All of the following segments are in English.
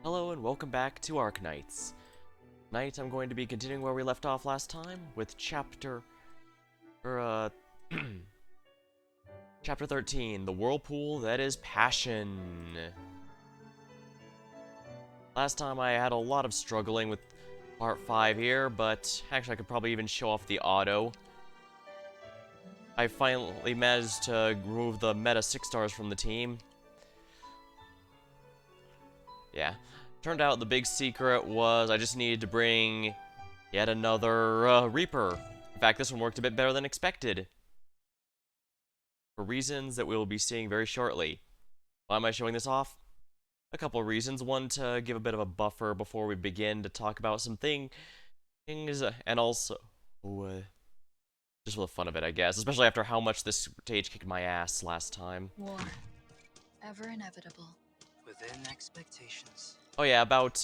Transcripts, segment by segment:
Hello and welcome back to Arknights. Tonight I'm going to be continuing where we left off last time with chapter 13, The Whirlpool That Is Passion. Last time I had a lot of struggling with part 5 here, but actually I could probably even show off the auto. I finally managed to remove the meta 6 stars from the team. Yeah. Turned out the big secret was I just needed to bring yet another Reaper. In fact, this one worked a bit better than expected. For reasons that we'll be seeing very shortly. Why am I showing this off? A couple of reasons. One, to give a bit of a buffer before we begin to talk about some things, and also just for the fun of it, I guess. Especially after how much this stage kicked my ass last time. War. Ever inevitable. Within expectations. Oh yeah, about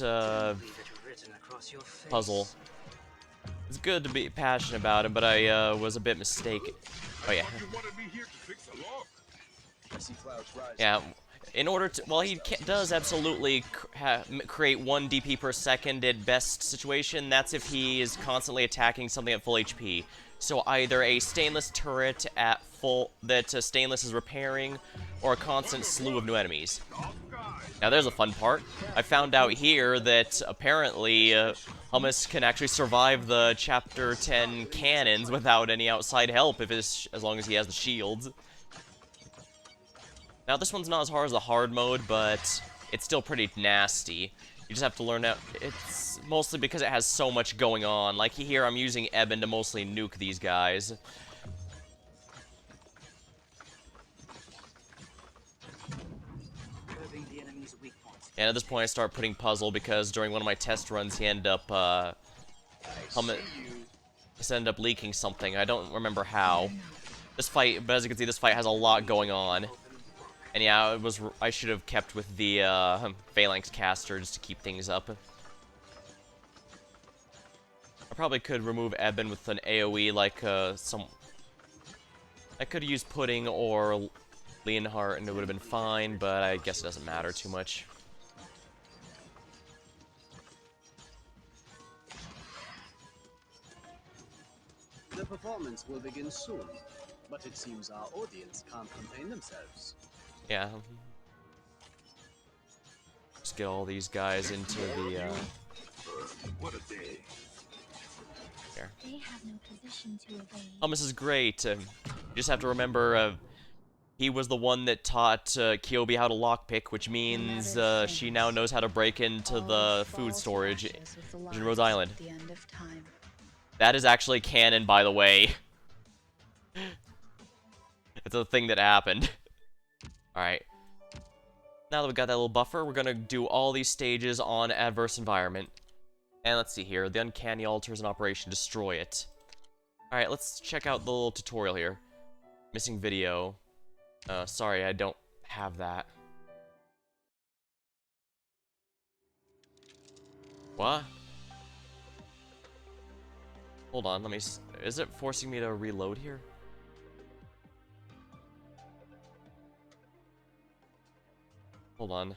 puzzle. It's good to be passionate about it, but I was a bit mistaken. Oh yeah. Yeah. In order to, well, he does absolutely create 1 DP per second at best situation. That's if he is constantly attacking something at full HP. So either a stainless turret at full that stainless is repairing, or a constant slew of new enemies. Now there's a fun part. I found out here that apparently Hummus can actually survive the Chapter 10 cannons without any outside help as long as he has the shields. Now this one's not as hard as the hard mode, but it's still pretty nasty. You just have to learn out. It's mostly because it has so much going on. Like here, I'm using Eben to mostly nuke these guys. And at this point, I start putting puzzle because during one of my test runs, he ended up leaking something. I don't remember how. This fight, but as you can see, this fight has a lot going on. And yeah, I should have kept with the Phalanx caster just to keep things up. I probably could remove Eben with an AoE like some. I could use Pudding or Leonhardt and it would have been fine, but I guess it doesn't matter too much. The performance will begin soon, but it seems our audience can't contain themselves. Yeah. Just get all these guys into the, What a day. Here. They have no position to evade. Hummus is great. You just have to remember, he was the one that taught Kyobi how to lockpick, which means she now knows how to break into the food storage in Rhode Island. That is actually canon, by the way. It's a thing that happened. Alright. Now that we got that little buffer, we're gonna do all these stages on adverse environment. And let's see here. The uncanny altars in operation. Destroy it. Alright, let's check out the little tutorial here. Missing video. Sorry, I don't have that. What? Hold on, let me... Is it forcing me to reload here? Hold on.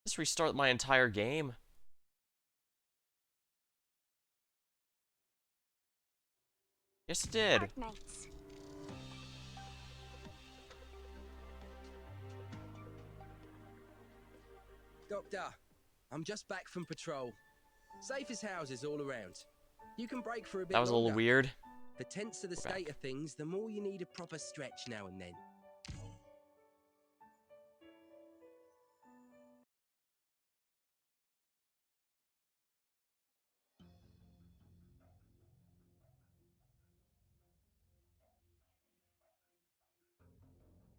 Just restart my entire game. Yes, it did. Arknights. Doctor, I'm just back from patrol. Safest houses all around. You can break for a bit That was a little longer. weird. The tense to the state of things, the more you need a proper stretch now and then.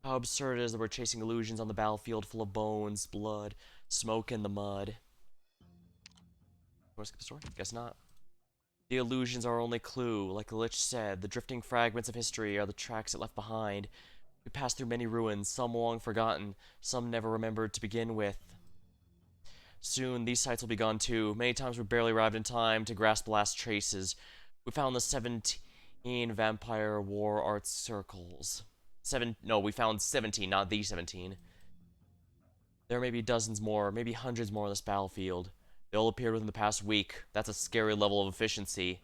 How absurd it is that we're chasing illusions on the battlefield full of bones, blood, smoke, and the mud. Want to skip the story? Guess not. The illusions are our only clue. Like the Lich said, the drifting fragments of history are the tracks it left behind. We passed through many ruins, some long forgotten, some never remembered to begin with. Soon, these sites will be gone too. Many times we barely arrived in time to grasp the last traces. We found the 17 vampire war art circles. We found 17, not the 17. There may be dozens more, maybe hundreds more on this battlefield. They all appeared within the past week. That's a scary level of efficiency.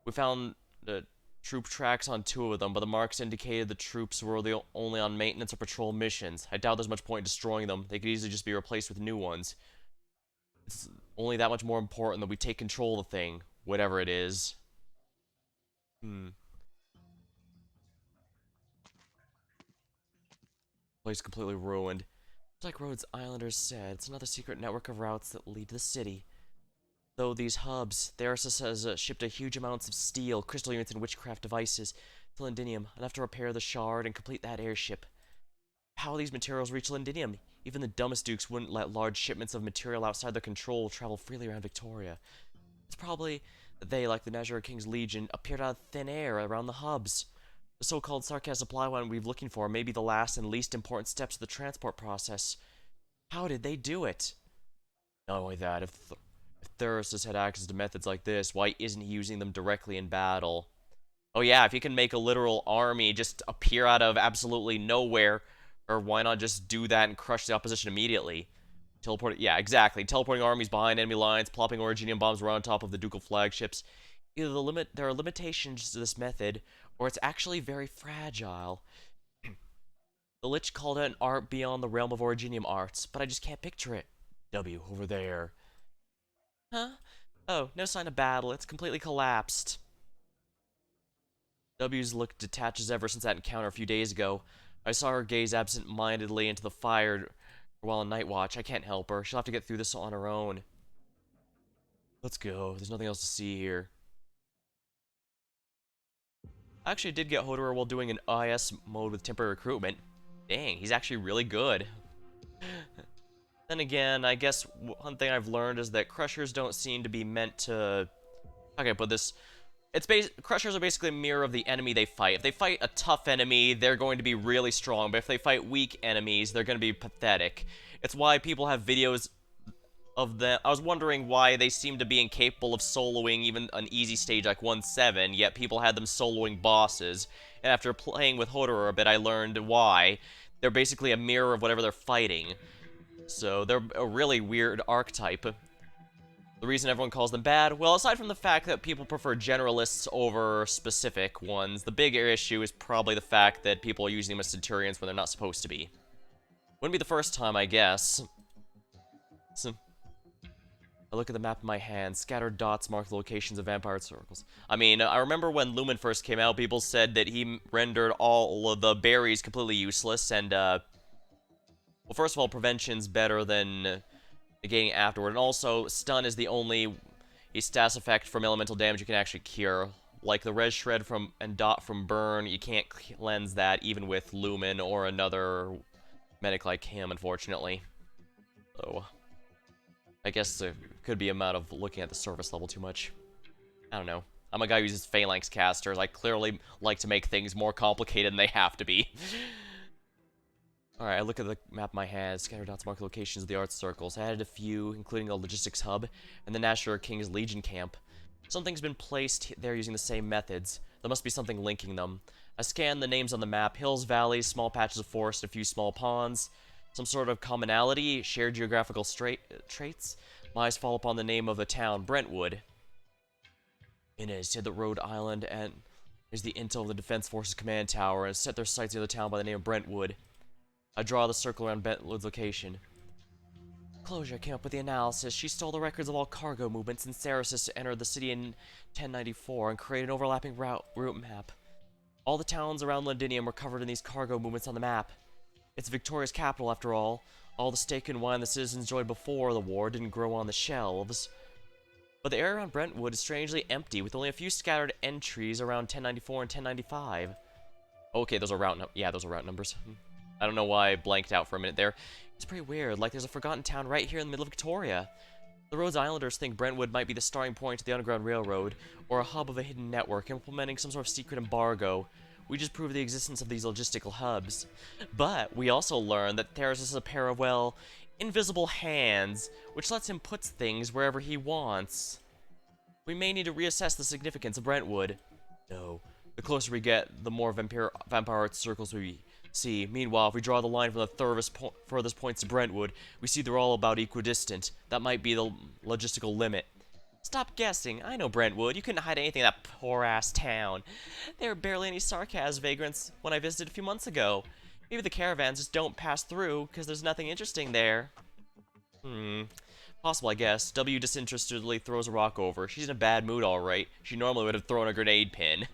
We found the troop tracks on 2 of them, but the marks indicated the troops were only on maintenance or patrol missions. I doubt there's much point in destroying them. They could easily just be replaced with new ones. It's only that much more important that we take control of the thing, whatever it is. Place completely ruined. Like Rhodes Islanders said, it's another secret network of routes that lead to the city. Though these hubs, Theresis has shipped a huge amounts of steel, crystal units, and witchcraft devices to Londinium, enough to repair the shard and complete that airship. How these materials reach Londinium? Even the dumbest dukes wouldn't let large shipments of material outside their control travel freely around Victoria. It's probably that they, like the Nazir King's Legion, appeared out of thin air around the hubs. The so-called Sarkaz supply line we've looking for may be the last and least important steps of the transport process. How did they do it? Not only that, if Theros had access to methods like this, why isn't he using them directly in battle? Oh yeah, if he can make a literal army just appear out of absolutely nowhere, or why not just do that and crush the opposition immediately? Yeah, exactly. Teleporting armies behind enemy lines, plopping Originium bombs right on top of the Ducal flagships. Either there are limitations to this method, or it's actually very fragile. The Lich called it an art beyond the realm of Originium arts, but I just can't picture it. W, over there. Huh? Oh, no sign of battle. It's completely collapsed. W's looked detached as ever since that encounter a few days ago. I saw her gaze absent-mindedly into the fire while on night watch. I can't help her. She'll have to get through this on her own. Let's go. There's nothing else to see here. I actually did get Hodor while doing an IS mode with temporary recruitment. Dang, he's actually really good. Then again, I guess one thing I've learned is that Crushers don't seem to be meant to... How can I put this? Crushers are basically a mirror of the enemy they fight. If they fight a tough enemy, they're going to be really strong, but if they fight weak enemies, they're going to be pathetic. It's why people have videos of them. I was wondering why they seem to be incapable of soloing even an easy stage like 1-7, yet people had them soloing bosses. And after playing with Hodor a bit, I learned why. They're basically a mirror of whatever they're fighting. So they're a really weird archetype. The reason everyone calls them bad, well, aside from the fact that people prefer generalists over specific ones, the bigger issue is probably the fact that people are using them as Centurions when they're not supposed to be. Wouldn't be the first time, I guess. So, I look at the map in my hand. Scattered dots mark the locations of vampire circles. I mean, I remember when Lumen first came out, people said that he rendered all of the berries completely useless, and, well, first of all, prevention's better than negating afterward, and also, stun is the only status effect from elemental damage you can actually cure. Like the res shred and dot from burn, you can't cleanse that even with Lumen or another medic like him, unfortunately. So, I guess it could be a matter of looking at the surface level too much. I don't know. I'm a guy who uses Phalanx casters. I clearly like to make things more complicated than they have to be. Alright, I look at the map in my hand. Scattered dots mark locations of the art circles. I added a few, including a logistics hub and the Nazir King's Legion camp. Something's been placed there using the same methods. There must be something linking them. I scanned the names on the map. Hills, valleys, small patches of forest, a few small ponds. Some sort of commonality, shared geographical traits. My eyes fall upon the name of a town, Brentwood. Inez said that Rhode Island and is the intel of the Defense Forces Command Tower and set their sights near the town by the name of Brentwood. I draw the circle around Brentwood's location. Closure came up with the analysis. She stole the records of all cargo movements in Ceresis to enter the city in 1094 and create an overlapping route map. All the towns around Londinium were covered in these cargo movements on the map. It's Victoria's capital, after all. All the steak and wine the citizens enjoyed before the war didn't grow on the shelves. But the area around Brentwood is strangely empty, with only a few scattered entries around 1094 and 1095. Okay, those are route numbers. I don't know why I blanked out for a minute there. It's pretty weird, like there's a forgotten town right here in the middle of Victoria. The Rhodes Islanders think Brentwood might be the starting point of the Underground Railroad, or a hub of a hidden network implementing some sort of secret embargo. We just proved the existence of these logistical hubs. But we also learned that Theros is a pair of, well, invisible hands, which lets him put things wherever he wants. We may need to reassess the significance of Brentwood. No, The closer we get, the more vampire art circles we see. Meanwhile, if we draw the line from the furthest points to Brentwood, we see they're all about equidistant. That might be the logistical limit. Stop guessing. I know Brentwood. You couldn't hide anything in that poor-ass town. There were barely any Sarkaz vagrants when I visited a few months ago. Maybe the caravans just don't pass through because there's nothing interesting there. Possible, I guess. W disinterestedly throws a rock over. She's in a bad mood, alright. She normally would have thrown a grenade pin.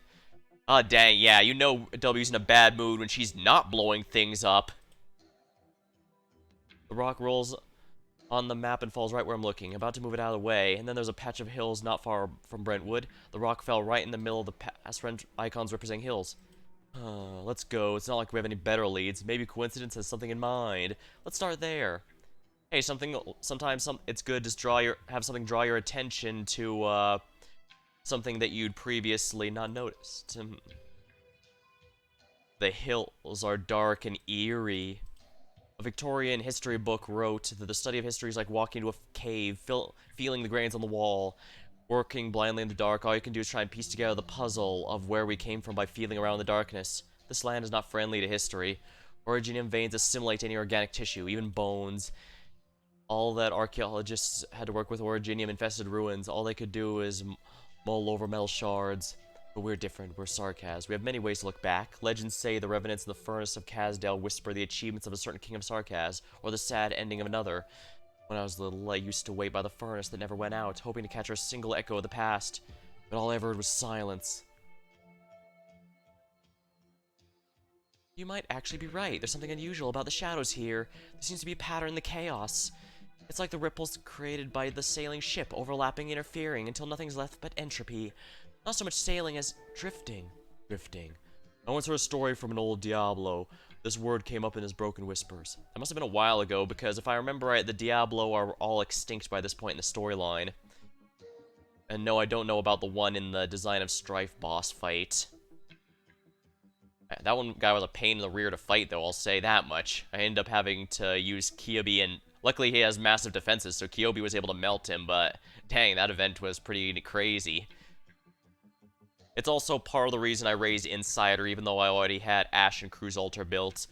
Ah, dang, yeah, you know W's in a bad mood when she's not blowing things up. The rock rolls on the map and falls right where I'm looking. About to move it out of the way, and then there's a patch of hills not far from Brentwood. The rock fell right in the middle of the past icons representing hills. Let's go. It's not like we have any better leads. Maybe coincidence has something in mind. Let's start there. Hey, sometimes it's good to have something draw your attention to something that you'd previously not noticed. The hills are dark and eerie. A Victorian history book wrote that the study of history is like walking into a cave, feeling the grains on the wall, working blindly in the dark. All you can do is try and piece together the puzzle of where we came from by feeling around in the darkness. This land is not friendly to history. Originium veins assimilate any organic tissue, even bones. All that archaeologists had to work with Originium-infested ruins. All they could do is mull over metal shards. But we're different. We're Sarkaz. We have many ways to look back. Legends say the revenants in the furnace of Kazdale whisper the achievements of a certain king of Sarkaz, or the sad ending of another. When I was little, I used to wait by the furnace that never went out, hoping to catch a single echo of the past. But all I ever heard was silence. You might actually be right. There's something unusual about the shadows here. There seems to be a pattern in the chaos. It's like the ripples created by the sailing ship, overlapping, interfering, until nothing's left but entropy. Not so much sailing as drifting. Drifting. I once heard a story from an old Diablo. This word came up in his broken whispers. That must have been a while ago, because if I remember right, the Diablo are all extinct by this point in the storyline. And no, I don't know about the one in the Design of Strife boss fight. That one guy was a pain in the rear to fight, though, I'll say that much. I ended up having to use Kyobi, and luckily he has massive defenses, so Kyobi was able to melt him, but dang, that event was pretty crazy. It's also part of the reason I raised Insider, even though I already had Ash and Cruz Altar built.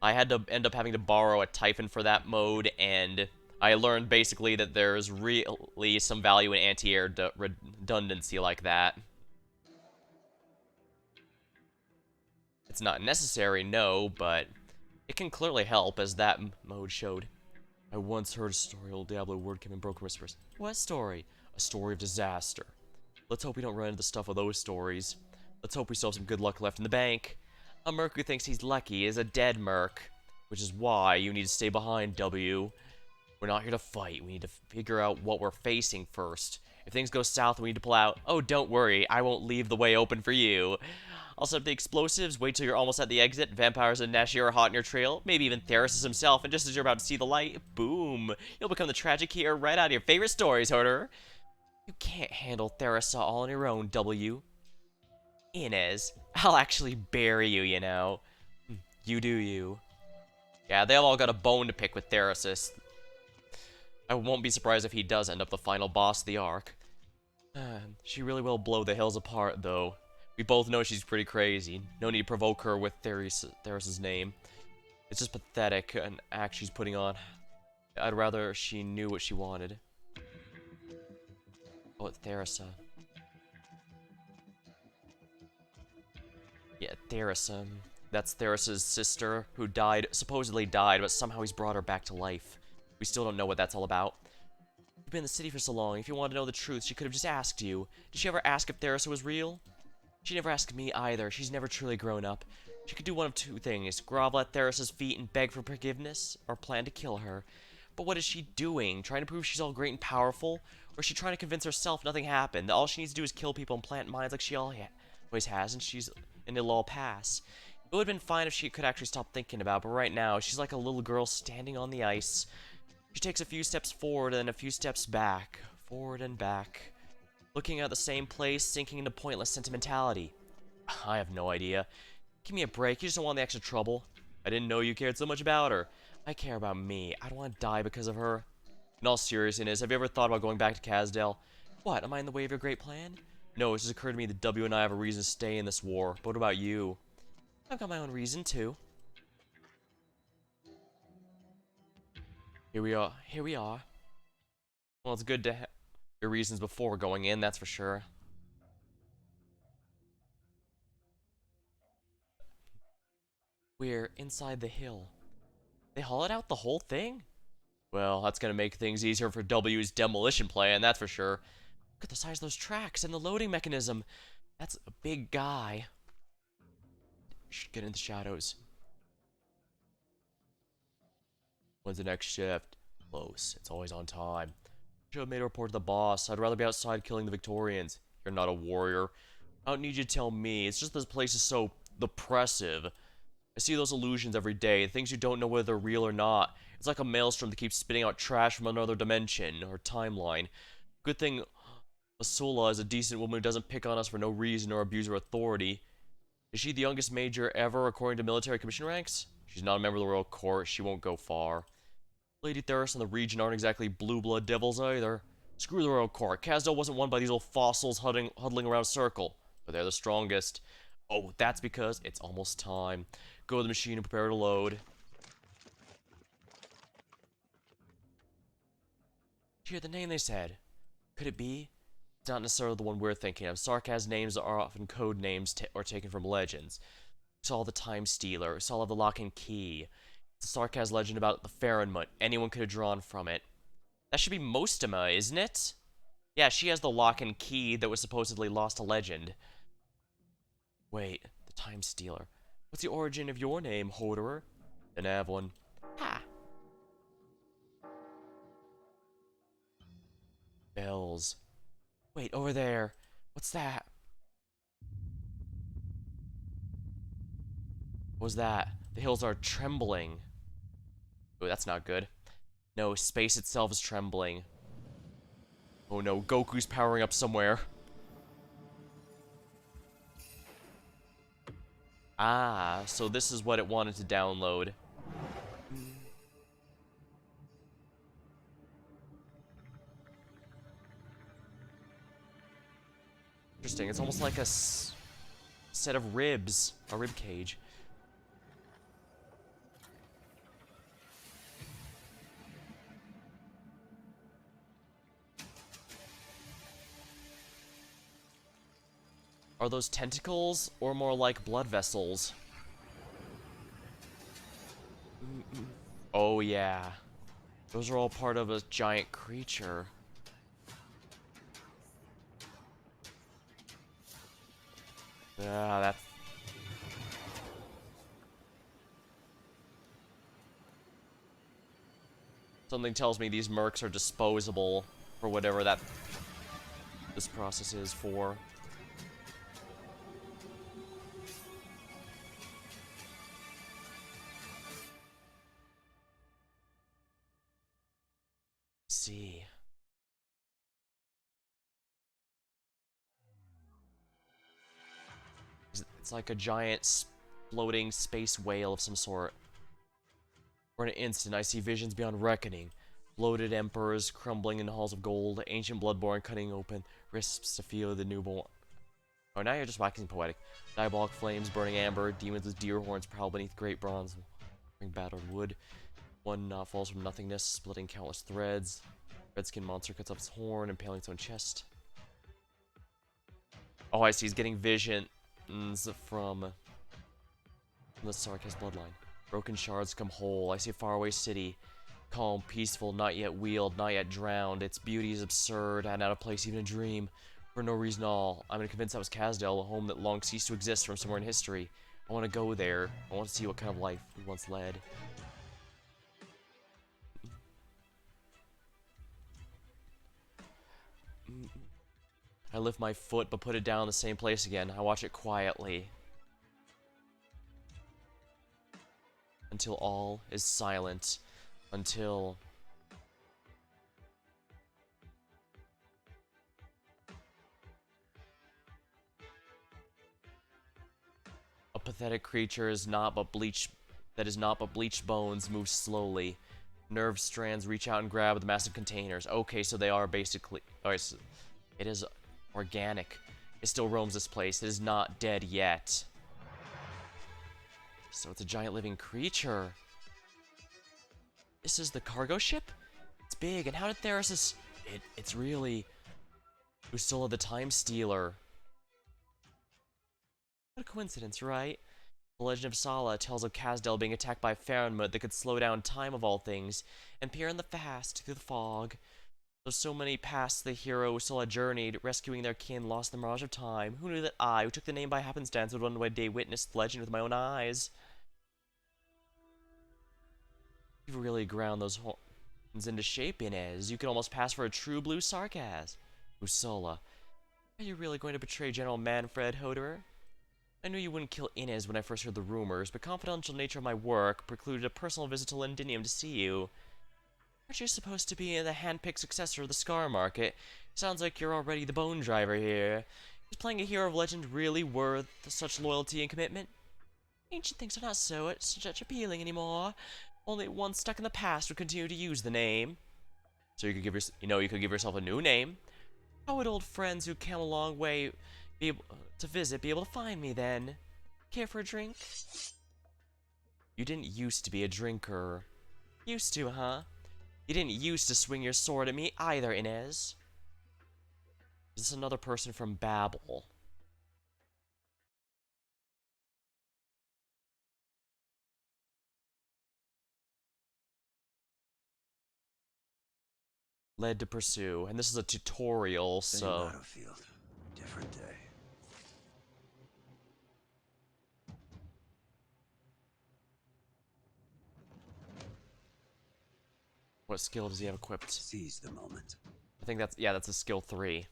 I had to end up having to borrow a Typhon for that mode, and I learned basically that there's really some value in anti-air redundancy like that. It's not necessary, no, but it can clearly help, as that mode showed. I once heard a story, old Diablo word came in broken whispers. What story? A story of disaster. Let's hope we don't run into the stuff of those stories. Let's hope we still have some good luck left in the bank. A merc who thinks he's lucky is a dead merc, which is why you need to stay behind, W. We're not here to fight. We need to figure out what we're facing first. If things go south and we need to pull out, oh, don't worry, I won't leave the way open for you. I'll set up the explosives, wait till you're almost at the exit, vampires and Nashir are hot in your trail, maybe even Theros himself, and just as you're about to see the light, boom, you'll become the tragic hero right out of your favorite stories, Hoarder. You can't handle Theresa all on your own, W. Inez, I'll actually bury you, you know. You do you. Yeah, they've all got a bone to pick with Theresis. I won't be surprised if he does end up the final boss of the arc. She really will blow the hills apart, though. We both know she's pretty crazy. No need to provoke her with Theris's name. It's just pathetic, an act she's putting on. I'd rather she knew what she wanted. Oh, Theresa. Yeah, Theresa. That's Theris's sister, who supposedly died, but somehow he's brought her back to life. We still don't know what that's all about. You've been in the city for so long. If you wanted to know the truth, she could have just asked you. Did she ever ask if Theresa was real? She never asked me either. She's never truly grown up. She could do one of two things. Grovel at Theris's feet and beg for forgiveness, or plan to kill her. But what is she doing? Trying to prove she's all great and powerful? Or is she trying to convince herself nothing happened? That all she needs to do is kill people and plant mines like she always has, and it'll all pass. It would have been fine if she could actually stop thinking about it, but right now, she's like a little girl standing on the ice. She takes a few steps forward and a few steps back. Forward and back. Looking at the same place, sinking into pointless sentimentality. I have no idea. Give me a break, you just don't want the extra trouble. I didn't know you cared so much about her. I care about me. I don't want to die because of her. In all seriousness, have you ever thought about going back to Kazdale? What, am I in the way of your great plan? No, it just occurred to me that W and I have a reason to stay in this war. But what about you? I've got my own reason, too. Here we are. Here we are. Well, it's good to have your reasons before going in, that's for sure. We're inside the hill. They hollowed out the whole thing? Well, that's gonna make things easier for W's demolition plan, that's for sure. Look at the size of those tracks and the loading mechanism. That's a big guy. Should get in the shadows. When's the next shift? Close. It's always on time. Should have made a report to the boss. I'd rather be outside killing the Victorians. You're not a warrior. I don't need you to tell me. It's just this place is so oppressive. I see those illusions every day, things you don't know whether they're real or not. It's like a maelstrom that keeps spitting out trash from another dimension or timeline. Good thing Asula is a decent woman who doesn't pick on us for no reason or abuse her authority. Is she the youngest major ever according to military commission ranks? She's not a member of the royal court. She won't go far. Lady Theris and the region aren't exactly blue blood devils either. Screw the royal court. Kazdel wasn't won by these old fossils huddling around a circle. But they're the strongest. Oh, that's because it's almost time. Go to the machine and prepare to load. Did you hear the name they said? Could it be? It's not necessarily the one we're thinking of. Sarkaz names are often code names or taken from legends. Saw the Time Stealer. Saw the Lock and Key. It's a Sarkaz legend about the Farinmut. Anyone could have drawn from it. That should be Mostema, isn't it? Yeah, she has the Lock and Key that was supposedly lost to legend. Wait, the Time Stealer. What's the origin of your name, Hoarderer? Didn't have one. Ha! Bells. Wait, over there. What's that? What was that? The hills are trembling. Oh, that's not good. No, space itself is trembling. Oh no, Goku's powering up somewhere. Ah, so this is what it wanted to download. Interesting, it's almost like a set of ribs. A rib cage. Are those tentacles, or more like blood vessels? Oh yeah. Those are all part of a giant creature. Yeah, that's... Something tells me these mercs are disposable for whatever this process is for. See. It's like a giant floating space whale of some sort. For an instant, I see visions beyond reckoning. Bloated emperors crumbling in halls of gold, ancient bloodborne cutting open, wrists to feel the newborn. Oh, now you're just waxing poetic. Diabolic flames burning amber, demons with deer horns prowl beneath great bronze, battered wood. One knot falls from nothingness, splitting countless threads. Redskin monster cuts off its horn, impaling its own chest. Oh, I see. He's getting visions from the Sarkaz bloodline. Broken shards come whole. I see a faraway city. Calm, peaceful, not yet wheeled, not yet drowned. Its beauty is absurd and out of place, even a dream. For no reason at all. I'm convinced that was Kazdel, a home that long ceased to exist from somewhere in history. I want to go there. I want to see what kind of life we once led. I lift my foot, but put it down in the same place again. I watch it quietly. Until all is silent. Until... a pathetic creature is not but bleached bones moves slowly. Nerve strands reach out and grab the massive containers. Okay, so they are basically... Alright, so it is organic. It still roams this place. It is not dead yet. So it's a giant living creature. This is the cargo ship? It's big, and how did Theros... It's really... Ursula the Time Stealer. What a coincidence, right? The Legend of Sala tells of Kazdel being attacked by Farenmut that could slow down time of all things, and peer in the fast through the fog. Though so many past the hero Ursula journeyed, rescuing their kin, lost the mirage of time. Who knew that I, who took the name by happenstance, would one day witness the legend with my own eyes? You really ground those horns into shape, Inez. You could almost pass for a true blue sarcasm. Ursula, are you really going to betray General Manfred Hoderer? I knew you wouldn't kill Inez when I first heard the rumors, but confidential nature of my work precluded a personal visit to Londinium to see you. Aren't you supposed to be the hand-picked successor of the Scar Market? Sounds like you're already the bone driver here. Is playing a hero of legend really worth such loyalty and commitment? Ancient things are not such appealing anymore. Only one stuck in the past would continue to use the name. So you could give yourself a new name. How would old friends who came a long way be able to find me then? Care for a drink? You didn't used to be a drinker. Used to, huh? You didn't used to swing your sword at me either, Inez. Is this another person from Babel? Led to pursue, and this is a tutorial, so... Battlefield. Different day. What skill does he have equipped? Seize the moment. I think that's a skill 3.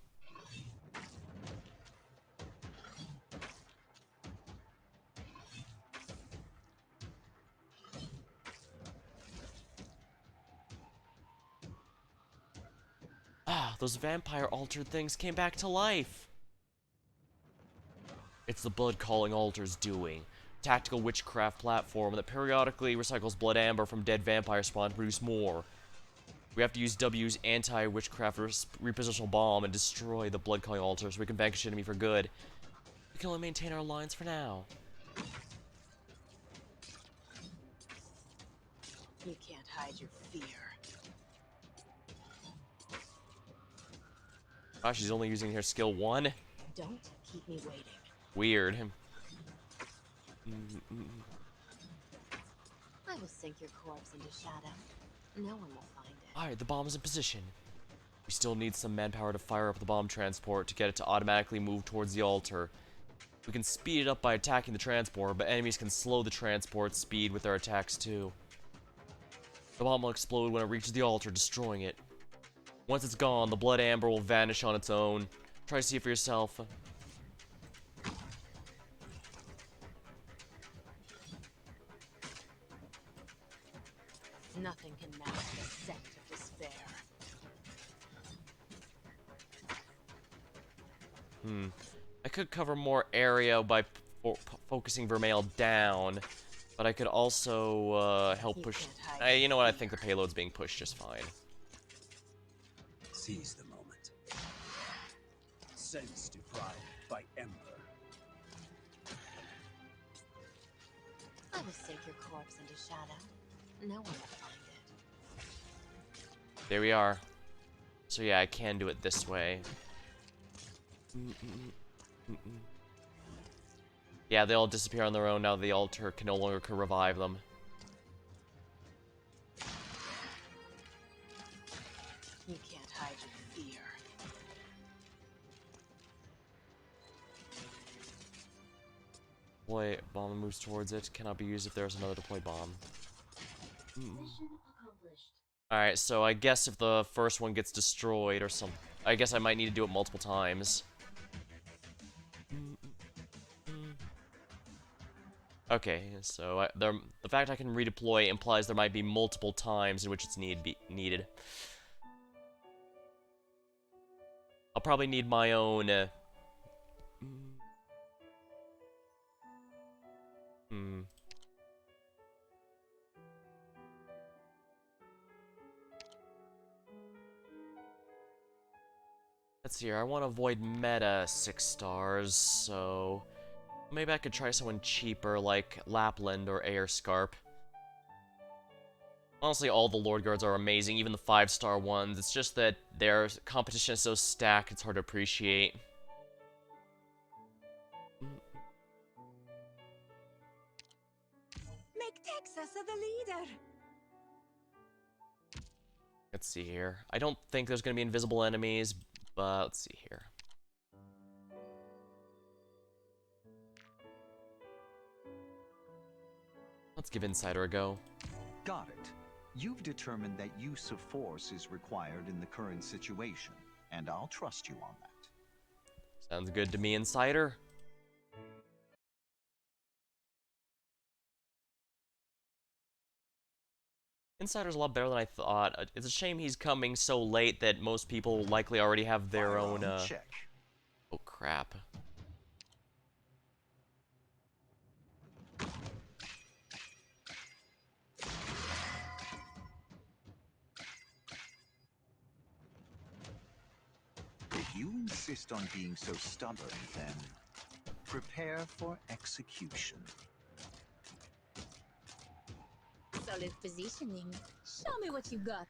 Ah, those vampire-altered things came back to life! It's the blood-calling altar's doing. Tactical witchcraft platform that periodically recycles blood amber from dead vampire spawn to produce more. We have to use W's anti-witchcraft repositional bomb and destroy the blood-calling altar so we can vanquish the enemy for good. We can only maintain our lines for now. You can't hide your fear. Gosh, she's only using her skill 1? Don't keep me waiting. Weird. I will sink your corpse into shadow. No one will find it. Alright, the bomb is in position. We still need some manpower to fire up the bomb transport to get it to automatically move towards the altar. We can speed it up by attacking the transport, but enemies can slow the transport speed with their attacks too. The bomb will explode when it reaches the altar, destroying it. Once it's gone, the blood amber will vanish on its own. Try to see it for yourself. Nothing can match the scent of despair. I could cover more area by focusing Vermeil down, but I could also help push... you know what, I think the payload's being pushed just fine. Seize the moment. Sense deprived by Ember. I will sink your corpse into shadow. No one will find it. There we are. So yeah, I can do it this way. Yeah, they all disappear on their own now. The altar can no longer revive them. You can't hide your fear. Deploy bomb moves towards it. Cannot be used if there's another deploy bomb. Alright, so I guess if the first one gets destroyed or something, I guess I might need to do it multiple times. Okay, so the fact I can redeploy implies there might be multiple times in which it's needed. I'll probably need my own... Let's see here, I want to avoid meta 6 stars, so maybe I could try someone cheaper like Lapland or Aerscarp. Honestly, all the Lord Guards are amazing, even the 5-star ones. It's just that their competition is so stacked, it's hard to appreciate. Make Texas the leader. Let's see here. I don't think there's going to be invisible enemies, but let's see here. Let's give Insider a go. Got it. You've determined that use of force is required in the current situation, and I'll trust you on that. Sounds good to me, Insider. Insider's a lot better than I thought. It's a shame he's coming so late that most people likely already have their own, check. Oh, crap. If you insist on being so stubborn, then prepare for execution. Solid positioning. Show me what you got.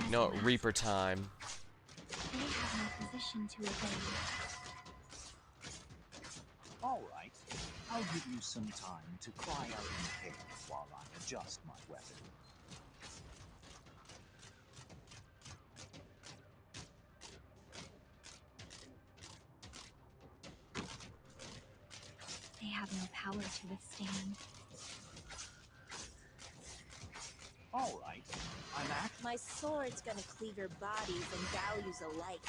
No, Reaper time. They have no position to evade. All right. I'll give you some time to cry out in pain while I adjust my weapon. They have no power to withstand. All right. My sword's gonna cleave your bodies and values alike.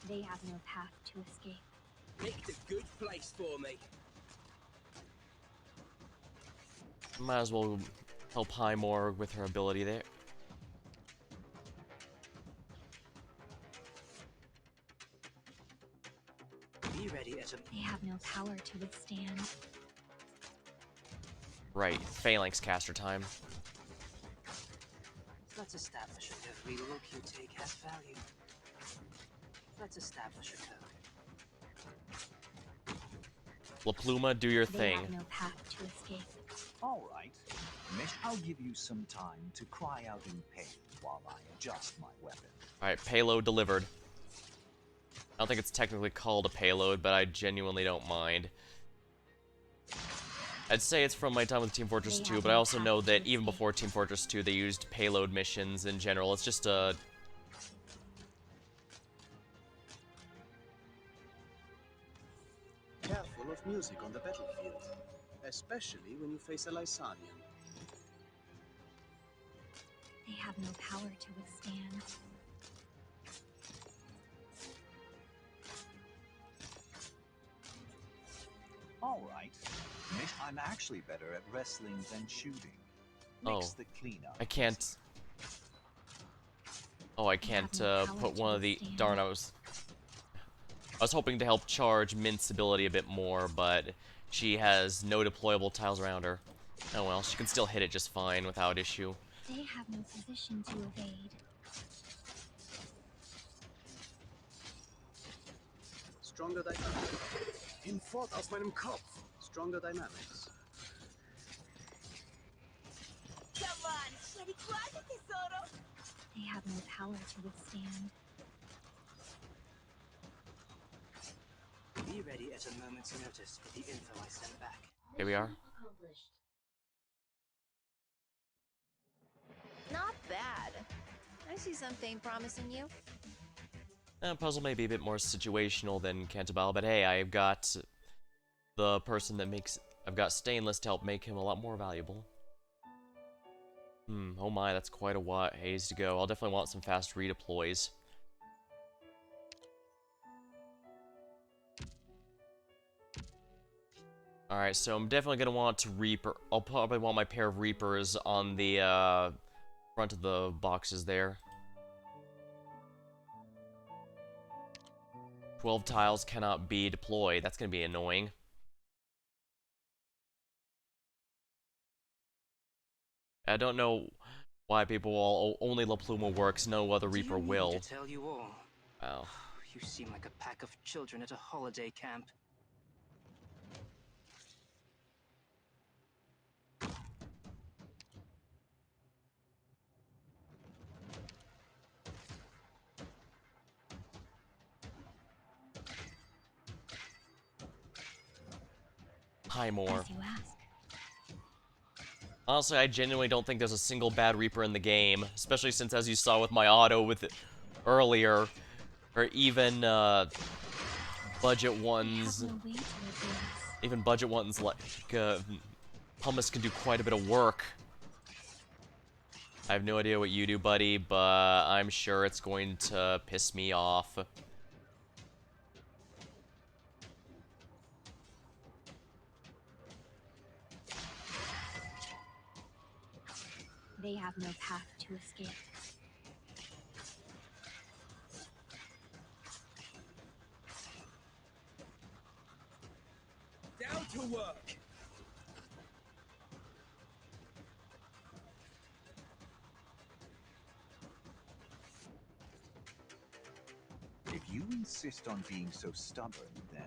They have no path to escape. Picked a good place for me. Might as well help Highmore with her ability there. Be ready at a... They have no power to withstand. Right, Phalanx caster time. Let's establish that every look you take has value. Let's establish a code. La Pluma, do your They thing. have no path to escape. All right. I'll give you some time to cry out in pain while I adjust my weapon. Alright, payload delivered. I don't think it's technically called a payload, but I genuinely don't mind. I'd say it's from my time with Team Fortress 2, but I also know that even before Team Fortress 2, they used payload missions in general. It's just a... Careful of music on the battlefield, especially when you face a Lysanian. They have no power to withstand. All right. I'm actually better at wrestling than shooting. Oh. Mix the cleanup. I can't... Oh, I can't put one of the... Darn, I was hoping to help charge Mint's ability a bit more, but she has no deployable tiles around her. Oh well, she can still hit it just fine without issue. They have no position to evade. Stronger dynamics. Hinfort aus meinem Kopf. Stronger dynamics. Come on, tesoro. They have no power to withstand. Be ready at a moment's notice for the info I send back. Here we are. Not bad. I see something promising you. Puzzle may be a bit more situational than Cantabile, but hey, I've got the person that makes... I've got Stainless to help make him a lot more valuable. Oh my, that's quite a ways to go. I'll definitely want some fast redeploys. Alright, so I'm definitely going to want to Reaper... I'll probably want my pair of Reapers on the front of the boxes there. 12 tiles cannot be deployed. That's going to be annoying. I don't know why people all only La Pluma works, no other Reaper Do you need will. me to tell you all? Wow. You seem like a pack of children at a holiday camp. Hi, more. As you ask. Honestly, I genuinely don't think there's a single bad Reaper in the game, especially since, as you saw with my auto with it earlier, or even budget ones, They have no way to advance. even budget ones like Pumice can do quite a bit of work. I have no idea what you do, buddy, but I'm sure it's going to piss me off. They have no path to escape. Down to work. If you insist on being so stubborn, then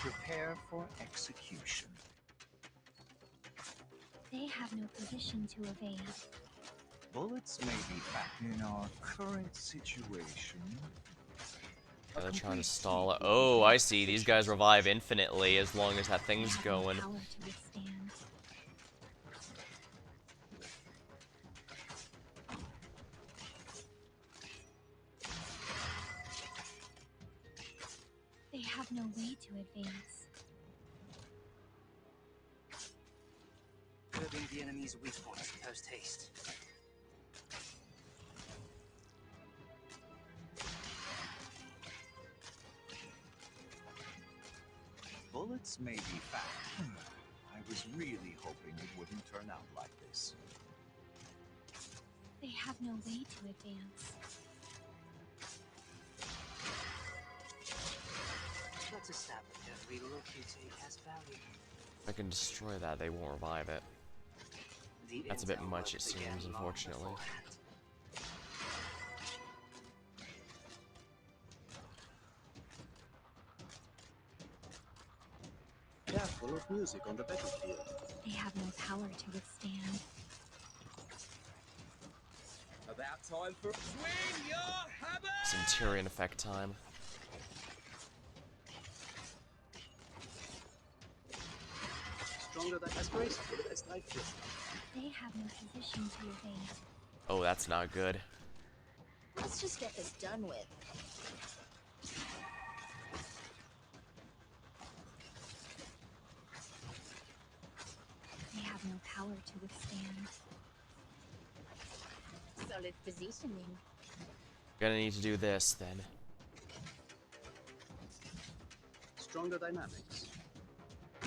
prepare for execution. They have no position to evade. Bullets may be back in our current situation. They're trying to stall it. Oh, I see. These guys revive infinitely as long as that They thing's have no going. power to withstand. They have no way to advance. Curbing the enemy's weak points post haste. Bullets may be back. I was really hoping it wouldn't turn out like this. They have no way to advance. Let's establish every look you take has value. If I can destroy that, they won't revive it. The That's a bit intel much, work it began seems, long unfortunately. beforehand. Careful of music on the battlefield. They have no power to withstand. About time for swing your hammer. Centurion effect time. Stronger than as graceful as thy fist. They have no position to evade. Oh, that's not good. Let's just get this done with. They have no power to withstand. Solid positioning. Gonna need to do this then. Stronger dynamics.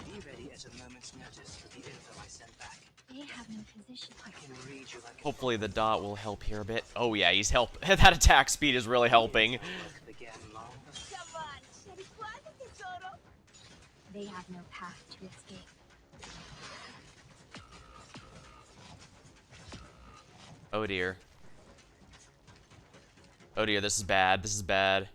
Be ready at a moment's notice for the info I sent back. They have no position. I can read you like a Hopefully the dot will help here a bit. Oh yeah, he's help. That attack speed is really helping. Intel work began long before. Come on, Sherry, guarda tesoro. They have no path to escape. Oh dear. Oh dear, this is bad. This is bad.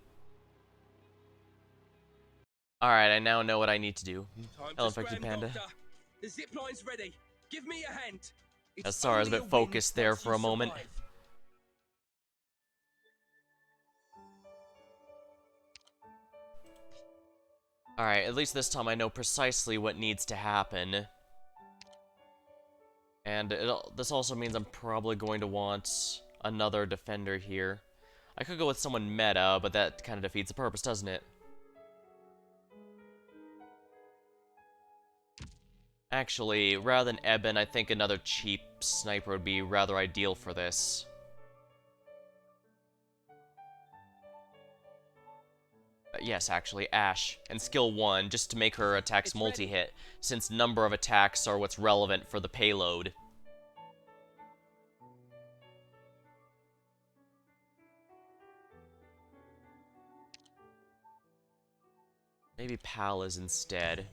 Alright, I now know what I need to do. Time Hello, to Infected scram, Panda. Doctor. The zip line's ready. Give me a hand. It's Sorry, I was a only bit win focused there once for you a moment. survive. Alright, at least this time I know precisely what needs to happen. And this also means I'm probably going to want another defender here. I could go with someone meta, but that kind of defeats the purpose, doesn't it? Actually, rather than Eben, I think another cheap sniper would be rather ideal for this. Yes, actually, Ashe. And skill 1, just to make her attacks It's ready. multi-hit, since number of attacks are what's relevant for the payload. Maybe Pal is instead.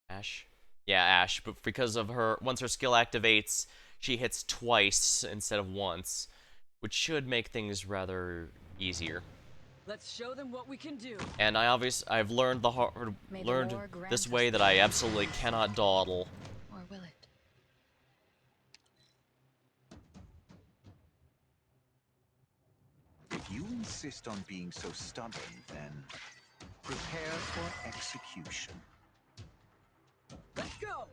Ashe. Yeah, Ash, but because of her, once her skill activates, she hits twice instead of once, which should make things rather easier. Let's show them what we can do. And I've learned learned this way that I absolutely cannot dawdle. Or will it? If you insist on being so stubborn, then prepare for execution. Let's go!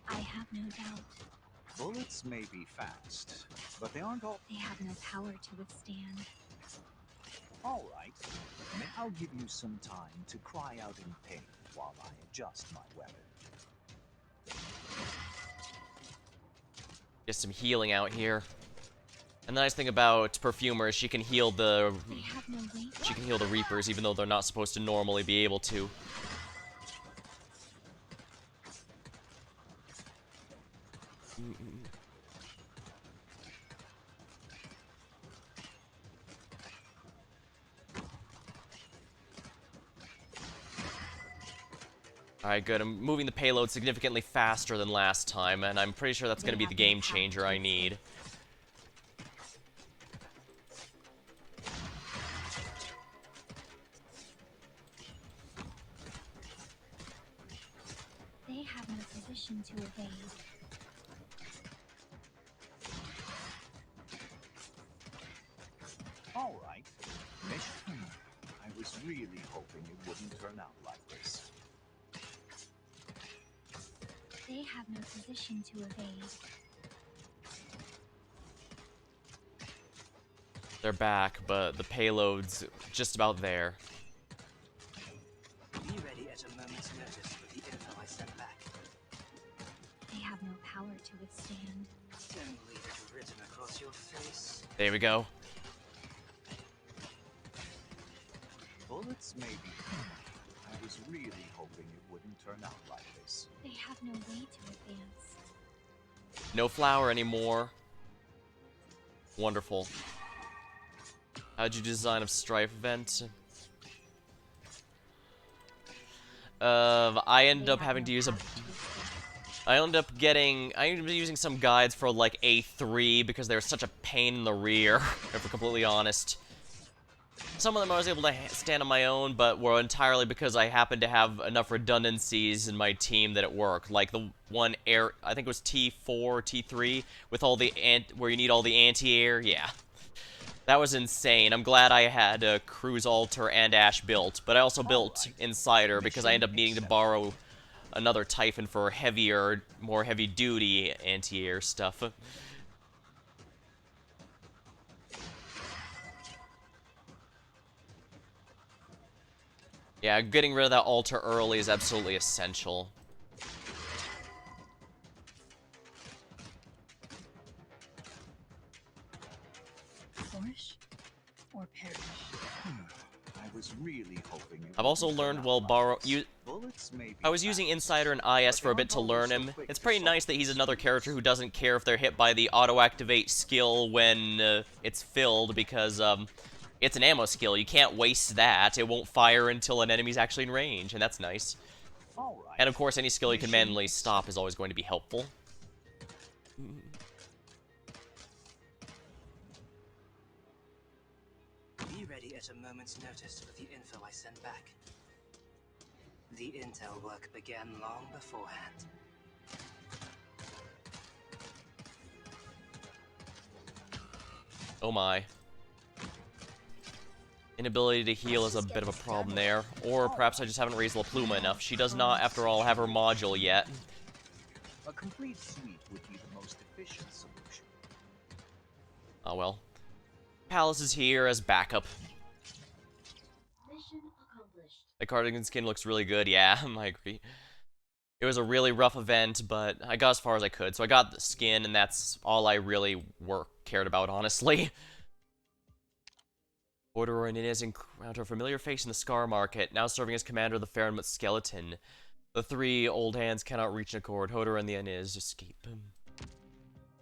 I have no doubt. Bullets may be fast, but they aren't all... They have no power to withstand. All right. Then I'll give you some time to cry out in pain while I adjust my weapon. Get some healing out here. And the nice thing about Perfumer is she can heal the They have no way. she can heal the Reapers even though they're not supposed to normally be able to. Alright, good. I'm moving the payload significantly faster than last time, and I'm pretty sure that's going to be the game changer I need. They have no position to evade. All right. Mission. I was really hoping it wouldn't turn out like this. They have no position to evade. They're back, but the payload's just about there. Be ready at a moment's notice with the info I sent back. They have no power to withstand. Don't leave it written across your face. There we go. Bullets may be... I was really hoping it wouldn't turn out like this. They have no way to advance. No flower anymore. Wonderful. How'd you design a strife event? I ended up having to use a... I ended up using some guides for like A3 because they were such a pain in the rear, if we're completely honest. Some of them I was able to stand on my own, but were entirely because I happened to have enough redundancies in my team that it worked. Like the one air, I think it was T4, T3, with all the where you need all the anti-air. Yeah, that was insane. I'm glad I had a Cruise Alter and Ash built, but I also built Insider because I ended up needing to borrow another Typhon for heavier, more heavy-duty anti-air stuff. Yeah, getting rid of that altar early is absolutely essential. Flourish or perish. I was really hoping it I've also wouldn't turn learned out while like Bullets may be I was using fast, Insider and IS for a bit to learn him. It's pretty solve. nice that he's another character who doesn't care if they're hit by the auto-activate skill when it's filled, because it's an ammo skill. You can't waste that. It won't fire until an enemy's actually in range, and that's nice. All right. And of course, any skill you can manually stop is always going to be helpful. Be ready at a moment's notice with the info I sent back. The intel work began long beforehand. Oh my. Inability to heal is a bit of a problem there. Or perhaps I just haven't raised La Pluma enough. She does not, after all, have her module yet. A complete sweep would be the most efficient solution. Oh well. Palace is here as backup. Mission accomplished. The cardigan skin looks really good, yeah, I agree. It was a really rough event, but I got as far as I could, so I got the skin, and that's all I really cared about, honestly. Order and Inez encounter a familiar face in the Scar Market, now serving as commander of the Farenmut Skeleton. The three old hands cannot reach an accord. Hodor and the Inez escape.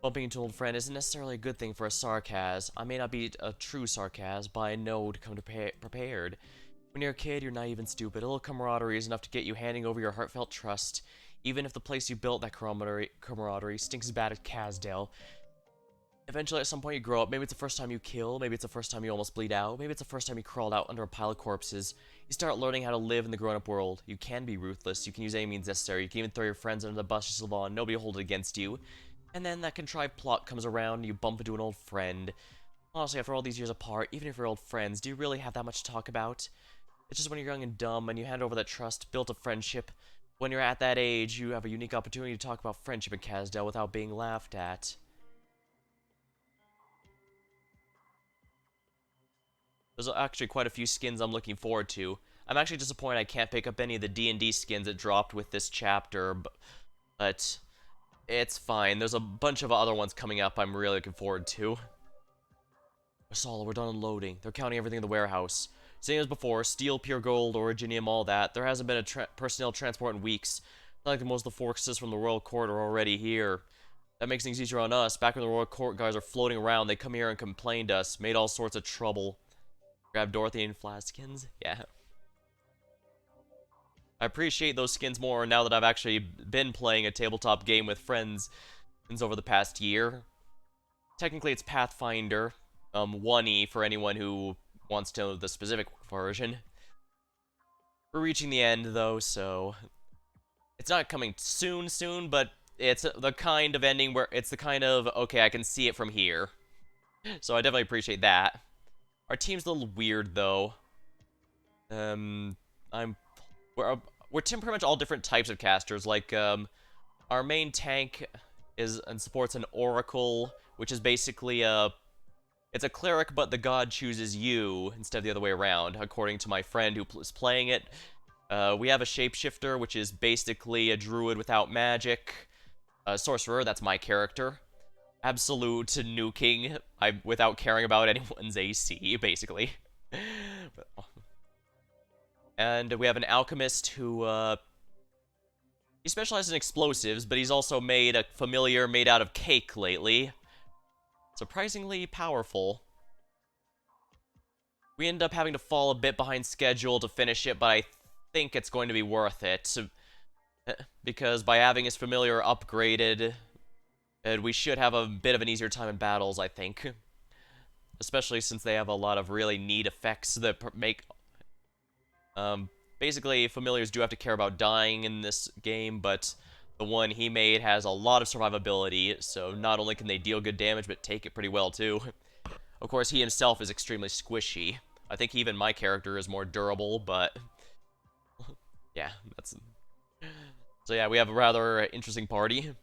Bumping into an old friend isn't necessarily a good thing for a sarcasm. I may not be a true sarcasm, but I know to come prepared. When you're a kid, you're naive and stupid. A little camaraderie is enough to get you handing over your heartfelt trust, even if the place you built that camaraderie stinks bad at Casdale. Eventually, at some point, you grow up. Maybe it's the first time you kill. Maybe it's the first time you almost bleed out. Maybe it's the first time you crawled out under a pile of corpses. You start learning how to live in the grown-up world. You can be ruthless. You can use any means necessary. You can even throw your friends under the bus just so long. Nobody will hold it against you. And then that contrived plot comes around, and you bump into an old friend. Honestly, after all these years apart, even if you're old friends, do you really have that much to talk about? It's just when you're young and dumb, and you hand over that trust, built a friendship. When you're at that age, you have a unique opportunity to talk about friendship in Casdale without being laughed at. There's actually quite a few skins I'm looking forward to. I'm actually disappointed I can't pick up any of the D&D skins that dropped with this chapter, but it's fine. There's a bunch of other ones coming up I'm really looking forward to. Masala, we're done unloading. They're counting everything in the warehouse. Same as before, steel, pure gold, originium, all that. There hasn't been a personnel transport in weeks. Not like most of the forces from the Royal Court are already here. That makes things easier on us. Back when the Royal Court guys are floating around, they come here and complain to us. Made all sorts of trouble. Grab Dorothy and Flaskins? Yeah. I appreciate those skins more now that I've actually been playing a tabletop game with friends since over the past year. Technically, it's Pathfinder. 1E for anyone who wants to know the specific version. We're reaching the end, though, so it's not coming soon, but it's the kind of ending where it's the kind of, okay, I can see it from here. So I definitely appreciate that. Our team's a little weird, though. We're pretty much all different types of casters. Like, our main tank is and supports an oracle, which is basically it's a cleric, but the god chooses you instead of the other way around, according to my friend who is playing it. We have a shapeshifter, which is basically a druid without magic. Sorcerer, that's my character. Absolute nuking, without caring about anyone's AC, basically. And we have an alchemist who, he specializes in explosives, but he's also made a familiar made out of cake lately. Surprisingly powerful. We end up having to fall a bit behind schedule to finish it, but I think it's going to be worth it. Because by having his familiar upgraded, we should have a bit of an easier time in battles, I think. Especially since they have a lot of really neat effects that make... basically, familiars do have to care about dying in this game, but the one he made has a lot of survivability, so not only can they deal good damage, but take it pretty well, too. Of course, he himself is extremely squishy. I think even my character is more durable, but... yeah, that's... So yeah, we have a rather interesting party.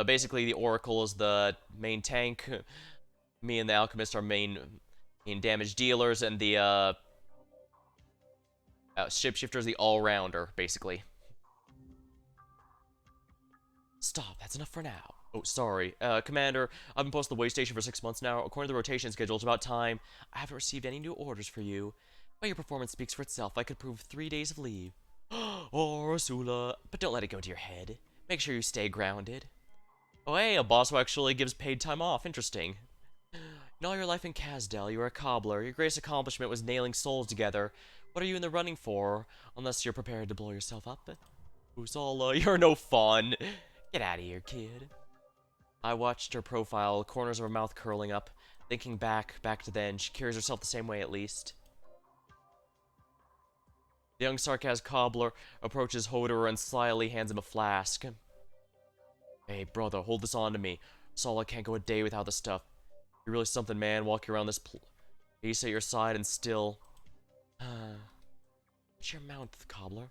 Basically, the Oracle is the main tank. Me and the Alchemist are main damage dealers, and the Shapeshifter is the all-rounder, basically. Stop, that's enough for now. Oh, sorry. Commander, I've been posted at the way station for 6 months now. According to the rotation schedule, it's about time. I haven't received any new orders for you. But your performance speaks for itself. I could prove 3 days of leave. Oh, Rasula. But don't let it go to your head. Make sure you stay grounded. Oh, hey, a boss who actually gives paid time off. Interesting. In all your life in Casdale, you were a cobbler. Your greatest accomplishment was nailing souls together. What are you in the running for? Unless you're prepared to blow yourself up. Usala, you're no fun. Get out of here, kid. I watched her profile, corners of her mouth curling up. Thinking back to then, she carries herself the same way at least. The young sarcasm cobbler approaches Hodor and slyly hands him a flask. Hey, brother, hold this on to me. Sala can't go a day without the stuff. You're really something, man, walking around this piece at your side and still... What's your mouth, cobbler?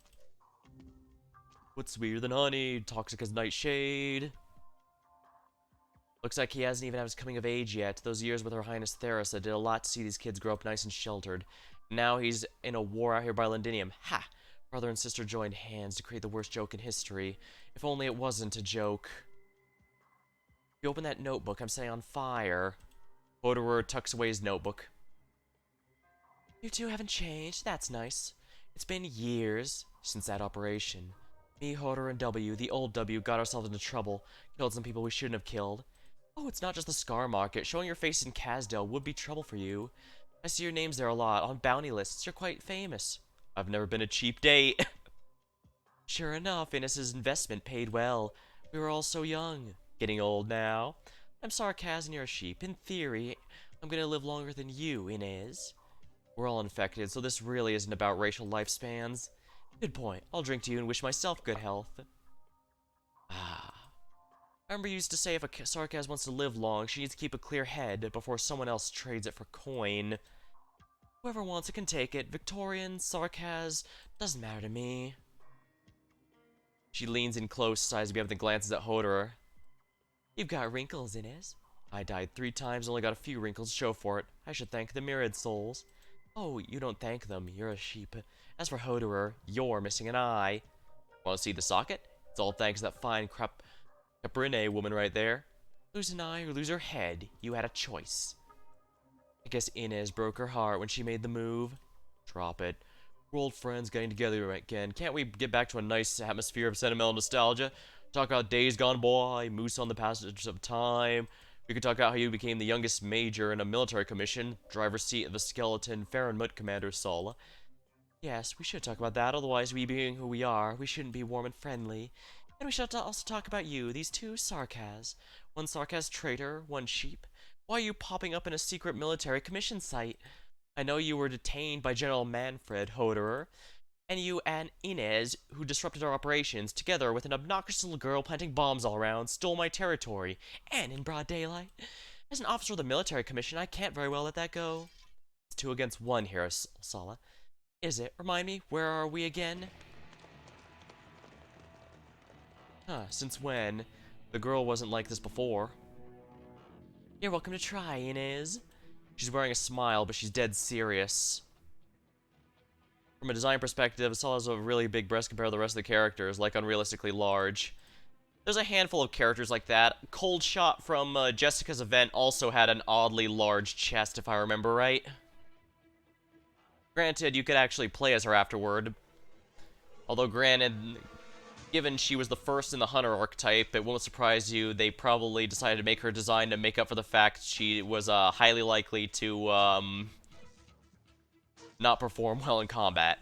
What's sweeter than honey, toxic as nightshade? Looks like he hasn't even had his coming of age yet. Those years with Her Highness Theresa did a lot to see these kids grow up nice and sheltered. Now he's in a war out here by Londinium. Ha! Brother and sister joined hands to create the worst joke in history. If only it wasn't a joke. If you open that notebook, I'm setting on fire. Hodor tucks away his notebook. You two haven't changed. That's nice. It's been years since that operation. Me, Hodor, and W, the old W, got ourselves into trouble. Killed some people we shouldn't have killed. Oh, it's not just the Scar Market. Showing your face in Kasdale would be trouble for you. I see your names there a lot, on bounty lists. You're quite famous. I've never been a cheap date. Sure enough, Innes's investment paid well. We were all so young. Getting old now. I'm sarcasm, you're a sheep. In theory, I'm gonna live longer than you, Inez. We're all infected, so this really isn't about racial lifespans. Good point. I'll drink to you and wish myself good health. Ah. I remember you used to say if a Sarkaz wants to live long, she needs to keep a clear head before someone else trades it for coin. Whoever wants it can take it. Victorian, Sarkaz, doesn't matter to me. She leans in close, sizes me up and glances at Hodor. You've got wrinkles, Inez. I died 3 times, only got a few wrinkles to show for it. I should thank the Myriad Souls. Oh, you don't thank them, you're a sheep. As for Hodor, you're missing an eye. Want to see the socket? It's all thanks to that fine Caprine woman right there. Lose an eye or lose her head, you had a choice. I guess Inez broke her heart when she made the move. Drop it. We're old friends getting together again. Can't we get back to a nice atmosphere of sentimental nostalgia? Talk about days gone by, moose on the passage of time. We could talk about how you became the youngest major in a military commission, driver's seat of the skeleton Farenmut Commander Sol. Yes, we should talk about that, otherwise we being who we are, we shouldn't be warm and friendly. And we should also talk about you, these 2 Sarkaz. One Sarkaz traitor, one sheep. Why are you popping up in a secret military commission site? I know you were detained by General Manfred Hoderer, and you and Inez, who disrupted our operations, together with an obnoxious little girl planting bombs all around, stole my territory, and in broad daylight. As an officer of the military commission, I can't very well let that go. It's 2 against 1 here, Sala. Is it? Remind me, where are we again? Huh, since when? The girl wasn't like this before. You're welcome to try, Inez. She's wearing a smile, but she's dead serious. From a design perspective, Saul has a really big breast compared to the rest of the characters, like unrealistically large. There's a handful of characters like that. Cold Shot from Jessica's event also had an oddly large chest, if I remember right. Granted, you could actually play as her afterward. Although granted, given she was the first in the Hunter archetype, it won't surprise you they probably decided to make her design to make up for the fact she was highly likely to not perform well in combat.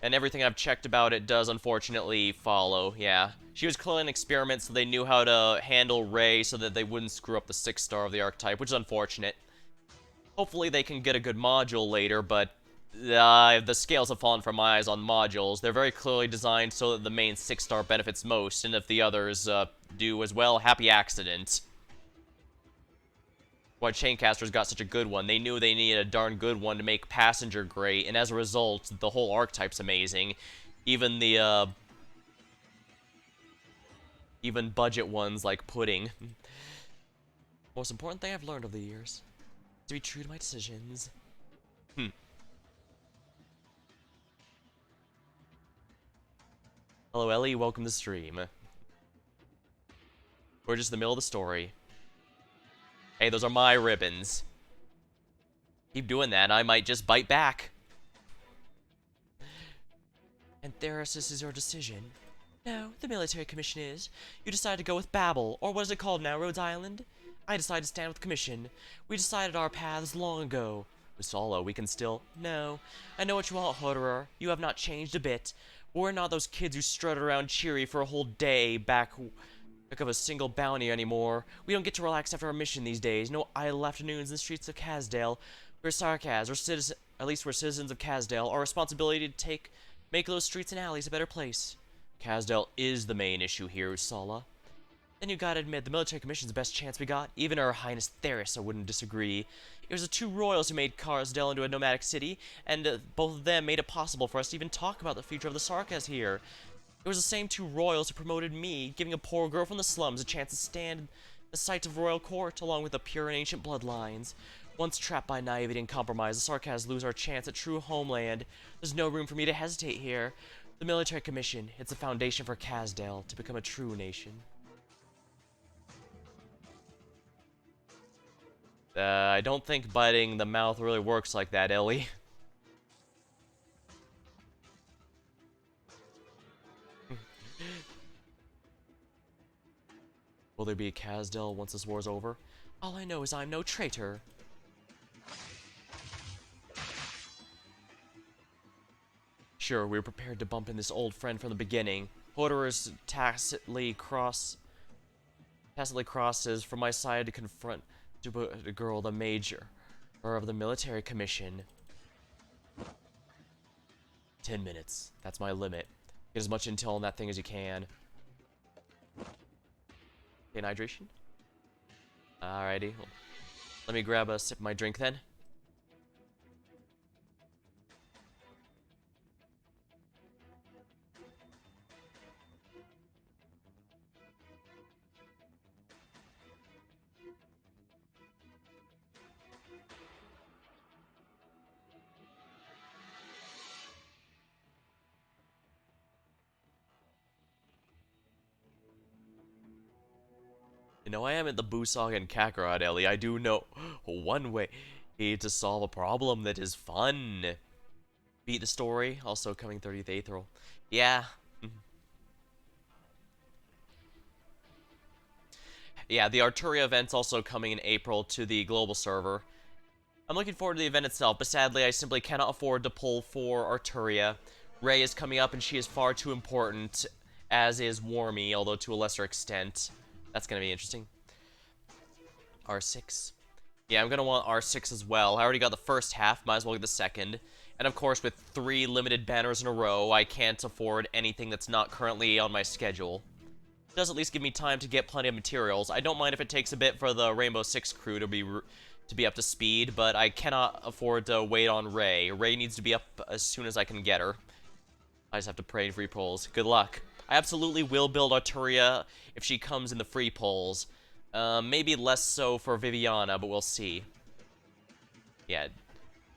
And everything I've checked about it does unfortunately follow, yeah. She was clearly an experiment, so they knew how to handle Rey so that they wouldn't screw up the 6-star of the archetype, which is unfortunate. Hopefully they can get a good module later, but the scales have fallen from my eyes on modules. They're very clearly designed so that the main 6-star benefits most, and if the others do as well, happy accident. Why Chaincaster's got such a good one. They knew they needed a darn good one to make Passenger great, and as a result, the whole archetype's amazing. Even the, even budget ones like Pudding. Most important thing I've learned over the years. To be true to my decisions. Hello, Ellie. Welcome to the stream. We're just in the middle of the story. Hey, those are my ribbons. Keep doing that, I might just bite back. And Therasis is your decision. No, the military commission is. You decided to go with Babel, or what is it called now, Rhodes Island? I decided to stand with the commission. We decided our paths long ago. With Solo, we can still... No. I know what you want, Hoderer. You have not changed a bit. We're not those kids who strutted around cheery for a whole day back of a single bounty anymore. We don't get to relax after our mission these days. No idle afternoons in the streets of Kasdale. We're Sarkaz, or at least we're citizens of Kasdale. Our responsibility to make those streets and alleys a better place. Kasdale is the main issue here, Usala. Then you gotta admit, the military commission's the best chance we got. Even Her Highness Theresa wouldn't disagree. It was the 2 royals who made Karsdale into a nomadic city, and both of them made it possible for us to even talk about the future of the Sarkaz here. It was the same 2 royals who promoted me, giving a poor girl from the slums a chance to stand in the sight of royal court, along with the pure and ancient bloodlines. Once trapped by naivety and compromise, the Sarkaz lose our chance at true homeland. There's no room for me to hesitate here. The military commission, it's the foundation for Kasdale to become a true nation. I don't think biting the mouth really works like that, Ellie. Will there be a Kazdel once this war's over? All I know is I'm no traitor. Sure, we were prepared to bump in this old friend from the beginning. Hodorous tacitly crosses from my side to confront the girl, the major, or of the military commission. 10 minutes. That's my limit. Get as much intel on that thing as you can. Okay, hydration? Alrighty. Well, let me grab a sip of my drink then. You know, I am at the Busog and Kakarot, Ellie. I do know one way to solve a problem that is fun. Beat the story, also coming 30th April. Yeah. Yeah, the Arturia event's also coming in April to the global server. I'm looking forward to the event itself, but sadly I simply cannot afford to pull for Arturia. Rei is coming up and she is far too important, as is Warmy, although to a lesser extent. That's gonna be interesting. R6. Yeah, I'm gonna want R6 as well. I already got the first half, might as well get the second. And of course, with 3 limited banners in a row, I can't afford anything that's not currently on my schedule. It does at least give me time to get plenty of materials. I don't mind if it takes a bit for the Rainbow Six crew to be up to speed, but I cannot afford to wait on Rei. Rei needs to be up as soon as I can get her. I just have to pray in free polls. Good luck. I absolutely will build Arturia if she comes in the free polls. Maybe less so for Viviana, but we'll see. Yeah,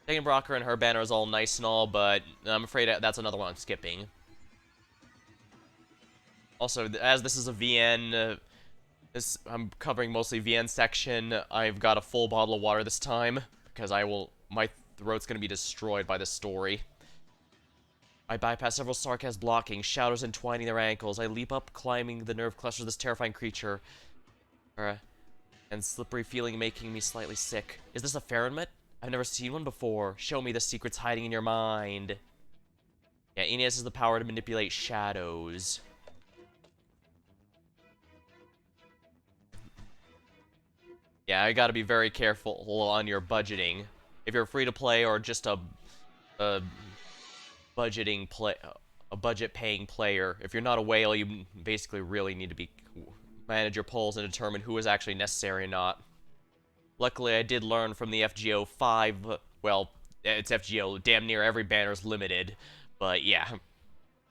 taking Brocker and her banner is all nice and all, but I'm afraid that's another one I'm skipping. Also, as this is a VN, I'm covering mostly VN section, I've got a full bottle of water this time, because my throat's gonna be destroyed by this story. I bypass several Sarkaz blocking, shadows entwining their ankles. I leap up, climbing the nerve cluster of this terrifying creature. And slippery feeling making me slightly sick. Is this a Faronmet? I've never seen one before. Show me the secrets hiding in your mind. Yeah, Aeneas has the power to manipulate shadows. Yeah, I gotta be very careful on your budgeting. If you're free to play or just a budget-paying player. If you're not a whale, you basically really need to manage your polls and determine who is actually necessary or not. Luckily, I did learn from the FGO 5, well, it's FGO, damn near every banner is limited, but yeah.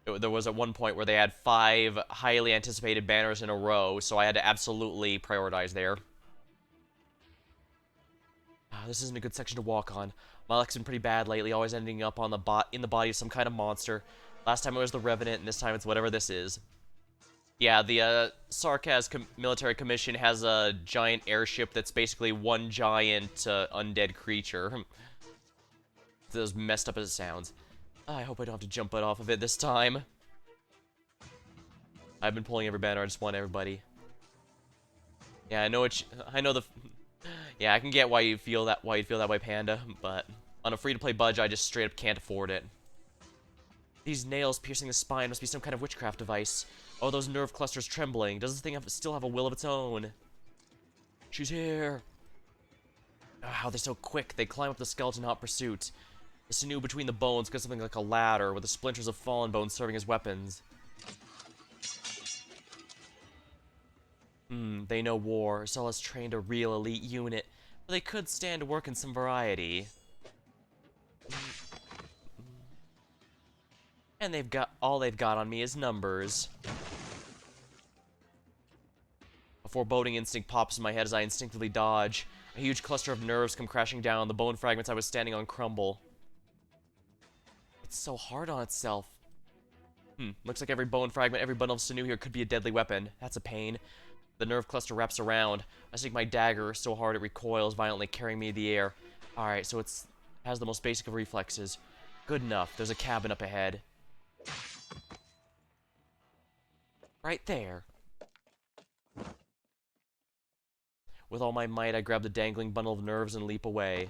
There was at one point where they had 5 highly anticipated banners in a row, so I had to absolutely prioritize there. This isn't a good section to walk on. My luck's been pretty bad lately, always ending up on in the body of some kind of monster. Last time it was the Revenant, and this time it's whatever this is. Yeah, the Sarkaz military commission has a giant airship that's basically one giant undead creature. It's as messed up as it sounds. I hope I don't have to jump it off of it this time. I've been pulling every banner, I just want everybody. Yeah, yeah, I can get why you'd feel that way, Panda, but on a free-to-play budget, I just straight up can't afford it. These nails piercing the spine must be some kind of witchcraft device. Oh, those nerve clusters trembling. Does this thing still have a will of its own? She's here. Oh, how they're so quick. They climb up the skeleton in hot pursuit. The sinew between the bones got something like a ladder, with the splinters of fallen bones serving as weapons. They know war. Zala's trained a real elite unit, but they could stand to work in some variety. And all they've got on me is numbers. A foreboding instinct pops in my head as I instinctively dodge. A huge cluster of nerves come crashing down. The bone fragments I was standing on crumble. It's so hard on itself. Looks like every bone fragment, every bundle of sinew here could be a deadly weapon. That's a pain. The nerve cluster wraps around. I sink my dagger so hard it recoils, violently carrying me in the air. Alright, so it has the most basic of reflexes. Good enough. There's a cabin up ahead. Right there. With all my might, I grab the dangling bundle of nerves and leap away.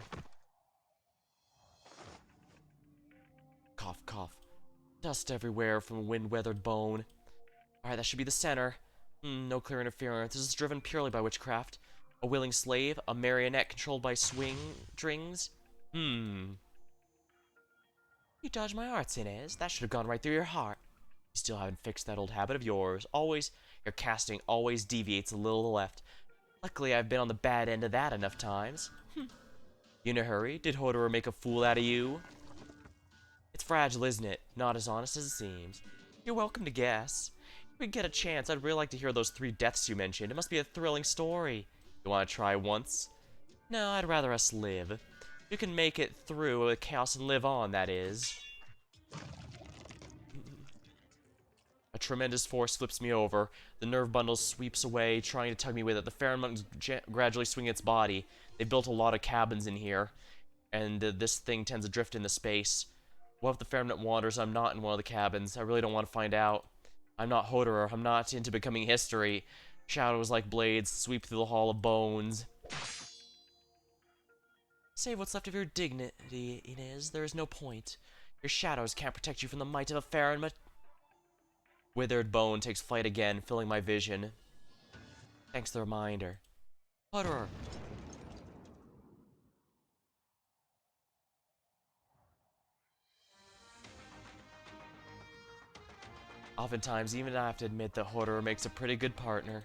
Cough, cough. Dust everywhere from a wind-weathered bone. Alright, that should be the center. No clear interference. This is driven purely by witchcraft. A willing slave, a marionette controlled by swing strings. You dodged my arts, Inez. That should have gone right through your heart. You still haven't fixed that old habit of yours. Your casting always deviates a little to the left. Luckily, I've been on the bad end of that enough times. You in a hurry? Did Hodour make a fool out of you? It's fragile, isn't it? Not as honest as it seems. You're welcome to guess. If we get a chance, I'd really like to hear those 3 deaths you mentioned. It must be a thrilling story. You want to try once? No, I'd rather us live. You can make it through the chaos and live on, that is. A tremendous force flips me over. The nerve bundle sweeps away, trying to tug me with it. The Fairmont is gradually swinging its body. They built a lot of cabins in here, and this thing tends to drift into space. What if the Fairmont wanders? I'm not in one of the cabins. I really don't want to find out. I'm not Hodour. I'm not into becoming history. Shadows like blades sweep through the hall of bones. Save what's left of your dignity, Inez. There is no point. Your shadows can't protect you from the might of a Fairmont. Withered bone takes flight again, filling my vision. Thanks for the reminder. Hodour. Oftentimes, even I have to admit that Hodour makes a pretty good partner.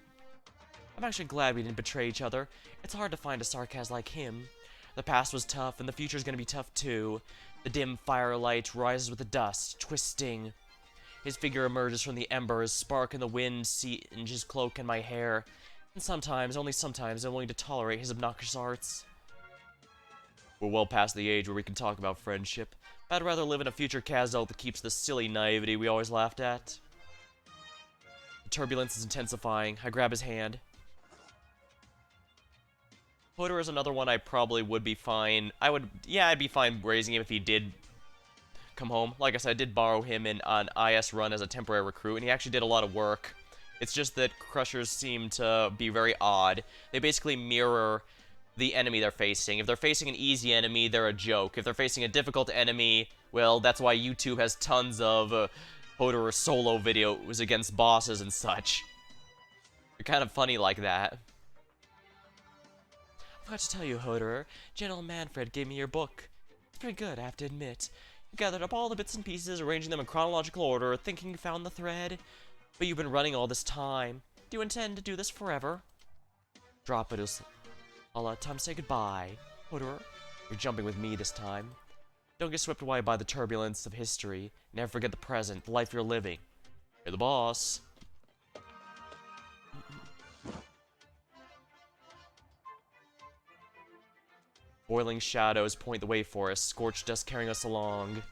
I'm actually glad we didn't betray each other. It's hard to find a sarcasm like him. The past was tough, and the future's gonna be tough too. The dim firelight rises with the dust, twisting. His figure emerges from the embers, spark in the wind singes his cloak and my hair. And sometimes, only sometimes, I'm willing to tolerate his obnoxious arts. We're well past the age where we can talk about friendship. I'd rather live in a future Kazdel that keeps the silly naivety we always laughed at. The turbulence is intensifying. I grab his hand. Hodour is another one I probably would be fine. I'd be fine raising him if he did come home. Like I said, I did borrow him in an IS run as a temporary recruit, and he actually did a lot of work. It's just that Crushers seem to be very odd. They basically mirror the enemy they're facing. If they're facing an easy enemy, they're a joke. If they're facing a difficult enemy, well, that's why YouTube has tons of Hodour solo videos against bosses and such. They're kind of funny like that. I forgot to tell you, Hodour. General Manfred gave me your book. It's pretty good, I have to admit. You gathered up all the bits and pieces, arranging them in chronological order, thinking you found the thread. But you've been running all this time. Do you intend to do this forever? Drop it, I'll time to say goodbye. Hodour, you're jumping with me this time. Don't get swept away by the turbulence of history. Never forget the present, the life you're living. You're the boss. Boiling shadows point the way for us, scorched dust carrying us along.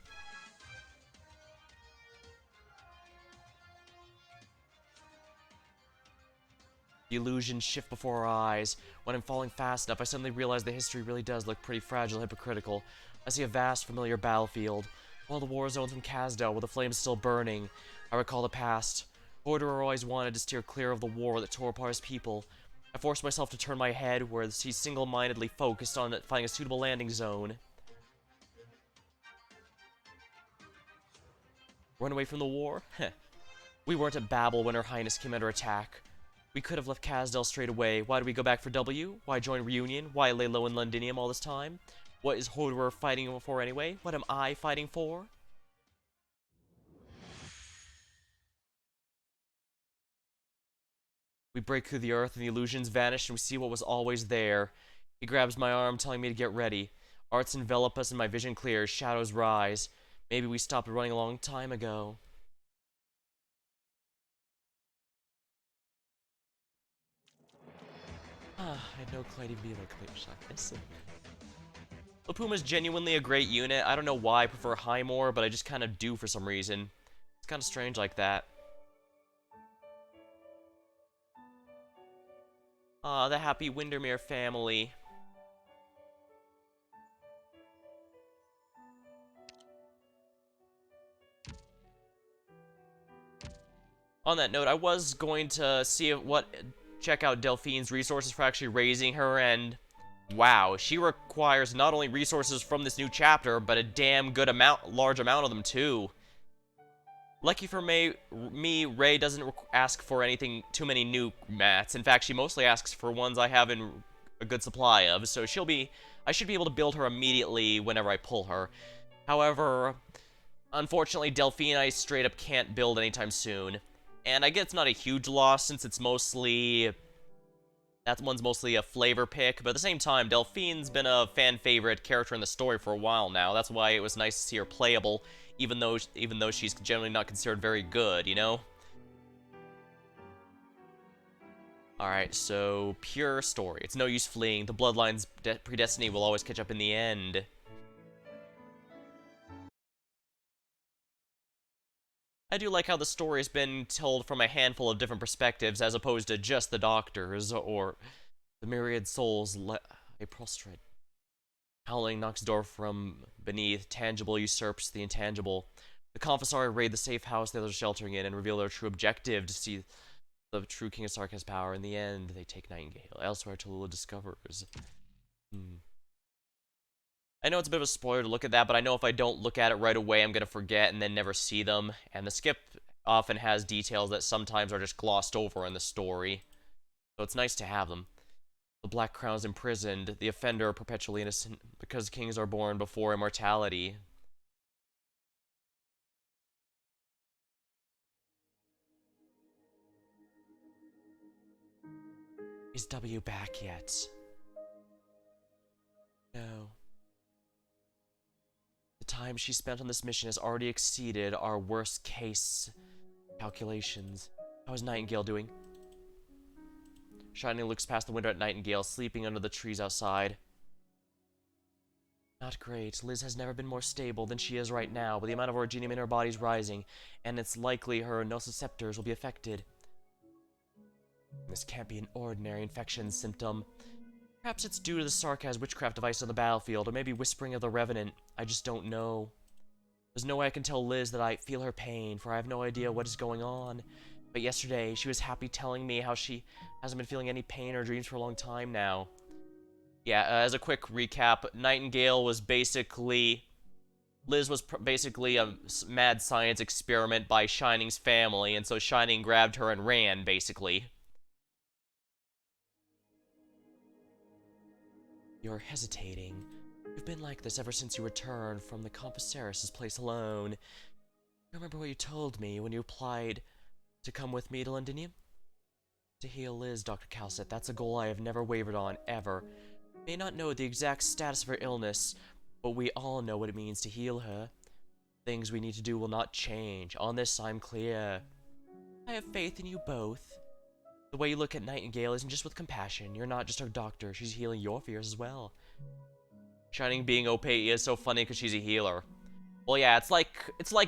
The illusions shift before our eyes. When I'm falling fast enough, I suddenly realize the history really does look pretty fragile and hypocritical. I see a vast, familiar battlefield. All the war zones from Kazdel, with the flames still burning. I recall the past. Hodour always wanted to steer clear of the war that tore apart his people. I forced myself to turn my head, where he's single-mindedly focused on finding a suitable landing zone. Run away from the war? Heh. We weren't at Babel when Her Highness came under attack. We could have left Kazdel straight away. Why did we go back for W? Why join Reunion? Why lay low in Londinium all this time? What is Hodour fighting for anyway? What am I fighting for? We break through the earth and the illusions vanish and we see what was always there. He grabs my arm, telling me to get ready. Arts envelop us and my vision clears, shadows rise. Maybe we stopped running a long time ago. I had no clue I'd even be able to clear shot this. The Puma's genuinely a great unit. I don't know why I prefer Highmore, but I just kind of do for some reason. It's kind of strange like that. Ah, the happy Windermere family. On that note, I was going to see what check out Delphine's resources for actually raising her, and wow, she requires not only resources from this new chapter, but a damn good large amount of them too. Lucky for me, Ray doesn't ask for anything too many new mats. In fact, she mostly asks for ones I have in a good supply of, so I should be able to build her immediately whenever I pull her. However, unfortunately, Delphine I straight up can't build anytime soon. And I guess it's not a huge loss since it's mostly... that one's mostly a flavor pick, but at the same time, Delphine's been a fan favorite character in the story for a while now. That's why it was nice to see her playable, even though she's generally not considered very good, you know? Alright, so pure story. It's no use fleeing. The Bloodline's predestiny will always catch up in the end. I do like how the story has been told from a handful of different perspectives, as opposed to just the doctors, or the myriad souls a prostrate. Howling knocks door from beneath, tangible usurps the intangible. The Confessori raid the safe house the others are sheltering in and reveal their true objective to see the true King of Sarkhan's power. In the end, they take Nightingale. Elsewhere, Tallulah discovers. I know it's a bit of a spoiler to look at that, but I know if I don't look at it right away, I'm going to forget and then never see them. And the skip often has details that sometimes are just glossed over in the story. So it's nice to have them. The Black Crown's imprisoned, the offender perpetually innocent, because kings are born before immortality. Is W back yet? No. The time she spent on this mission has already exceeded our worst case calculations. How is Nightingale doing? Shining looks past the window at Nightingale, sleeping under the trees outside. Not great. Liz has never been more stable than she is right now, but the amount of orgenium in her body is rising, and it's likely her nociceptors will be affected. This can't be an ordinary infection symptom. Perhaps it's due to the Sarkaz witchcraft device on the battlefield, or maybe whispering of the Revenant. I just don't know. There's no way I can tell Liz that I feel her pain, for I have no idea what is going on. But yesterday, she was happy telling me how she hasn't been feeling any pain or dreams for a long time now. Yeah, as a quick recap, Nightingale was basically... Liz was basically a mad science experiment by Shining's family, and so Shining grabbed her and ran, basically. You're hesitating. You've been like this ever since you returned from the Compassaris' place alone. You remember what you told me when you applied to come with me to Londinium? To heal Liz, Dr. Calcet, that's a goal I have never wavered on, ever. May not know the exact status of her illness, but we all know what it means to heal her. Things we need to do will not change. On this, I'm clear. I have faith in you both. The way you look at Nightingale isn't just with compassion. You're not just her doctor. She's healing your fears as well. Shining being OP is so funny because she's a healer. Well, yeah, it's like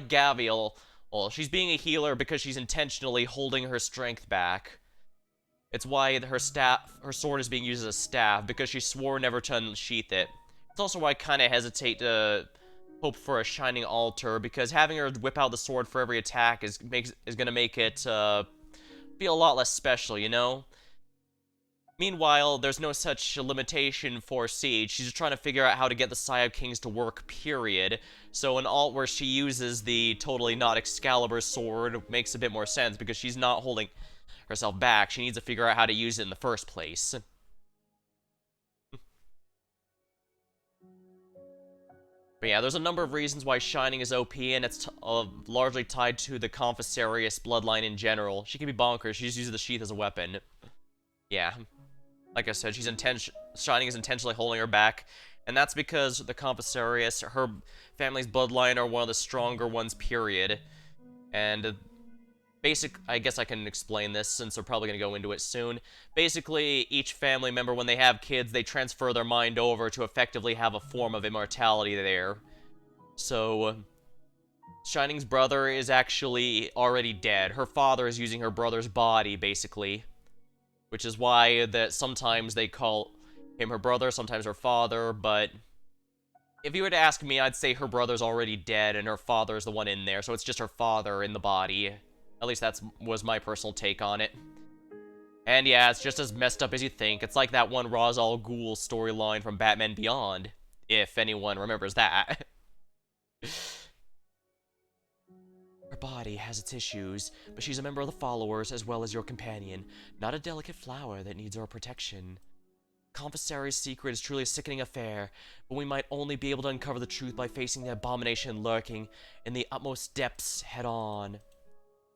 Gavial. Well, she's being a healer because she's intentionally holding her strength back. It's why her sword is being used as a staff, because she swore never to unsheath it. It's also why I kind of hesitate to hope for a Shining altar, because having her whip out the sword for every attack is gonna make it feel a lot less special, you know? Meanwhile, there's no such limitation for Siege. She's just trying to figure out how to get the Psy of Kings to work, period. So an alt where she uses the totally not Excalibur sword makes a bit more sense, because she's not holding herself back. She needs to figure out how to use it in the first place. But yeah, there's a number of reasons why Shining is OP, and it's largely tied to the Confessarius bloodline in general. She can be bonkers. She just uses the sheath as a weapon. Yeah. Like I said, Shining is intentionally holding her back, and that's because the Confessarius, her family's bloodline, are one of the stronger ones, period. And I guess I can explain this since we're probably going to go into it soon. Basically, each family member, when they have kids, they transfer their mind over to effectively have a form of immortality there. So, Shining's brother is actually already dead. Her father is using her brother's body, basically. Which is why that sometimes they call him her brother, sometimes her father, but if you were to ask me, I'd say her brother's already dead and her father's the one in there, so it's just her father in the body. At least that was my personal take on it. And yeah, it's just as messed up as you think. It's like that one Ra's al Ghul storyline from Batman Beyond, if anyone remembers that. Her body has its issues, but she's a member of the followers as well as your companion, not a delicate flower that needs our protection. Confessori's secret is truly a sickening affair, but we might only be able to uncover the truth by facing the abomination lurking in the utmost depths head-on.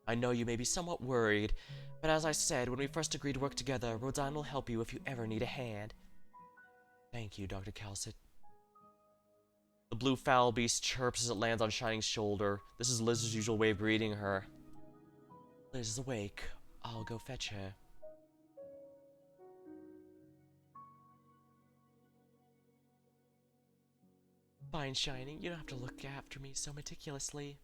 I know you may be somewhat worried, but as I said when we first agreed to work together, Rodin will help you if you ever need a hand. Thank you, Dr. Calcit. The blue foul beast chirps as it lands on Shining's shoulder. This is Liz's usual way of greeting her. Liz is awake. I'll go fetch her. Fine, Shining. You don't have to look after me so meticulously.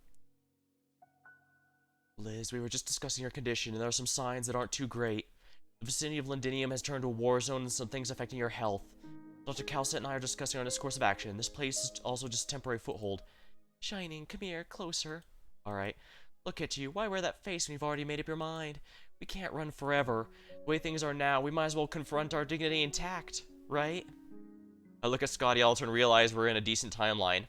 Liz, we were just discussing your condition, and there are some signs that aren't too great. The vicinity of Londinium has turned to a war zone and some things affecting your health. Dr. Calcit and I are discussing our next course of action. This place is also just a temporary foothold. Shining, come here, closer. Alright. Look at you. Why wear that face when you've already made up your mind? We can't run forever. The way things are now, we might as well confront our dignity intact, right? I look at Scotty Alter and realize we're in a decent timeline.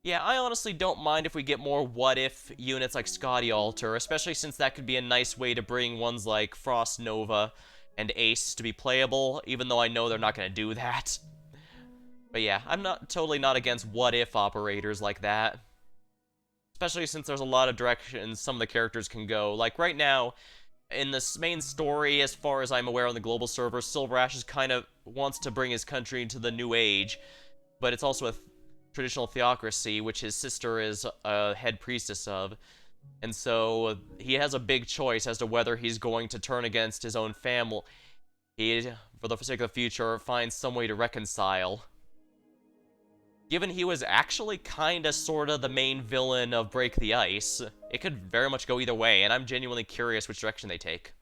Yeah, I honestly don't mind if we get more what-if units like Scotty Alter, especially since that could be a nice way to bring ones like Frost Nova and Ace to be playable, even though I know they're not going to do that. But yeah, I'm totally not against what-if operators like that. Especially since there's a lot of directions some of the characters can go. Like right now, in this main story, as far as I'm aware on the global server, Silver Ash is kind of wants to bring his country into the new age, but it's also a traditional theocracy, which his sister is a head priestess of. And so he has a big choice as to whether he's going to turn against his own family. He, for the sake of the future, finds some way to reconcile. Given he was actually kinda sorta the main villain of Break the Ice, it could very much go either way, and I'm genuinely curious which direction they take.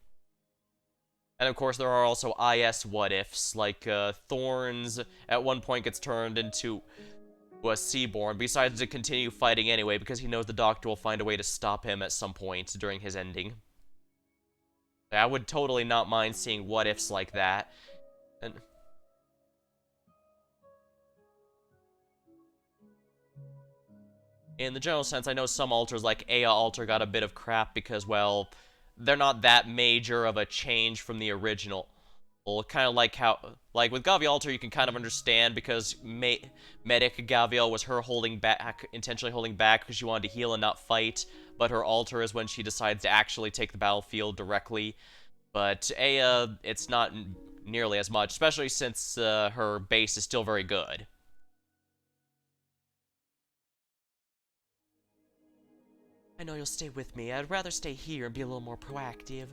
And of course there are also IS what-ifs, like Thorns at one point gets turned into a Seaborn, but decides to continue fighting anyway because he knows the Doctor will find a way to stop him at some point during his ending. I would totally not mind seeing what-ifs like that. And in the general sense, I know some alters like Aya Alter got a bit of crap because, well, they're not that major of a change from the original. Well, kind of like how, like with Gavi Alter, you can kind of understand because Medic Gaviel was her holding back, intentionally holding back because she wanted to heal and not fight, but her Alter is when she decides to actually take the battlefield directly. But Aya, it's not nearly as much, especially since her base is still very good. I know you'll stay with me. I'd rather stay here and be a little more proactive.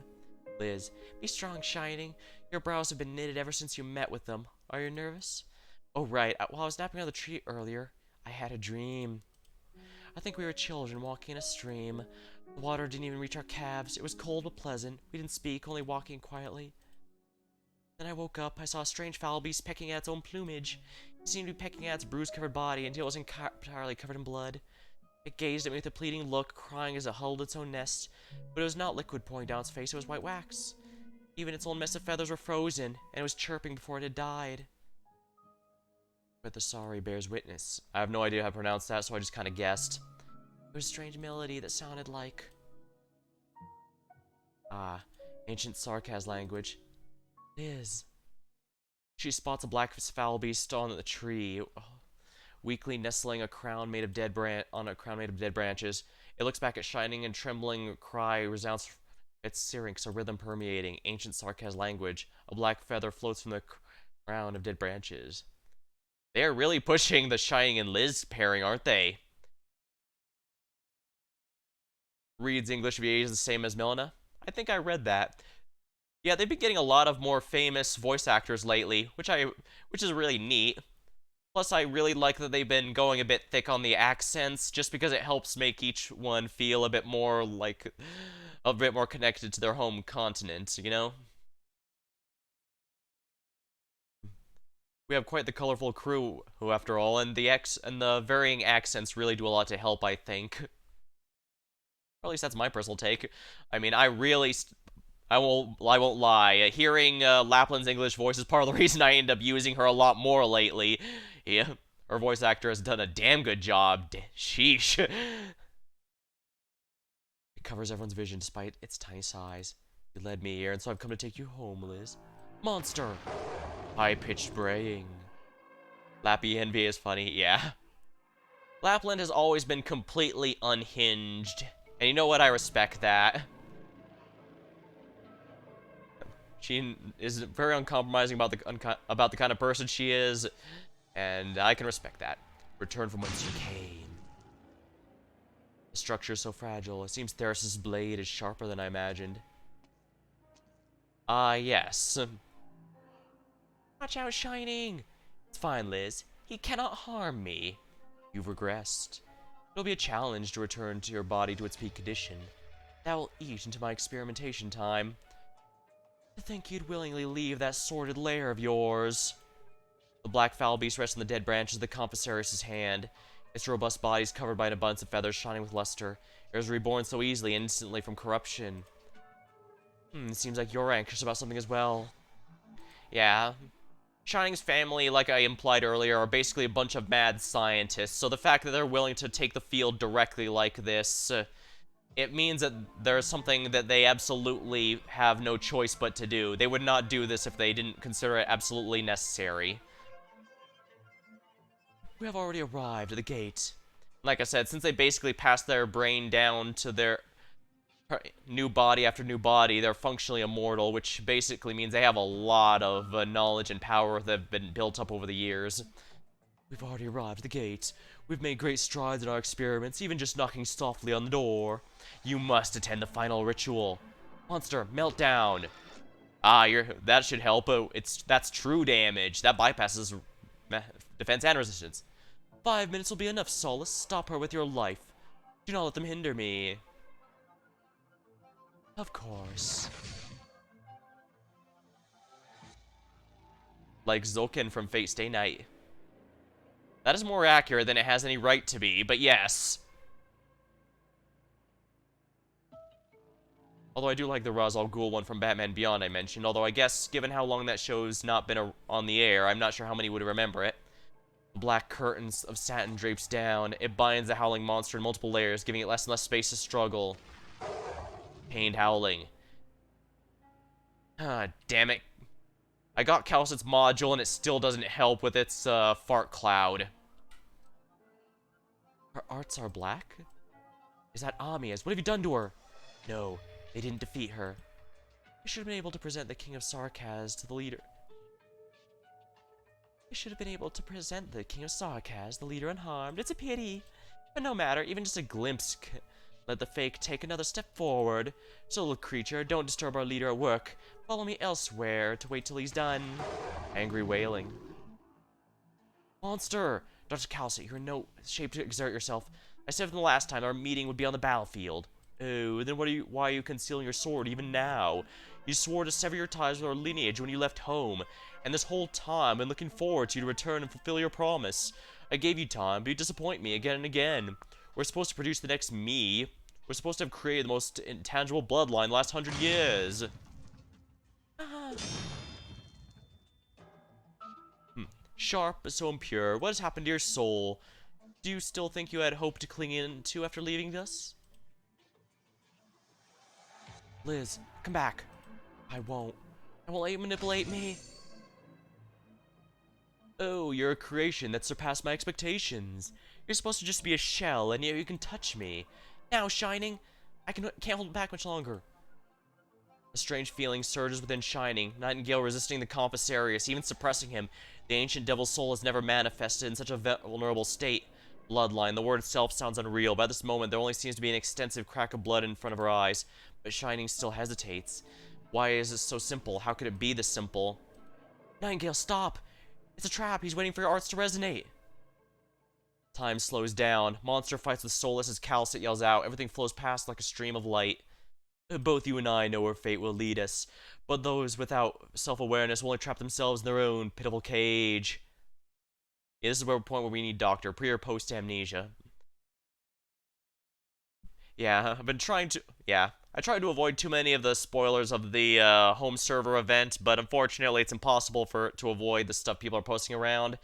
Liz, be strong, Shining. Your brows have been knitted ever since you met with them. Are you nervous? Oh, right. While I was napping on the tree earlier, I had a dream. I think we were children walking in a stream. The water didn't even reach our calves. It was cold but pleasant. We didn't speak, only walking quietly. Then I woke up. I saw a strange foul beast pecking at its own plumage. It seemed to be pecking at its bruise-covered body until it was entirely covered in blood. It gazed at me with a pleading look, crying as it huddled its own nest. But it was not liquid pouring down its face, it was white wax. Even its own mess of feathers were frozen, and it was chirping before it had died. But the sorry bears witness. I have no idea how to pronounce that, so I just kind of guessed. It was a strange melody that sounded like... Ah, ancient Sarkaz language. Liz. She spots a black foul beast on the tree. Weakly nestling on a crown made of dead branches. It looks back at Shining and trembling cry resounds its syrinx, a rhythm permeating ancient Sarkaz language. A black feather floats from the crown of dead branches. They're really pushing the Shining and Liz pairing, aren't they? Reads English VA is the same as Milena. I think I read that. Yeah, they've been getting a lot of more famous voice actors lately, which is really neat. Plus, I really like that they've been going a bit thick on the accents, just because it helps make each one feel a bit more connected to their home continent, you know? We have quite the colorful crew, who, after all, and the varying accents really do a lot to help, I think. Or at least that's my personal take. I mean, I really I won't lie. Hearing Lapland's English voice is part of the reason I end up using her a lot more lately. Yeah, her voice actor has done a damn good job. Sheesh. It covers everyone's vision despite its tiny size. You led me here, and so I've come to take you home, Liz. Monster! High-pitched braying. Lappy Envy is funny, yeah. Lapland has always been completely unhinged. And you know what? I respect that. She is very uncompromising about the kind of person she is, and I can respect that. Return from whence you came. The structure is so fragile. It seems Theris's blade is sharper than I imagined. Ah, yes. Watch out, Shining! It's fine, Liz. He cannot harm me. You've regressed. It'll be a challenge to return to your body to its peak condition. That will eat into my experimentation time. To think you'd willingly leave that sordid lair of yours. The black foul beast rests on the dead branches of the Comphosaurus' hand. Its robust body is covered by an abundance of feathers shining with luster. It was reborn so easily and instantly from corruption. It seems like you're anxious about something as well. Yeah. Shining's family, like I implied earlier, are basically a bunch of mad scientists, so the fact that they're willing to take the field directly like this, it means that there's something that they absolutely have no choice but to do. They would not do this if they didn't consider it absolutely necessary. We have already arrived at the gate. Like I said, since they basically passed their brain down to their new body after new body, they're functionally immortal, which basically means they have a lot of knowledge and power that have been built up over the years. We've already arrived at the gate. We've made great strides in our experiments, even just knocking softly on the door. You must attend the final ritual. Monster, melt down. Ah, that should help. That's true damage. That bypasses defense and resistance. 5 minutes will be enough, Solace. Stop her with your life. Do not let them hinder me. Of course. Like Zulkin from Fate Stay Night. That is more accurate than it has any right to be, but yes. Although I do like the Ra's al Ghul one from Batman Beyond I mentioned, although I guess, given how long that show's not been on the air, I'm not sure how many would remember it. The black curtains of satin drapes down. It binds the howling monster in multiple layers, giving it less and less space to struggle. Pained howling. Ah, damn it. I got Calcit's module and it still doesn't help with its fart cloud. Her arts are black? Is that Amia's? What have you done to her? No, they didn't defeat her. I should have been able to present the King of Sarkaz to the leader. I should have been able to present the King of Sarkaz, the leader, unharmed. It's a pity. But no matter, even just a glimpse. Let the fake take another step forward. So, little creature, don't disturb our leader at work. Follow me elsewhere to wait till he's done. Angry wailing. Monster! Dr. Calcit, you're in no shape to exert yourself. I said from the last time our meeting would be on the battlefield. Oh, then why are you concealing your sword even now? You swore to sever your ties with our lineage when you left home. And this whole time I've been looking forward to you to return and fulfill your promise. I gave you time, but you disappoint me again and again. We're supposed to produce the next me. We're supposed to have created the most intangible bloodline the last 100 years. Sharp but so impure. What has happened to your soul? Do you still think you had hope to cling in to after leaving us? Liz, come back. I won't. I won't let you manipulate me. Oh, you're a creation that surpassed my expectations. You're supposed to just be a shell, and yet you can touch me. Now, Shining, I can't hold it back much longer. A strange feeling surges within Shining, Nightingale resisting the Comphosaurus, even suppressing him. The ancient devil's soul has never manifested in such a vulnerable state. Bloodline, the word itself sounds unreal, but at this moment there only seems to be an extensive crack of blood in front of her eyes. But Shining still hesitates. Why is this so simple? How could it be this simple? Nightingale, stop! It's a trap! He's waiting for your arts to resonate! Time slows down. Monster fights with Soulless as Calcit yells out. Everything flows past like a stream of light. Both you and I know where fate will lead us, but those without self-awareness will only trap themselves in their own pitiful cage. Yeah, this is a point where we need Doctor, pre or post amnesia. Yeah, I've been trying to... Yeah, I tried to avoid too many of the spoilers of the home server event, but unfortunately it's impossible to avoid the stuff people are posting around.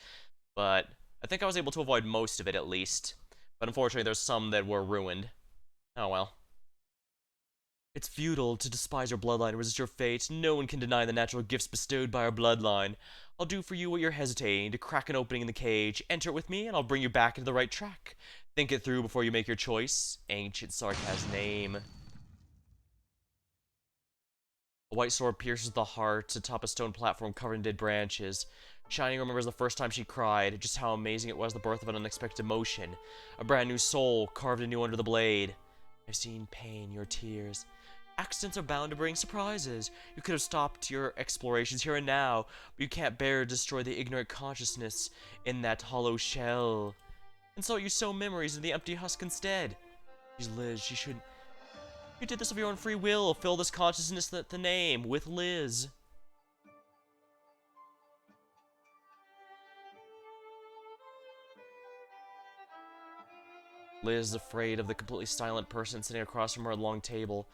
But I think I was able to avoid most of it at least. But unfortunately there's some that were ruined. Oh well. It's futile to despise your bloodline and resist your fate. No one can deny the natural gifts bestowed by our bloodline. I'll do for you what you're hesitating, to crack an opening in the cage. Enter it with me, and I'll bring you back into the right track. Think it through before you make your choice. Ancient Sarkaz's name. A white sword pierces the heart atop a stone platform covered in dead branches. Shining remembers the first time she cried, just how amazing it was, the birth of an unexpected emotion. A brand new soul carved anew under the blade. I've seen pain, your tears. Accidents are bound to bring surprises. You could have stopped your explorations here and now, but you can't bear to destroy the ignorant consciousness in that hollow shell. And so you sow memories in the empty husk instead. She's Liz, she shouldn't... You did this of your own free will. Fill this consciousness with the name, with Liz. Liz is afraid of the completely silent person sitting across from her at a long table.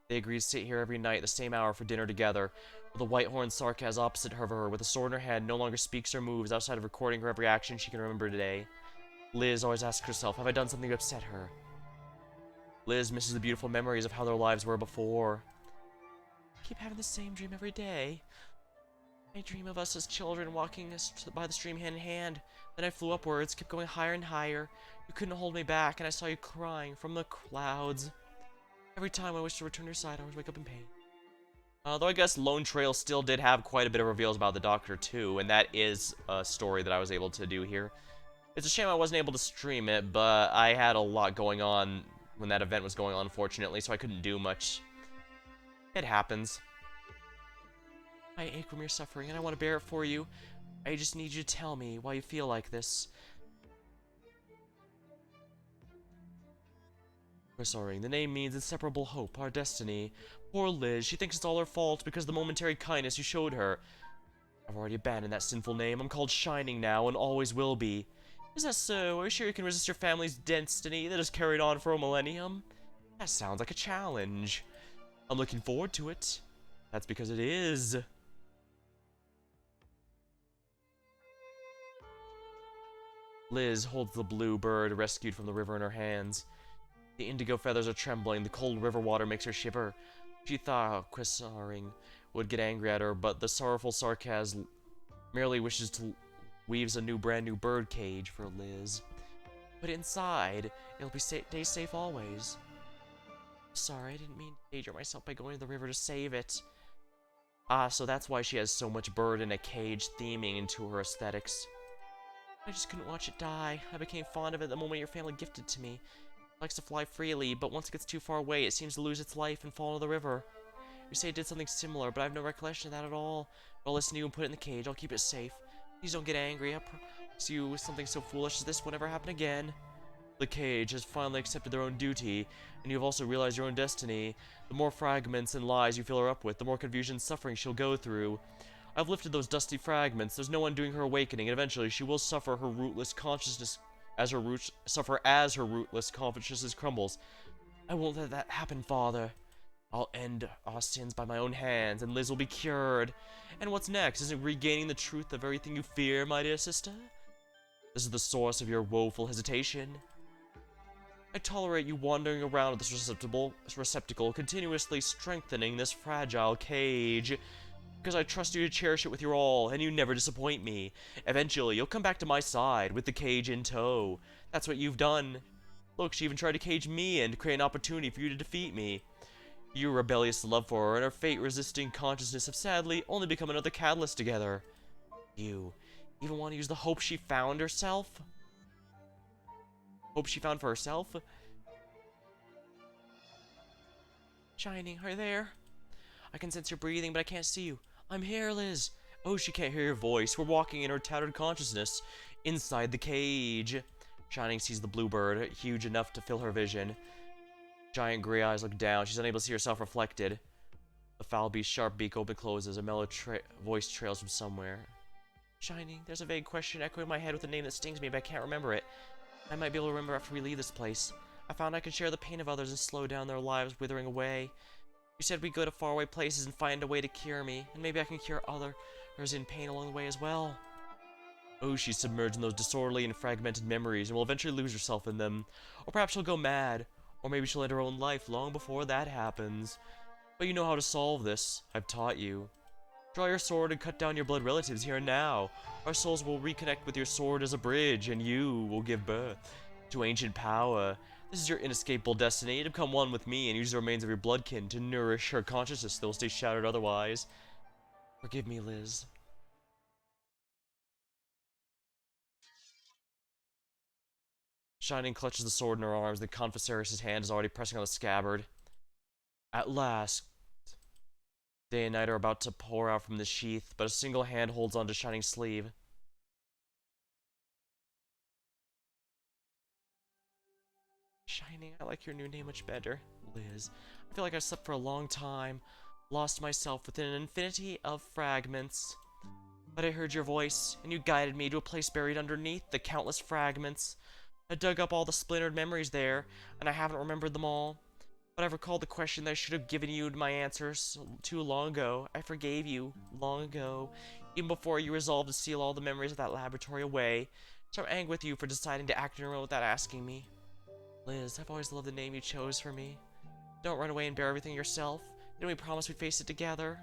They agree to sit here every night at the same hour for dinner together. With a white-horned Sarkaz opposite her, with a sword in her hand, no longer speaks or moves outside of recording her every action she can remember today. Liz always asks herself, have I done something to upset her? Liz misses the beautiful memories of how their lives were before. I keep having the same dream every day. I dream of us as children walking by the stream hand in hand. Then I flew upwards, kept going higher and higher. You couldn't hold me back, and I saw you crying from the clouds. Every time I wished to return to your side, I always wake up in pain. Though I guess Lone Trail still did have quite a bit of reveals about the Doctor too, and that is a story that I was able to do here. It's a shame I wasn't able to stream it, but I had a lot going on when that event was going on, unfortunately, so I couldn't do much. It happens. I ache from your suffering, and I want to bear it for you. I just need you to tell me why you feel like this. We're sorry. The name means inseparable hope, our destiny. Poor Liz, she thinks it's all her fault because of the momentary kindness you showed her. I've already abandoned that sinful name. I'm called Shining now, and always will be. Is that so? Are you sure you can resist your family's destiny that has carried on for a millennium? That sounds like a challenge. I'm looking forward to it. That's because it is. Liz holds the blue bird rescued from the river in her hands. The indigo feathers are trembling, the cold river water makes her shiver. She thought Quesaring would get angry at her, but the sorrowful Sarkaz merely wishes to weaves a brand new bird cage for Liz. But inside, it'll be stay safe always. Sorry, I didn't mean to danger myself by going to the river to save it. Ah, so that's why she has so much bird in a cage theming into her aesthetics. I just couldn't watch it die. I became fond of it the moment your family gifted it to me. It likes to fly freely, but once it gets too far away, it seems to lose its life and fall into the river. You say it did something similar, but I have no recollection of that at all. I'll listen to you and put it in the cage. I'll keep it safe. Please don't get angry. I promise you with something so foolish as this will never happen again. The cage has finally accepted their own duty, and you have also realized your own destiny. The more fragments and lies you fill her up with, the more confusion and suffering she'll go through. I've lifted those dusty fragments. There's no undoing her awakening, and eventually she will suffer her rootless consciousness as her rootless consciousness crumbles. I won't let that happen, Father. I'll end our sins by my own hands, and Liz will be cured. And what's next? Isn't regaining the truth of everything you fear, my dear sister? This is the source of your woeful hesitation. I tolerate you wandering around with this receptacle, continuously strengthening this fragile cage. Because I trust you to cherish it with your all, and you never disappoint me. Eventually, you'll come back to my side, with the cage in tow. That's what you've done. Look, she even tried to cage me and create an opportunity for you to defeat me. Your rebellious love for her and her fate-resisting consciousness have sadly only become another catalyst together. You even want to use the hope she found herself? Hope she found for herself? Shining, are you there? I can sense your breathing, but I can't see you. I'm here, Liz. Oh, she can't hear your voice. We're walking in her tattered consciousness. Inside the cage. Shining sees the bluebird, huge enough to fill her vision. Giant gray eyes look down. She's unable to see herself reflected. The foul beast's sharp beak open closes. A mellow voice trails from somewhere. Shining, there's a vague question echoing in my head with a name that stings me, but I can't remember it. I might be able to remember after we leave this place. I found I could share the pain of others and slow down their lives withering away. You said we'd go to faraway places and find a way to cure me, and maybe I can cure others in pain along the way as well. Oh, she's submerged in those disorderly and fragmented memories and will eventually lose herself in them. Or perhaps she'll go mad. Or maybe she'll end her own life long before that happens. But you know how to solve this. I've taught you. Draw your sword and cut down your blood relatives here and now. Our souls will reconnect with your sword as a bridge, and you will give birth to ancient power. This is your inescapable destiny, to become one with me and use the remains of your bloodkin to nourish her consciousness that will stay shattered otherwise. Forgive me, Liz. Shining clutches the sword in her arms, the Confessorius' hand is already pressing on the scabbard. At last, day and night are about to pour out from the sheath, but a single hand holds onto Shining's sleeve. Shining, I like your new name much better, Liz. I feel like I've slept for a long time, lost myself within an infinity of fragments. But I heard your voice, and you guided me to a place buried underneath the countless fragments. I dug up all the splintered memories there, and I haven't remembered them all. But I've recalled the question that I should have given you my answers too long ago. I forgave you long ago, even before you resolved to seal all the memories of that laboratory away. So I'm angry with you for deciding to act on your own without asking me. Liz, I've always loved the name you chose for me. Don't run away and bear everything yourself. Didn't we promise we'd face it together?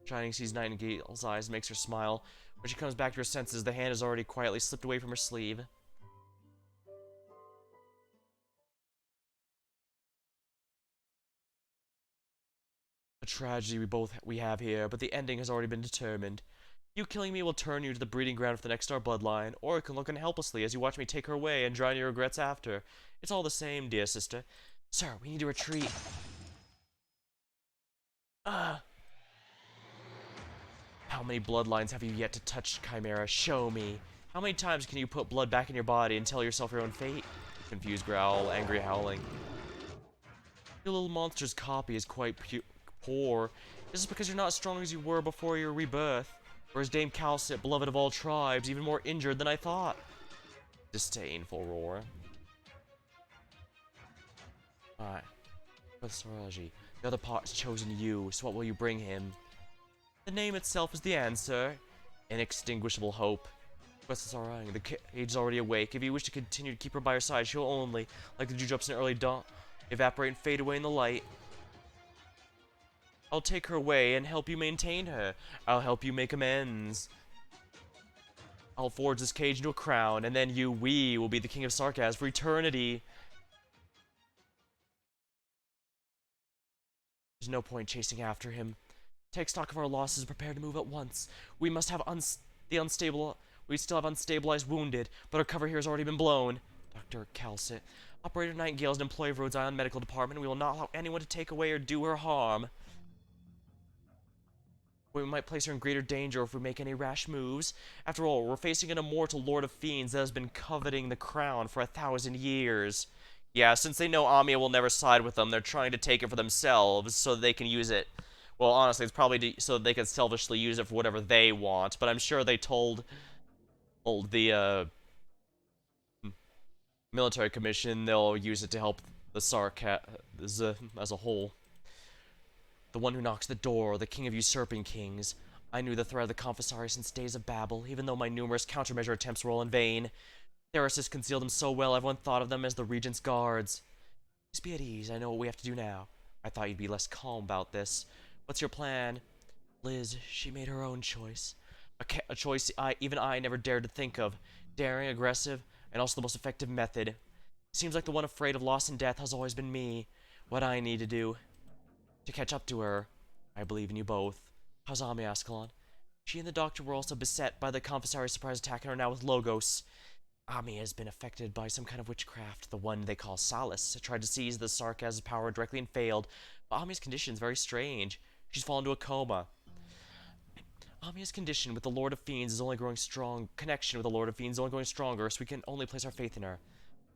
Shining sees Nightingale's eyes and makes her smile. When she comes back to her senses, the hand has already quietly slipped away from her sleeve. A tragedy we have here, but the ending has already been determined. You killing me will turn you to the breeding ground for the next star bloodline, or you can look on helplessly as you watch me take her away and drown your regrets after. It's all the same, dear sister. Sir, we need to retreat. How many bloodlines have you yet to touch, Chimera? Show me. How many times can you put blood back in your body and tell yourself your own fate? Confused growl, angry howling. Your little monster's copy is quite poor. This is because you're not as strong as you were before your rebirth. Or as Dame Calcit, beloved of all tribes, even more injured than I thought. Disdainful roar. Alright. Professor, the other part's chosen you, so what will you bring him? The name itself is the answer. Inextinguishable hope. Professor, the cage is already awake. If you wish to continue to keep her by your side, she'll only, like the dewdrops in early dawn, evaporate and fade away in the light. I'll take her away and help you maintain her. I'll help you make amends. I'll forge this cage into a crown, and then we will be the king of Sarkaz for eternity. There's no point chasing after him. Take stock of our losses and prepare to move at once. We must have we still have unstabilized wounded, but our cover here has already been blown. Dr. Calcit. Operator Nightingale is an employee of Rhode Island Medical Department. We will not allow anyone to take away or do her harm. We might place her in greater danger if we make any rash moves. After all, we're facing an immortal Lord of Fiends that has been coveting the crown for 1,000 years. Yeah, since they know Amiya will never side with them, they're trying to take it for themselves so they can use it. Well, honestly, it's probably so they can selfishly use it for whatever they want, but I'm sure they told the military commission they'll use it to help the Sarkaz as a whole. The one who knocks the door, the king of usurping kings. I knew the threat of the Confessori since days of Babel, even though my numerous countermeasure attempts were all in vain. Therasis concealed them so well, everyone thought of them as the Regent's guards. Please be at ease, I know what we have to do now. I thought you'd be less calm about this. What's your plan? Liz, she made her own choice. A choice even I never dared to think of. Daring, aggressive, and also the most effective method. Seems like the one afraid of loss and death has always been me. What I need to do to catch up to her. I believe in you both. How's Ami, Ascalon? She and the doctor were also beset by the Confessori's surprise attack and are now with Logos. Ami has been affected by some kind of witchcraft, the one they call Salus. Tried to seize the Sarkaz power directly and failed, but Ami's condition is very strange. She's fallen into a coma. Amiya's condition with the Lord of Fiends is only growing strong. Connection with the Lord of Fiends is only growing stronger, so we can only place our faith in her.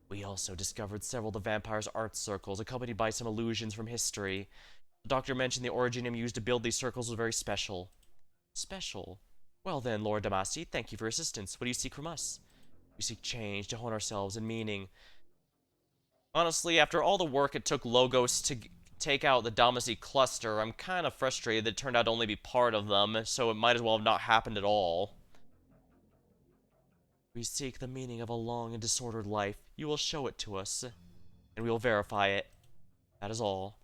We also discovered several of the vampire's art circles, accompanied by some allusions from history. The doctor mentioned the originium used to build these circles was very special. Special? Well then, Lord Damasi, thank you for your assistance. What do you seek from us? We seek change, to hone ourselves in meaning. Honestly, after all the work it took Logos to take out the Damacy cluster, I'm kind of frustrated that it turned out to only be part of them, so it might as well have not happened at all. We seek the meaning of a long and disordered life. You will show it to us, and we will verify it. That is all.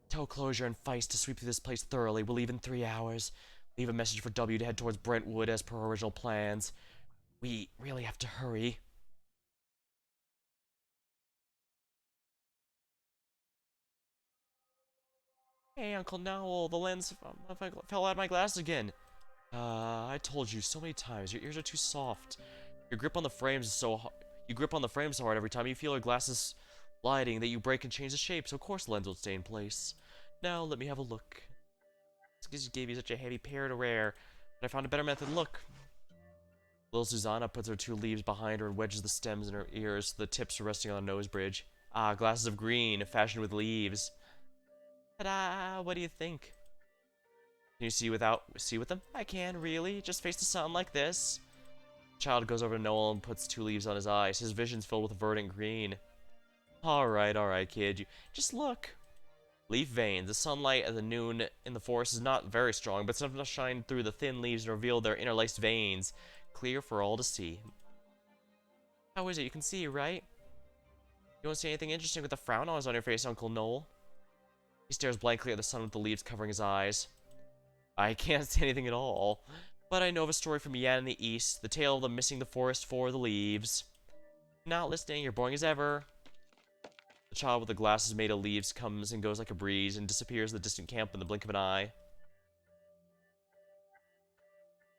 Tell Closure and Feist to sweep through this place thoroughly. We'll leave in 3 hours. Leave a message for W to head towards Brentwood as per original plans. We really have to hurry. Hey, Uncle Noel, the lens fell out of my glass again. I told you so many times, your ears are too soft. Your grip on the frames is so hard. You grip on the frame so hard every time you feel your glasses lighting that you break and change the shape, so of course the lens will stay in place. Now, let me have a look. It's because you gave me such a heavy pair to wear, but I found a better method. Look. Little Susanna puts her 2 leaves behind her and wedges the stems in her ears so the tips are resting on the nose bridge. Ah, glasses of green, fashioned with leaves. Ta-da! What do you think? Can you see with them? I can, really. Just face the sun like this. The child goes over to Noel and puts 2 leaves on his eyes. His vision's filled with verdant green. Alright, kid. You just look. Leaf veins. The sunlight at the noon in the forest is not very strong, but it's enough to shine through the thin leaves and reveal their interlaced veins, clear for all to see. How is it? You can see, right? You won't see anything interesting with the frown on your face, Uncle Noel. He stares blankly at the sun with the leaves covering his eyes. I can't see anything at all, but I know of a story from Yan in the East, the tale of them missing the forest for the leaves. Not listening, you're boring as ever. The child with the glasses made of leaves comes and goes like a breeze and disappears in the distant camp in the blink of an eye.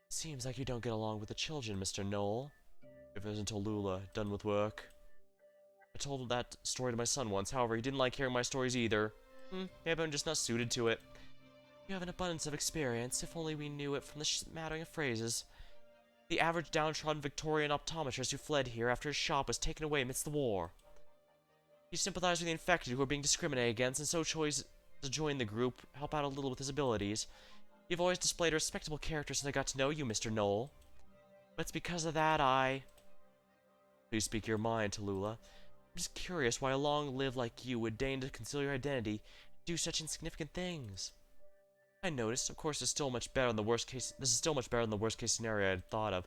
Seems like you don't get along with the children, Mr. Noel. If it isn't Tallulah, done with work. I told that story to my son once, however, he didn't like hearing my stories either. Maybe I'm just not suited to it. You have an abundance of experience, if only we knew it from the smattering of phrases. The average downtrodden Victorian optometrist who fled here after his shop was taken away amidst the war. He sympathized with the infected who were being discriminated against, and so chose to join the group, help out a little with his abilities. You've always displayed a respectable character since I got to know you, Mr. Noel. But it's because of that Please speak your mind, Tallulah. I'm just curious why a long-lived like you would deign to conceal your identity and do such insignificant things. I noticed. Of course, this is still much better than the worst case scenario I had thought of.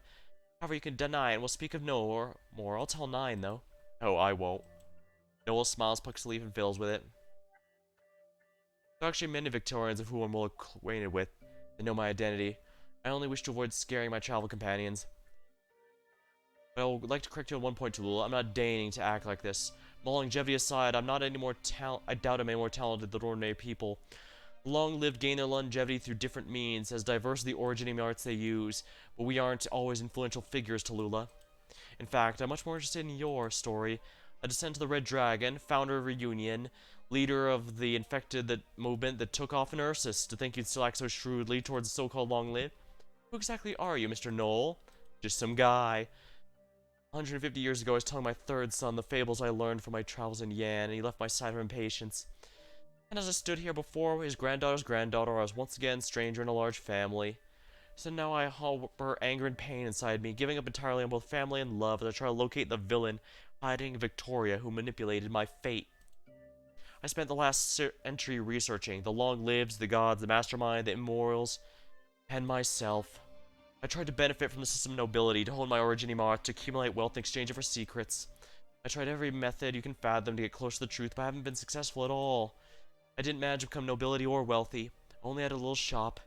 However, you can deny it, and we'll speak of no more. I'll tell 9, though. Oh, I won't. Noel smiles, plucks a leaf, and fills with it. There are actually many Victorians of whom I'm well acquainted with. They know my identity. I only wish to avoid scaring my travel companions. But I would like to correct you on one point, Tallulah. I'm not deigning to act like this. My longevity aside, I doubt I'm any more talented than ordinary people. The long-lived gain their longevity through different means, as diverse as the originating arts they use, but we aren't always influential figures, Tallulah. In fact, I'm much more interested in your story. A descent to the Red Dragon, founder of Reunion, leader of the infected movement that took off in Ursus. To think you'd still act so shrewdly towards the so-called long-lived. Who exactly are you, Mr. Noel? Just some guy. 150 years ago, I was telling my 3rd son the fables I learned from my travels in Yan, and he left my side of impatience. And as I stood here before his granddaughter's granddaughter, I was once again stranger in a large family. So now I harbor anger and pain inside me, giving up entirely on both family and love as I try to locate the villain hiding in Victoria who manipulated my fate. I spent the last century researching the long-liveds, the gods, the mastermind, the immortals, and myself. I tried to benefit from the system of nobility, to hold my originating art, to accumulate wealth in exchange for secrets. I tried every method you can fathom to get close to the truth, but I haven't been successful at all. I didn't manage to become nobility or wealthy. I only had a little shop.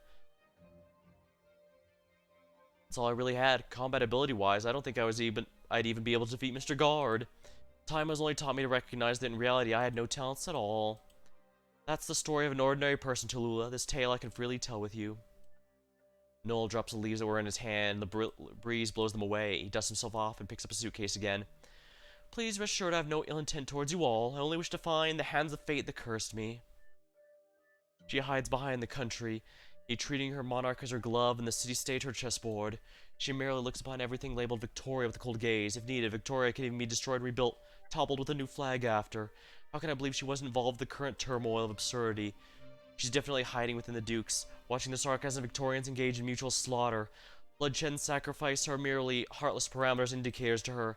That's all I really had. Combat ability-wise, I don't think I'd even be able to defeat Mr. Guard. Time has only taught me to recognize that in reality I had no talents at all. That's the story of an ordinary person, Tallulah. This tale I can freely tell with you. Noel drops the leaves that were in his hand. The breeze blows them away. He dusts himself off and picks up a suitcase again. Please rest assured I have no ill intent towards you all. I only wish to find the hands of fate that cursed me. She hides behind the country, he treating her monarch as her glove and the city-state her chessboard. She merely looks upon everything labeled Victoria with a cold gaze. If needed, Victoria can even be destroyed and rebuilt, toppled with a new flag after. How can I believe she wasn't involved in the current turmoil of absurdity? She's definitely hiding within the Dukes, watching the sarcasm of Victorians engage in mutual slaughter. Bloodshed and sacrifice are merely heartless parameters indicators to her.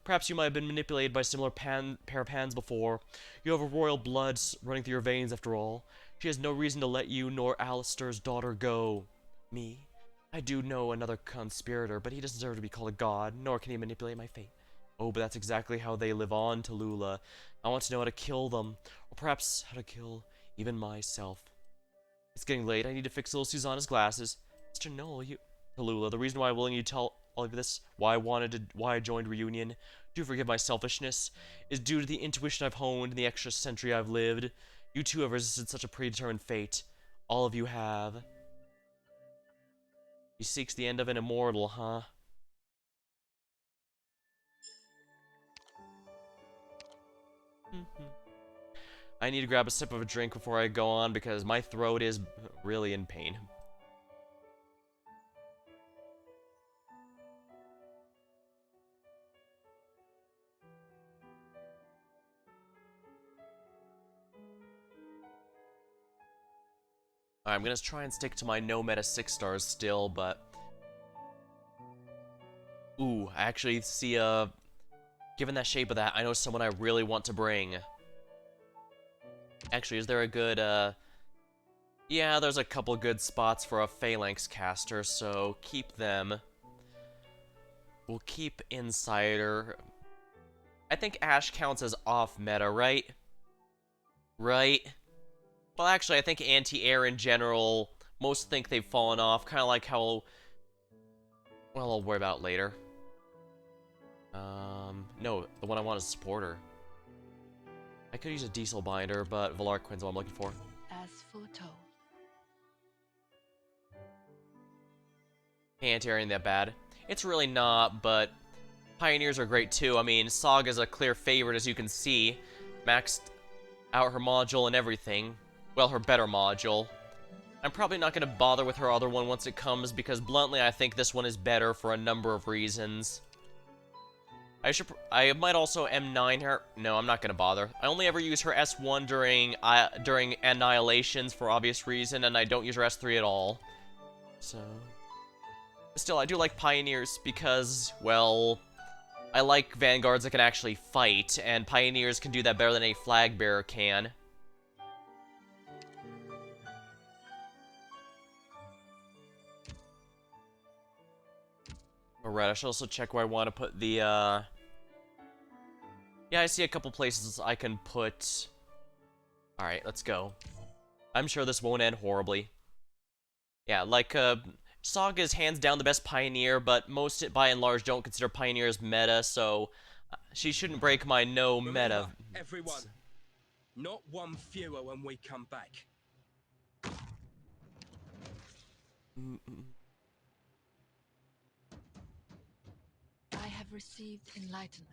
Perhaps you might have been manipulated by a similar pair of hands before. You have a royal blood running through your veins after all. She has no reason to let you nor Alistair's daughter go. Me? I do know another conspirator, but he doesn't deserve to be called a god, nor can he manipulate my fate. Oh, but that's exactly how they live on, Tallulah. I want to know how to kill them, or perhaps how to kill even myself. It's getting late. I need to fix little Susanna's glasses. Mr. Knoll, Tallulah, the reason why I'm willing to tell all of this, why I joined Reunion, do forgive my selfishness, is due to the intuition I've honed in the extra century I've lived. You too have resisted such a predetermined fate. All of you have. He seeks the end of an immortal, huh? I need to grab a sip of a drink before I go on because my throat is really in pain. I'm gonna try and stick to my no meta 6 stars still, but... Ooh, I actually see given that shape of that, I know someone I really want to bring. Actually, is there a good, yeah, there's a couple good spots for a Phalanx caster, so keep them. We'll keep Insider. I think Ash counts as off-meta, right? Right? Well, actually, I think anti-air in general, most think they've fallen off, kind of like how... Well, I'll worry about it later. No, the one I want is Supporter. I could use a Diesel Binder, but Valarquin's what I'm looking for. As foretold. Anti-air ain't that bad. It's really not, but Pioneers are great too. I mean, Saga's a clear favorite, as you can see. Maxed out her module and everything. Well, her better module. I'm probably not going to bother with her other one once it comes, because bluntly, I think this one is better for a number of reasons. I might also M9 her. No, I'm not going to bother. I only ever use her S1 during Annihilations for obvious reason, and I don't use her S3 at all. So... Still, I do like Pioneers because, well... I like Vanguards that can actually fight, and Pioneers can do that better than any Flag Bearer can. Alright, I should also check where I want to put the, Yeah, I see a couple places I can put... Alright, let's go. I'm sure this won't end horribly. Yeah, like, Saga is hands down the best Pioneer, but most, by and large, don't consider Pioneers meta, so... she shouldn't break my no meta. Remember, everyone, not one fewer when we come back. I have received enlightenment.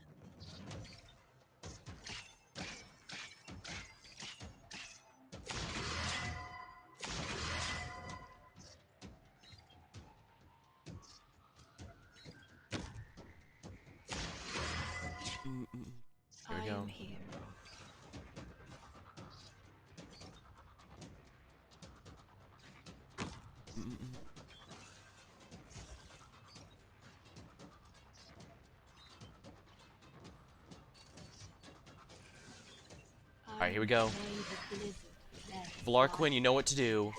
Here we go. I am here. Alright, here we go. Valarquin, you know what to do.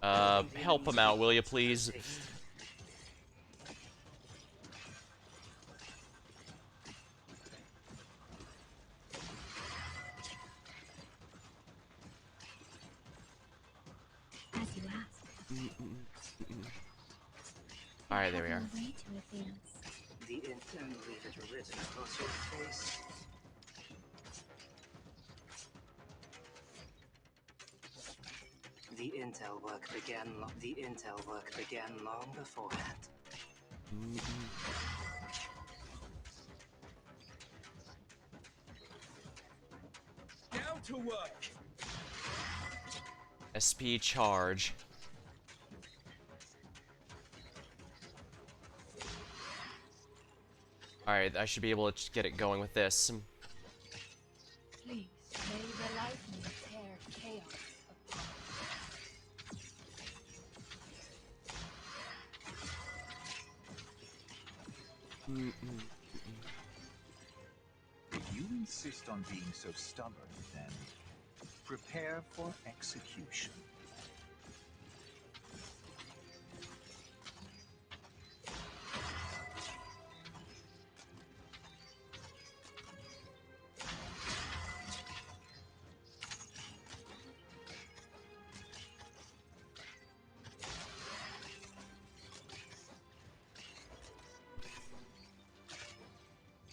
Help him out, will you, please? As you asked. Alright, there we are. Way to advance. The intent leave it written across your face. The intel work began long beforehand. Down to work! SP charge. Alright, I should be able to get it going with this. Please, may the lightning tear chaos apart. If you insist on being so stubborn, then prepare for execution.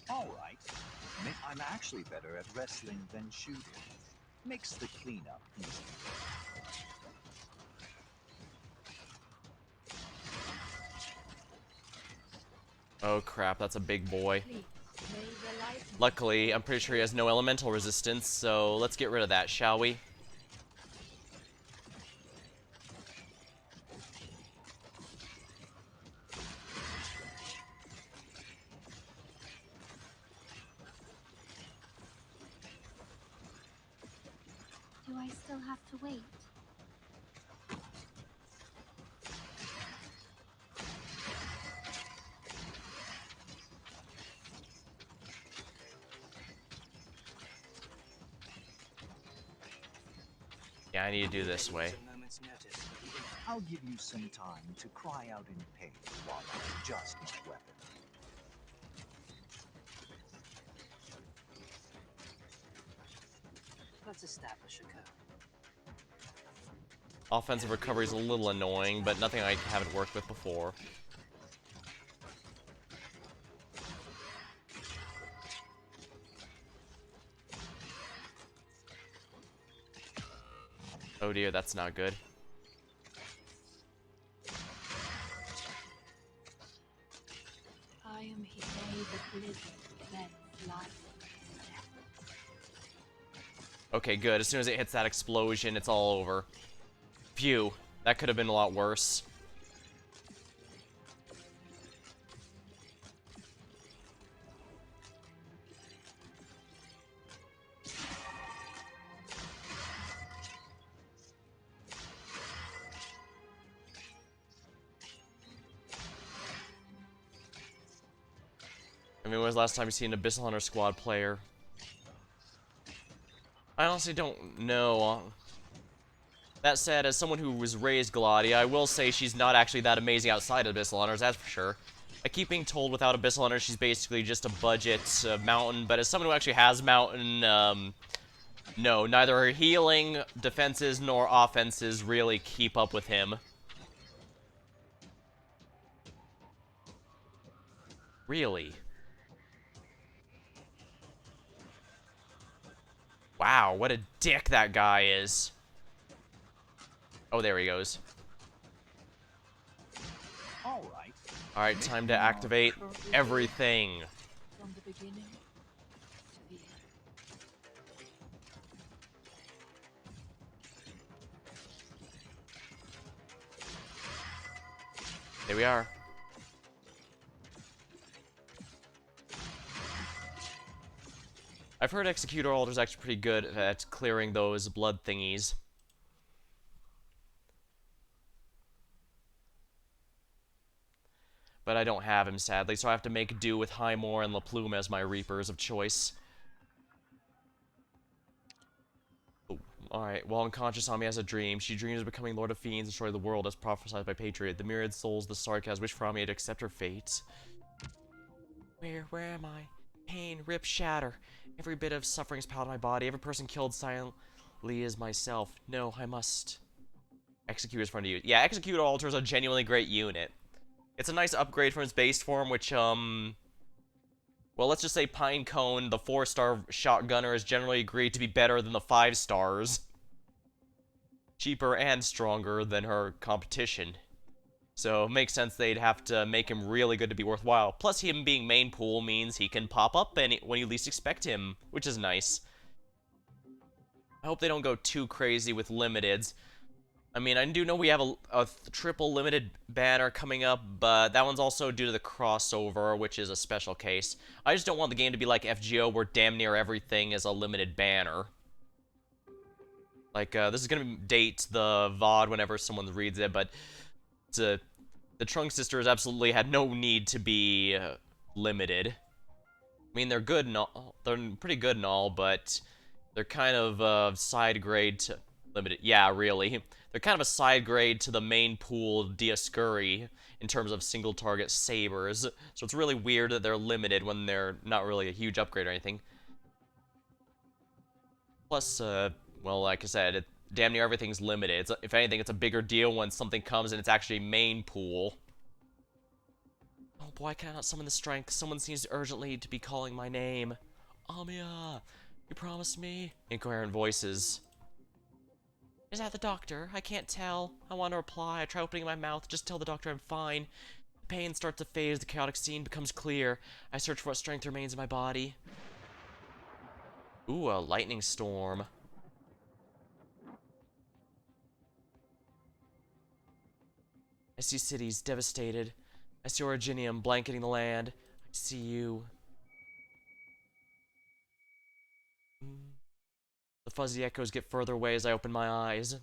All right. I'm actually better at wrestling than shooting. Makes the cleanup easy. Oh crap, that's a big boy. Please, may the light Luckily, I'm pretty sure he has no elemental resistance, so let's get rid of that, shall we? Do I still have to wait? Yeah, I need to do this way. A moment's notice of the intel. I'll give you some time to cry out in pain while I adjust my weapon. Let's establish a code. Offensive recovery is a little annoying, but nothing I haven't worked with before. Oh dear, that's not good. I am here. May the blizzard cleanse life. Okay, good. As soon as it hits that explosion, it's all over. Phew. That could have been a lot worse. I mean, when was the last time you seen an Abyssal Hunter squad player? I honestly don't know. That said, as someone who was raised Gladia, I will say she's not actually that amazing outside of Abyssal Hunters, that's for sure. I keep being told without Abyssal Hunters she's basically just a budget mountain, but as someone who actually has mountain, no, neither her healing, defenses, nor offenses really keep up with him. Really? Wow, what a dick that guy is. Oh, there he goes. All right. Alright, time to activate everything. From the beginning to the end. There we are. I've heard Executor Altar's actually pretty good at clearing those blood thingies. But I don't have him, sadly, so I have to make do with Highmore and La Plume as my Reapers of choice. Oh, alright, while unconscious, Ami has a dream. She dreams of becoming Lord of Fiends and destroy the world as prophesied by Patriot. The myriad souls the Sarkaz wish for Ami to accept her fate. Where am I? Pain, rip, shatter. Every bit of suffering is piled on my body. Every person killed silently is myself. No, I must execute as front of you. Yeah, Executor Altar is a genuinely great unit. It's a nice upgrade from its base form, which, well, let's just say Pinecone, the 4-star shotgunner, is generally agreed to be better than the 5 stars. Cheaper and stronger than her competition. So, it makes sense they'd have to make him really good to be worthwhile. Plus, him being main pool means he can pop up when you least expect him, which is nice. I hope they don't go too crazy with limiteds. I mean, I do know we have a triple limited banner coming up, but that one's also due to the crossover, which is a special case. I just don't want the game to be like FGO, where damn near everything is a limited banner. Like, this is gonna date the VOD whenever someone reads it, but the Trunk Sisters absolutely had no need to be limited. I mean, they're good and all, they're pretty good and all, but they're kind of side grade to limited. Yeah, really. They're kind of a side grade to the main pool Dioscuri in terms of single target sabers. So it's really weird that they're limited when they're not really a huge upgrade or anything. Plus, well, like I said, damn near everything's limited. If anything, it's a bigger deal when something comes and it's actually main pool. Oh boy, I cannot summon the strength. Someone seems urgently to be calling my name. Amiya, you promised me? Incoherent voices. Is that the doctor? I can't tell. I want to reply. I try opening my mouth. Just tell the doctor I'm fine. The pain starts to fade as the chaotic scene becomes clear. I search for what strength remains in my body. Ooh, a lightning storm. I see cities devastated. I see Originium blanketing the land. I see you. The fuzzy echoes get further away as I open my eyes.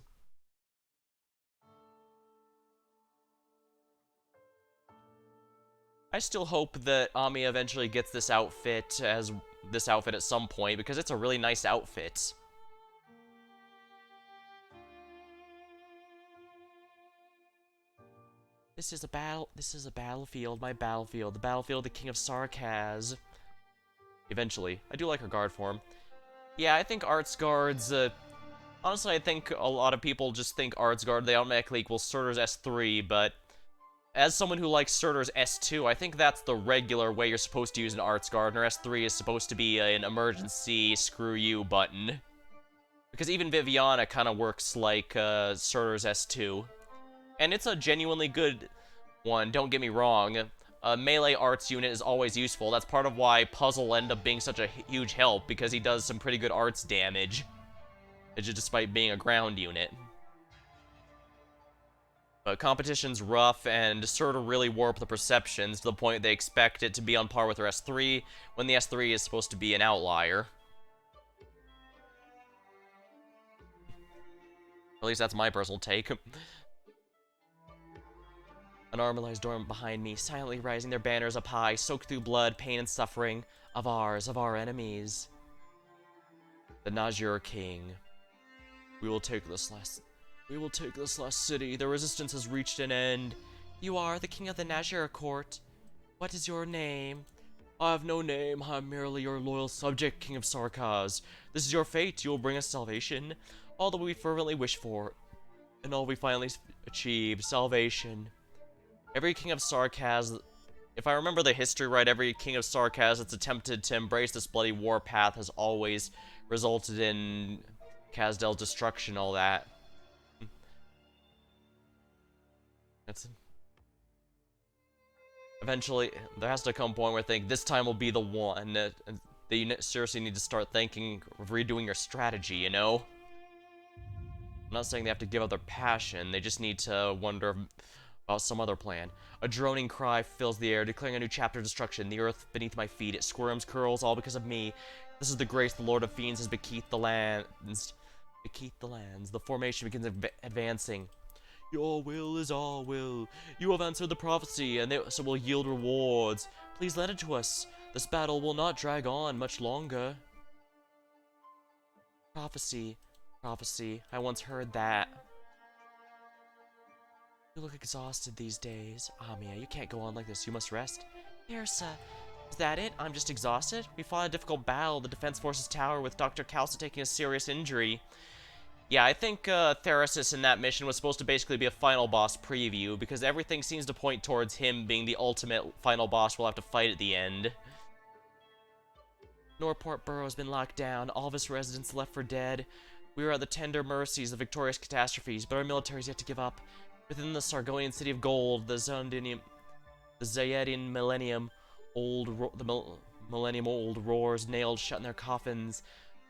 I still hope that Ami eventually gets this outfit at some point, because it's a really nice outfit. This is a battlefield, my battlefield, the battlefield of the King of Sarkaz. Eventually. I do like her guard form. Yeah, I think Arts Guards, honestly, I think a lot of people just think Arts Guard, they automatically equal Surtur's S3, but as someone who likes Surtur's S2, I think that's the regular way you're supposed to use an Arts Guard, and her S3 is supposed to be an emergency screw you button. Because even Viviana kind of works like Surtur's S2. And it's a genuinely good one, don't get me wrong. A melee arts unit is always useful. That's part of why Puzzle ended up being such a huge help, because he does some pretty good arts damage, despite being a ground unit. But competition's rough, and Surtur really warped the perceptions to the point they expect it to be on par with her S3, when the S3 is supposed to be an outlier. At least that's my personal take. An armor lies dormant behind me, silently rising their banners up high, soaked through blood, pain, and suffering of our enemies. The Najir King. We will take this last city. The resistance has reached an end. You are the king of the Najir court. What is your name? I have no name. I am merely your loyal subject, King of Sarkaz. This is your fate. You will bring us salvation. All that we fervently wish for, and all we finally achieve, salvation. Every King of Sarkaz, if I remember the history right, every King of Sarkaz that's attempted to embrace this bloody warpath has always resulted in Kazdel's destruction, all that. Eventually, there has to come a point where I think this time will be the one. That you seriously need to start thinking of redoing your strategy, you know? I'm not saying they have to give up their passion, they just need to wonder about some other plan. A droning cry fills the air, declaring a new chapter of destruction. The earth beneath my feet, it squirms, curls, all because of me. This is the grace the Lord of Fiends has bequeathed the lands. The formation begins advancing. Your will is our will. You have answered the prophecy, and so will yield rewards. Please lend it to us. This battle will not drag on much longer. Prophecy. I once heard that. You look exhausted these days. Amiya, you can't go on like this. You must rest. Ersa, is that it? I'm just exhausted? We fought a difficult battle, the Defense Forces Tower, with Dr. Kalsa taking a serious injury. Yeah, I think Therasis in that mission was supposed to basically be a final boss preview, because everything seems to point towards him being the ultimate final boss we'll have to fight at the end. Norport Borough has been locked down, all of its residents left for dead. We are at the tender mercies of victorious catastrophes, but our military is yet to give up. Within the Sargonian city of gold, the Zayedian Millennium Old roars, nailed shut in their coffins.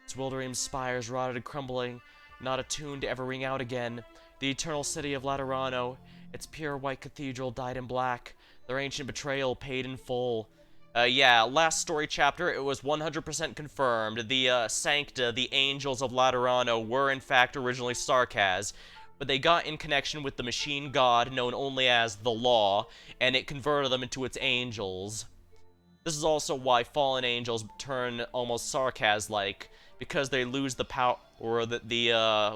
Its Wilderium spires rotted and crumbling, not a tune to ever ring out again. The eternal city of Laterano, its pure white cathedral dyed in black, their ancient betrayal paid in full. Yeah, last story chapter, it was 100% confirmed. The Sancta, the Angels of Laterano, were in fact originally Sarkaz, but they got in connection with the machine god known only as the Law, and it converted them into its angels. This is also why fallen angels turn almost Sarkaz-like, because they lose the power that the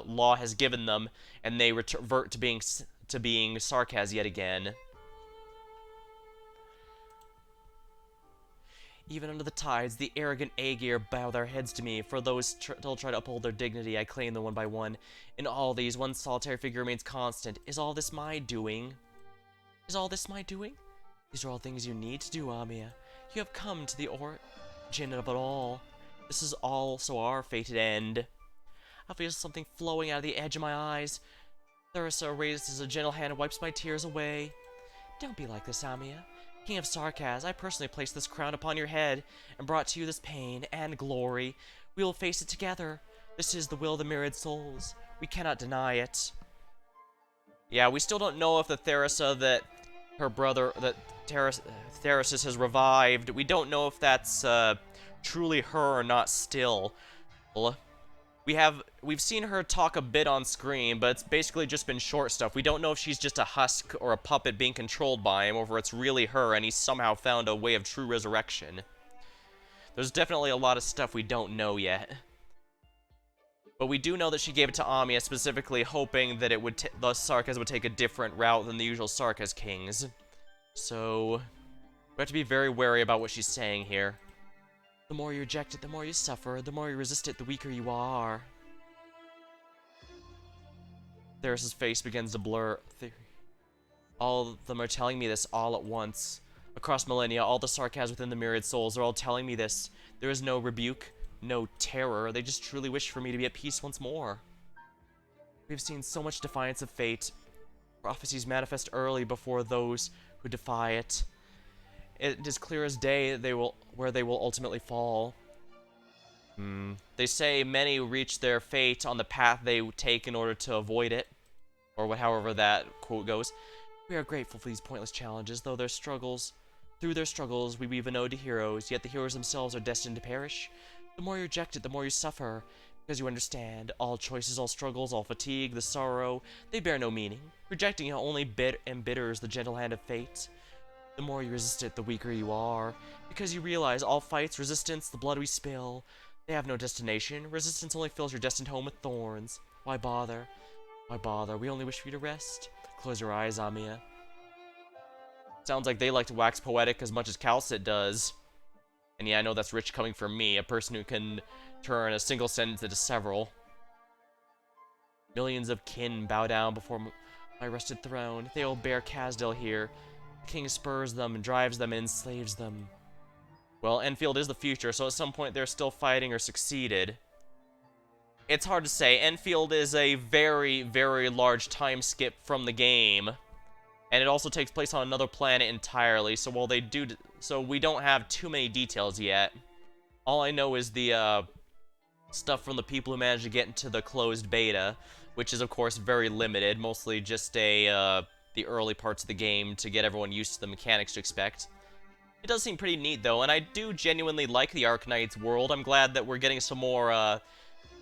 law has given them, and they revert to being Sarkaz yet again. Even under the tides, the arrogant Aegir bow their heads to me. For those still try to uphold their dignity, I claim them one by one. In all these, one solitary figure remains constant. Is all this my doing? Is all this my doing? These are all things you need to do, Amiya. You have come to the origin of it all. This is also our fated end. I feel something flowing out of the edge of my eyes. Theresa raises a gentle hand and wipes my tears away. Don't be like this, Amiya. King of Sarkaz, I personally placed this crown upon your head and brought to you this pain and glory. We will face it together. This is the will of the myriad souls. We cannot deny it. Yeah, we still don't know if the Theresa that her brother, that Theresis has revived. We don't know if that's truly her or not still. We've seen her talk a bit on screen, but it's basically just been short stuff. We don't know if she's just a husk or a puppet being controlled by him, or if it's really her and he's somehow found a way of true resurrection. There's definitely a lot of stuff we don't know yet. But we do know that she gave it to Amiya, specifically hoping that the Sarkaz would take a different route than the usual Sarkaz kings. So, we have to be very wary about what she's saying here. The more you reject it, the more you suffer. The more you resist it, the weaker you are. Theris' face begins to blur. All of them are telling me this all at once. Across millennia, all the Sarkaz within the myriad souls are all telling me this. There is no rebuke, no terror. They just truly wish for me to be at peace once more. We've seen so much defiance of fate. Prophecies manifest early before those who defy it. It is clear as day where they will ultimately fall. They say many reach their fate on the path they take in order to avoid it. Or however that quote goes. We are grateful for these pointless challenges, though through their struggles we weave an ode to heroes, yet the heroes themselves are destined to perish. The more you reject it, the more you suffer. Because you understand, all choices, all struggles, all fatigue, the sorrow, they bear no meaning. Rejecting it only embitters the gentle hand of fate. The more you resist it, the weaker you are. Because you realize all fights, resistance, the blood we spill, they have no destination. Resistance only fills your destined home with thorns. Why bother? Why bother? We only wish for you to rest. Close your eyes, Amiya. Sounds like they like to wax poetic as much as Calcit does. And yeah, I know that's rich coming from me, a person who can turn a single sentence into several. Millions of kin bow down before my rusted throne. They all bear Kazdil here. The king spurs them and drives them and enslaves them. Well, Enfield is the future, so at some point they're still fighting or succeeded. It's hard to say. Enfield is a very, very large time skip from the game. And it also takes place on another planet entirely, so while so we don't have too many details yet. All I know is the stuff from the people who managed to get into the closed beta, which is of course very limited, mostly just the early parts of the game to get everyone used to the mechanics to expect. It does seem pretty neat though, and I do genuinely like the Arknights world. I'm glad that we're getting some more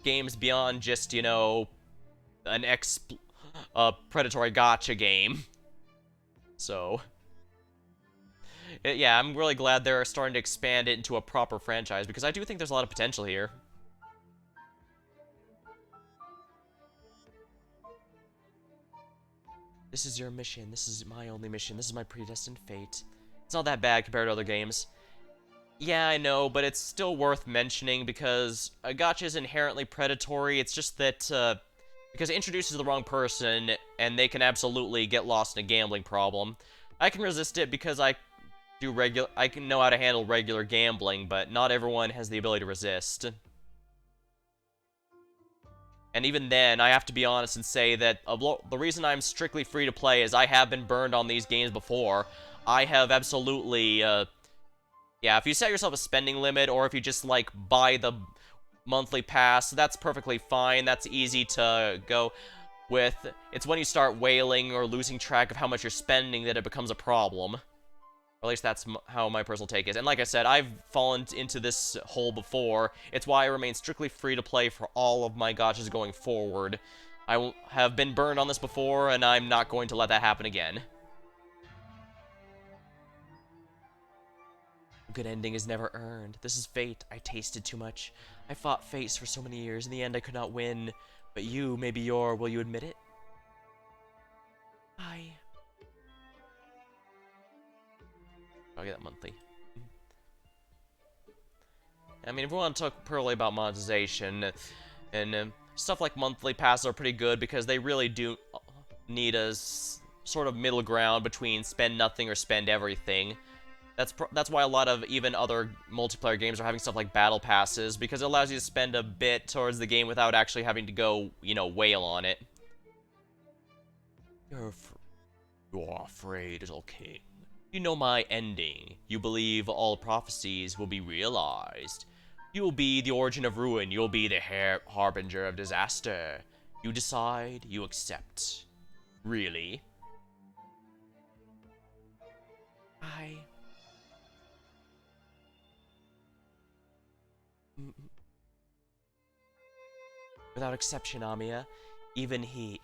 games beyond just, you know, an predatory gacha game. So, yeah, I'm really glad they're starting to expand it into a proper franchise, because I do think there's a lot of potential here. This is your mission. This is my only mission. This is my predestined fate. It's not that bad compared to other games. Yeah, I know, but it's still worth mentioning because a gacha is inherently predatory. It's just that, because it introduces the wrong person, and they can absolutely get lost in a gambling problem. I can resist it because I can know how to handle regular gambling, but not everyone has the ability to resist. And even then, I have to be honest and say that the reason I'm strictly free to play is I have been burned on these games before. I have absolutely, yeah, if you set yourself a spending limit, or if you just, like, buy the monthly pass, that's perfectly fine. That's easy to go with. It's when you start wailing or losing track of how much you're spending that it becomes a problem. Or at least that's how my personal take is. And like I said, I've fallen into this hole before. It's why I remain strictly free to play for all of my gachas going forward. I have been burned on this before, and I'm not going to let that happen again. A good ending is never earned. This is fate. I tasted too much. I fought fates for so many years. In the end, I could not win. But you, maybe you're, will you admit it? I'll get that monthly. I mean, if we want to talk purely about monetization, and stuff like monthly passes are pretty good because they really do need a sort of middle ground between spend nothing or spend everything. That's why a lot of even other multiplayer games are having stuff like battle passes, because it allows you to spend a bit towards the game without actually having to go, you know, wail on it. You are afraid, little king. You know my ending. You believe all prophecies will be realized. You will be the origin of ruin. You'll be the harbinger of disaster. You decide, you accept. Really? Without exception, Amiya, even he,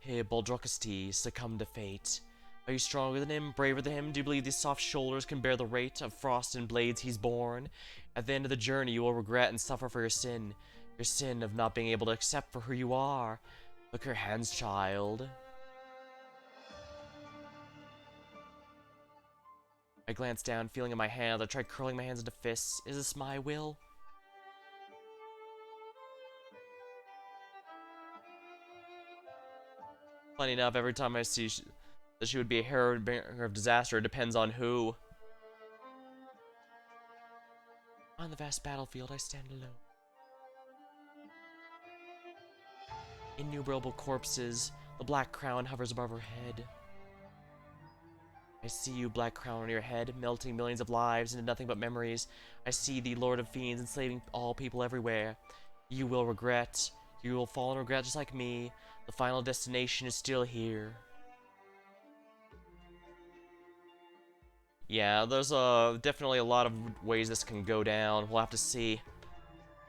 Baldrocasti, succumbed to fate. Are you stronger than him, braver than him? Do you believe these soft shoulders can bear the weight of frost and blades he's borne? At the end of the journey, you will regret and suffer for your sin of not being able to accept for who you are. Look at your hands, child. I glanced down, feeling in my hands. I tried curling my hands into fists. Is this my will? Funny enough, every time I see that she would be a harbinger of disaster, it depends on who. On the vast battlefield, I stand alone. Innumerable corpses, the black crown hovers above her head. I see you, black crown on your head, melting millions of lives into nothing but memories. I see the Lord of Fiends enslaving all people everywhere. You will regret. You will fall in regret just like me. The final destination is still here. Yeah, there's definitely a lot of ways this can go down. We'll have to see.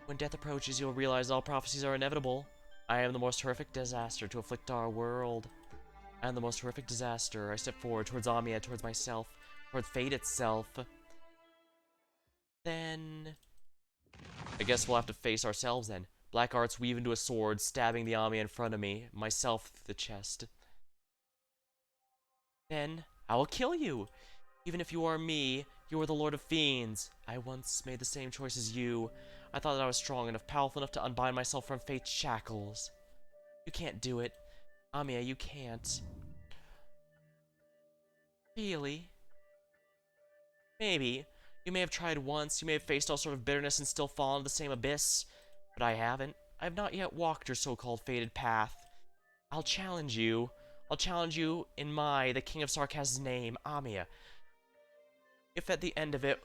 When death approaches, you'll realize all prophecies are inevitable. I am the most horrific disaster to afflict our world. I am the most horrific disaster. I step forward towards Amiya, towards myself, towards fate itself. Then I guess we'll have to face ourselves then. Black arts weave into a sword, stabbing the Amiya in front of me, myself through the chest. Then I will kill you. Even if you are me, you are the Lord of Fiends. I once made the same choice as you. I thought that I was strong enough, powerful enough to unbind myself from fate's shackles. You can't do it. Amiya, you can't. Really? Maybe. You may have tried once, you may have faced all sort of bitterness and still fallen into the same abyss. But I haven't. I have not yet walked your so-called fated path. I'll challenge you. I'll challenge you in the King of Sarkaz's name, Amiya. If at the end of it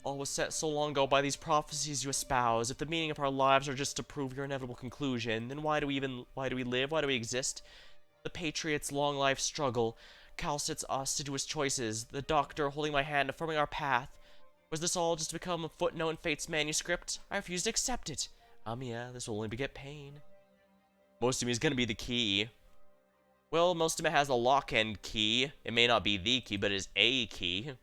all was set so long ago by these prophecies you espouse, if the meaning of our lives are just to prove your inevitable conclusion, then why do we live? Why do we exist? The Patriot's long life struggle cowsets us to do his choices, the doctor holding my hand, affirming our path. Was this all just to become a footnote in fate's manuscript? I refuse to accept it. Yeah, this will only beget pain. Most of me is gonna be the key. Well, most of it has a lock-end key. It may not be the key, but it is a key.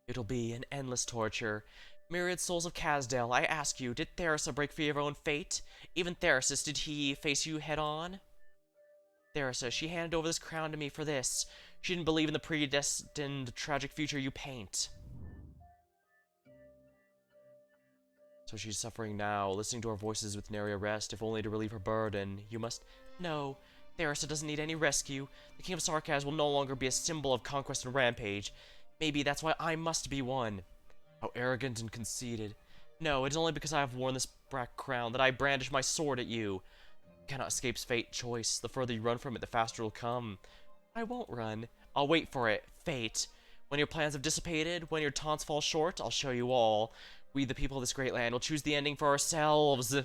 It'll be an endless torture. Myriad souls of Kazdel, I ask you, did Theresa break free of her own fate? Even Theresis, did he face you head-on? Theresa, she handed over this crown to me for this. She didn't believe in the predestined tragic future you paint. So she's suffering now, listening to our voices with nary a rest, if only to relieve her burden. You must... No, Theresa doesn't need any rescue. The King of Sarkaz will no longer be a symbol of conquest and rampage. Maybe that's why I must be one. How arrogant and conceited. No, it is only because I have worn this black crown that I brandish my sword at you. You cannot escape fate's choice. The further you run from it, the faster it'll come. I won't run. I'll wait for it. Fate. When your plans have dissipated, when your taunts fall short, I'll show you all. We, the people of this great land, will choose the ending for ourselves.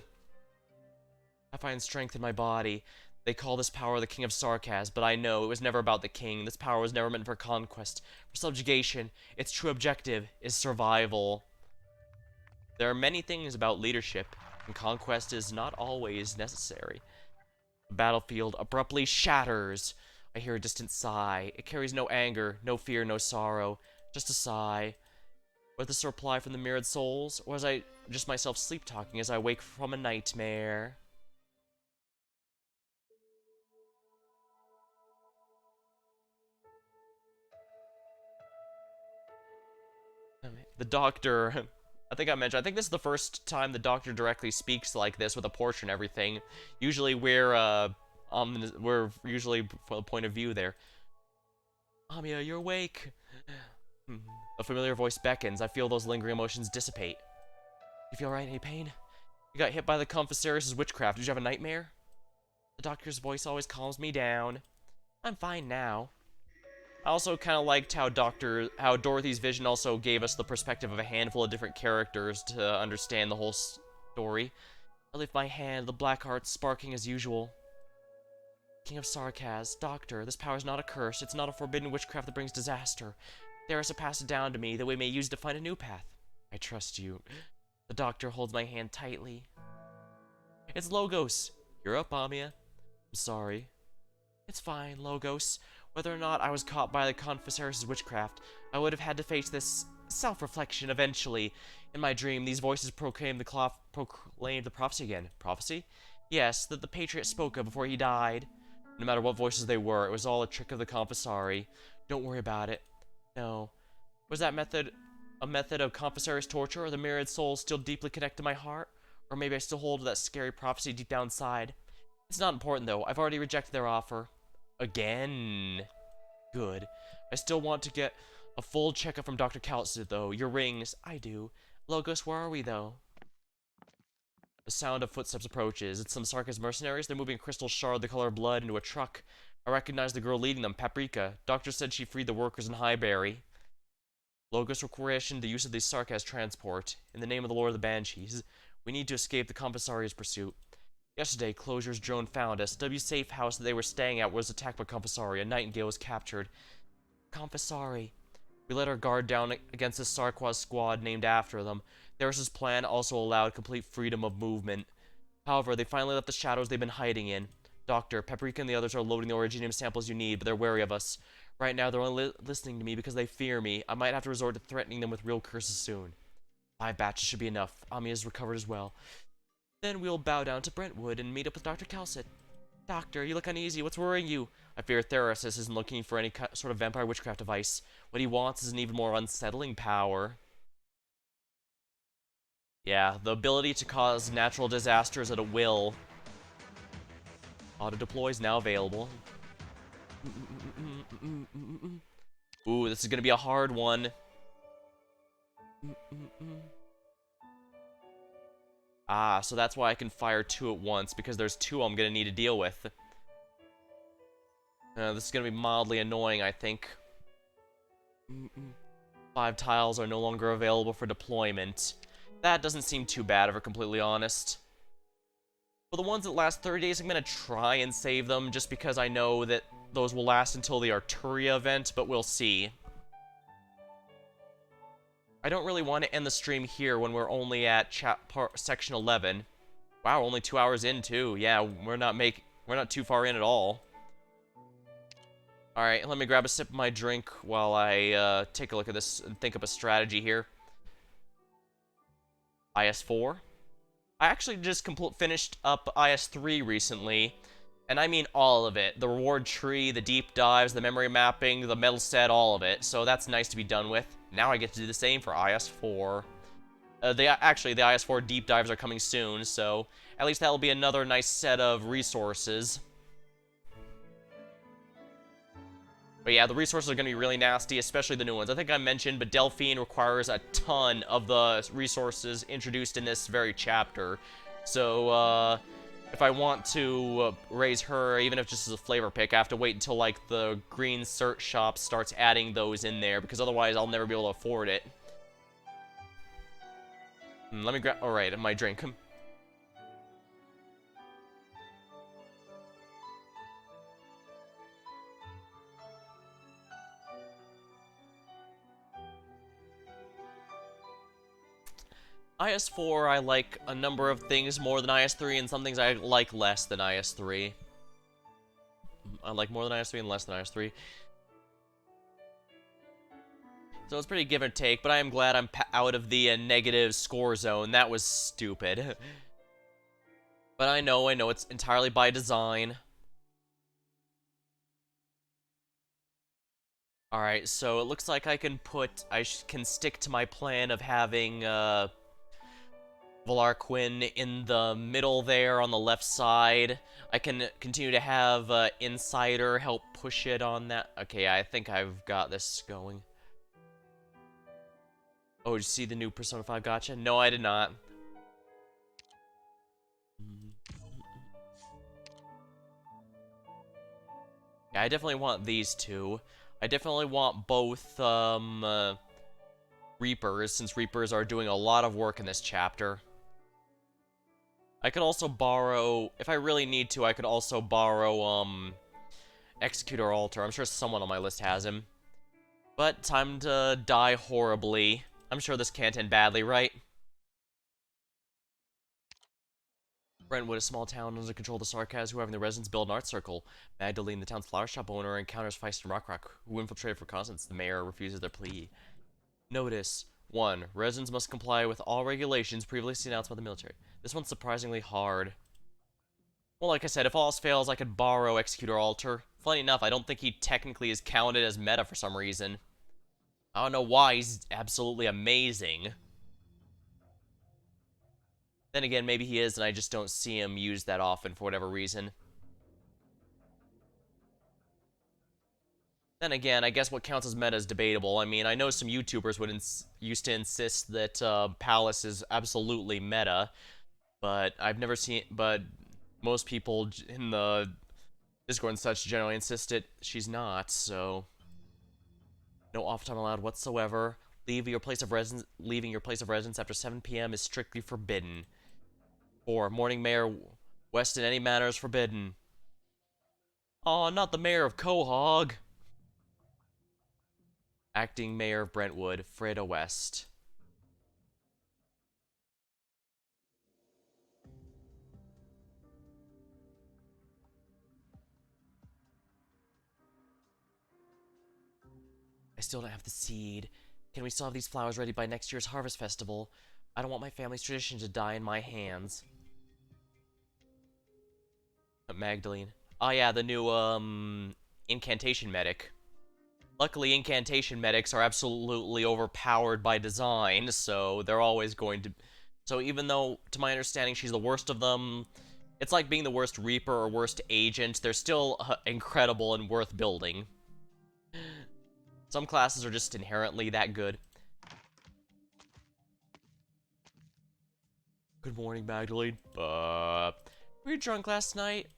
I find strength in my body. They call this power the King of Sarkaz, but I know it was never about the king. This power was never meant for conquest, for subjugation. Its true objective is survival. There are many things about leadership, and conquest is not always necessary. The battlefield abruptly shatters. I hear a distant sigh. It carries no anger, no fear, no sorrow. Just a sigh. Was this a reply from the mirrored souls? Or was I just myself sleep-talking as I wake from a nightmare? The doctor... I think I mentioned, I think this is the first time the doctor directly speaks like this with a portrait and everything. Usually we're usually from the point of view there. Amiya, you're awake. A familiar voice beckons. I feel those lingering emotions dissipate. You feel right? Any pain? You got hit by the Confessorius' witchcraft. Did you have a nightmare? The doctor's voice always calms me down. I'm fine now. I also kind of liked how Dorothy's vision also gave us the perspective of a handful of different characters to understand the whole story. I lift my hand, the black heart sparking as usual. King of Sarkaz, Doctor, this power is not a curse. It's not a forbidden witchcraft that brings disaster. There's to pass it down to me that we may use it to find a new path. I trust you. The doctor holds my hand tightly. It's Logos. You're up, Amiya. I'm sorry. It's fine, Logos. Whether or not I was caught by the Confessorius' witchcraft, I would have had to face this self-reflection eventually. In my dream, these voices proclaimed the prophecy again. Prophecy? Yes, that the Patriot spoke of before he died. No matter what voices they were, it was all a trick of the Confessori. Don't worry about it. No. Was that method a method of Confessorius torture, or the myriad souls still deeply connected to my heart? Or maybe I still hold that scary prophecy deep down inside. It's not important, though. I've already rejected their offer. Again. Good. I still want to get a full checkup from Dr. Kaltsid, though. Your rings. I do. Logos, where are we, though? The sound of footsteps approaches. It's some Sarkaz mercenaries. They're moving a crystal shard the color of blood into a truck. I recognize the girl leading them, Paprika. Doctor said she freed the workers in Highbury. Logos requisitioned the use of the Sarkaz transport. In the name of the Lord of the Banshees, we need to escape the Confessori's pursuit. Yesterday, Closure's drone found us. W safe house that they were staying at was attacked by Confessori. A Nightingale was captured. Confessori. We let our guard down against the Sarquaz squad named after them. Theris' plan also allowed complete freedom of movement. However, they finally left the shadows they've been hiding in. Doctor, Paprika and the others are loading the originium samples you need, but they're wary of us. Right now, they're only listening to me because they fear me. I might have to resort to threatening them with real curses soon. 5 batches should be enough. Amiya's recovered as well. Then we'll bow down to Brentwood and meet up with Dr. Kaltsid. Doctor, you look uneasy. What's worrying you? I fear Therasis isn't looking for any sort of vampire witchcraft device. What he wants is an even more unsettling power. Yeah, the ability to cause natural disasters at a will. Auto-deploy is now available. Ooh, this is gonna be a hard one. Ah, so that's why I can fire 2 at once, because there's 2 I'm gonna need to deal with. This is gonna be mildly annoying, I think. 5 tiles are no longer available for deployment. That doesn't seem too bad, if we're completely honest. For the ones that last 30 days, I'm gonna try and save them, just because I know that those will last until the Arturia event, but we'll see. I don't really want to end the stream here when we're only at section 11. Wow, only 2 hours in too. Yeah, we're not too far in at all. All right, let me grab a sip of my drink while I take a look at this and think up a strategy here. IS4. I actually just finished up IS3 recently, and I mean all of it. The reward tree, the deep dives, the memory mapping, the metal set, all of it. So that's nice to be done with. Now I get to do the same for IS4. Actually, the IS4 deep dives are coming soon, so at least that'll be another nice set of resources. But yeah, the resources are going to be really nasty, especially the new ones. I think I mentioned, but Delphine requires a ton of the resources introduced in this very chapter. So, if I want to raise her, even if just as a flavor pick, I have to wait until, like, the green cert shop starts adding those in there, because otherwise I'll never be able to afford it. Let me grab... Alright, my drink. IS4, I like a number of things more than IS3, and some things I like less than IS3. like more than -3 and less than -3. So it's pretty give or take, but I am glad I'm out of the negative score zone. That was stupid. But I know it's entirely by design. Alright, so it looks like I can can stick to my plan of having, Valar Quinn in the middle there on the left side. I can continue to have, Insider help push it on that. Okay, I think I've got this going. Oh, did you see the new Persona 5 gacha? No, I did not. Yeah, I definitely want these two. I definitely want both, Reapers, since Reapers are doing a lot of work in this chapter. I could also borrow, if I really need to, I could also borrow, Executor Alter. I'm sure someone on my list has him. But time to die horribly. I'm sure this can't end badly, right? Brentwood, a small town under control of the Sarkaz, who having the residents build an art circle. Magdalene, the town's flower shop owner, encounters Feist and Rockrock, who infiltrated for Constance. The mayor refuses their plea. Notice: 1. Residents must comply with all regulations previously announced by the military. This one's surprisingly hard. Well, like I said, if all else fails, I could borrow Executor Alter. Funny enough, I don't think he technically is counted as meta for some reason. I don't know why, he's absolutely amazing. Then again, maybe he is, and I just don't see him used that often for whatever reason. Then again, I guess what counts as meta is debatable. I mean, I know some YouTubers would used to insist that Palace is absolutely meta, but I've never seen. But most people in the Discord and such generally insist that she's not. So, no off time allowed whatsoever. Leaving your place of residence after 7 p.m. is strictly forbidden. 4. Morning Mayor West in any manner is forbidden. Aw, not the Mayor of Quahog. Acting Mayor of Brentwood, Freda West. I still don't have the seed. Can we still have these flowers ready by next year's Harvest Festival? I don't want my family's tradition to die in my hands. Magdalene. Oh yeah, the new, Incantation Medic. Luckily, Incantation Medics are absolutely overpowered by design, so they're always going to... So even though, to my understanding, she's the worst of them, it's like being the worst Reaper or worst Agent, they're still incredible and worth building. Some classes are just inherently that good. Good morning, Magdalene. Were you drunk last night?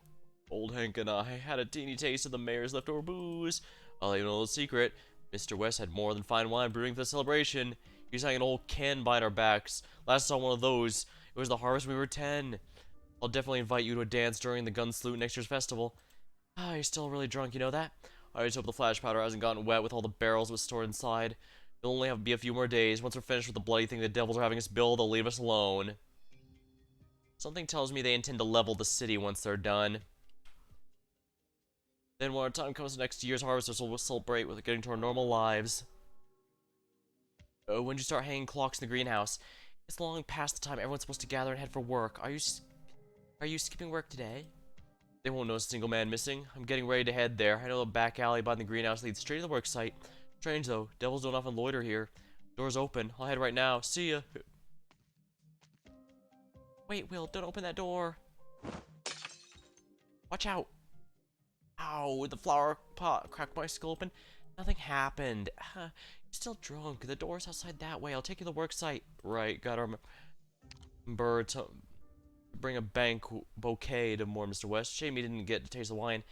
Old Hank and I had a teeny taste of the mayor's leftover booze. I'll even know the secret. Mr. West had more than fine wine brewing for the celebration. He was having an old can behind our backs. Last I saw one of those, it was the harvest when we were 10. I'll definitely invite you to a dance during the gun salute next year's festival. Ah, you're still really drunk, you know that? I just hope the flash powder hasn't gotten wet with all the barrels it was stored inside. It'll only have to be a few more days. Once we're finished with the bloody thing the devils are having us build, they'll leave us alone. Something tells me they intend to level the city once they're done. Then when our time comes next year's harvesters, we'll celebrate with getting to our normal lives. Oh, when did you start hanging clocks in the greenhouse? It's long past the time everyone's supposed to gather and head for work. Are you skipping work today? They won't notice a single man missing. I'm getting ready to head there. I know the back alley behind the greenhouse leads straight to the work site. Strange though, devils don't often loiter here. Door's open. I'll head right now. See ya. Wait, Will, don't open that door. Watch out. Ow, the flower pot cracked my skull open. Nothing happened. You're still drunk. The door's outside that way. I'll take you to the work site. Right, gotta remember to bring a bouquet to more Mr. West. Shame he didn't get to taste the wine.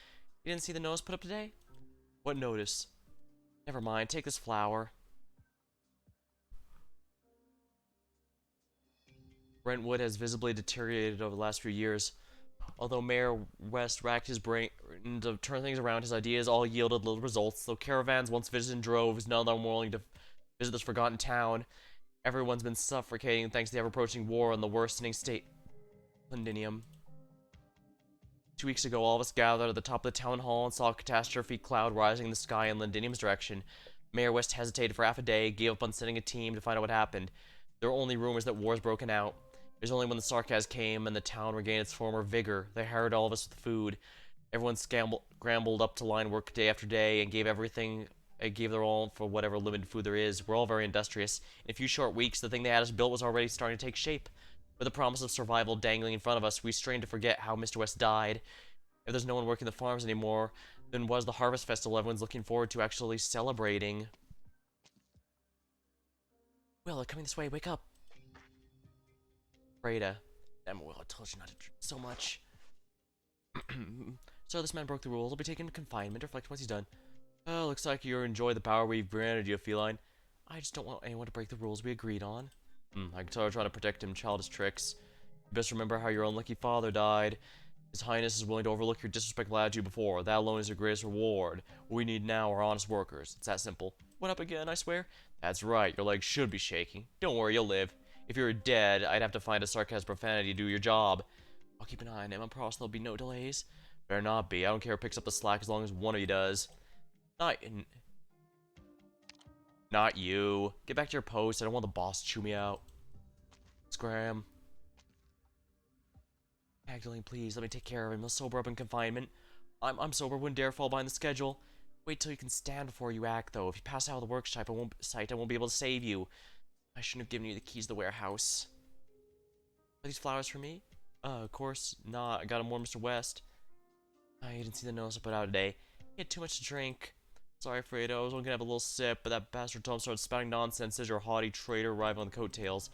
You didn't see the notice put up today? What notice? Never mind, take this flower. Brentwood has visibly deteriorated over the last few years. Although Mayor West racked his brain to turn things around, his ideas all yielded little results. Though caravans once visited in droves, none of them were willing to visit this forgotten town. Everyone's been suffocating thanks to the ever-approaching war and the worsening state. Londinium. 2 weeks ago, all of us gathered at the top of the town hall and saw a catastrophe cloud rising in the sky in Londinium's direction. Mayor West hesitated for half a day, gave up on sending a team to find out what happened. There were only rumors that war's broken out. It was only when the Sarkaz came and the town regained its former vigor. They hired all of us with food. Everyone scrambled up to line work day after day and gave their all for whatever limited food there is. We're all very industrious. In a few short weeks, the thing they had us built was already starting to take shape. With the promise of survival dangling in front of us, we strained to forget how Mr. West died. If there's no one working the farms anymore, then was the Harvest Festival everyone's looking forward to actually celebrating. Will, they're coming this way. Wake up. Freda. Damn, Will, I told you not to drink so much. So this man broke the rules. He'll be taken to confinement. Reflect once he's done. Oh, looks like you enjoy the power we've granted you, feline. I just don't want anyone to break the rules we agreed on. I can tell you're trying to protect him, childish tricks. You best remember how your unlucky father died. His Highness is willing to overlook your disrespectful attitude before. That alone is your greatest reward. What we need now are honest workers. It's that simple. What up again, I swear? That's right, your legs should be shaking. Don't worry, you'll live. If you were dead, I'd have to find a sarcasm profanity to do your job. I'll keep an eye on him. I promise there'll be no delays. Better not be. I don't care who picks up the slack as long as one of you does. Not you. Get back to your post. I don't want the boss to chew me out. Scram. Magdalene, please, let me take care of him. He'll sober up in confinement. I'm sober, wouldn't dare fall behind the schedule. Wait till you can stand before you act, though. If you pass out of the work site, I won't be able to save you. I shouldn't have given you the keys to the warehouse. Are these flowers for me? Of course not. I got them more, Mr. West. You didn't see the notice I put out today. He had too much to drink. Sorry, Fredo. I was only gonna have a little sip, but that bastard Tom started spouting nonsense as your haughty traitor arrived on the coattails.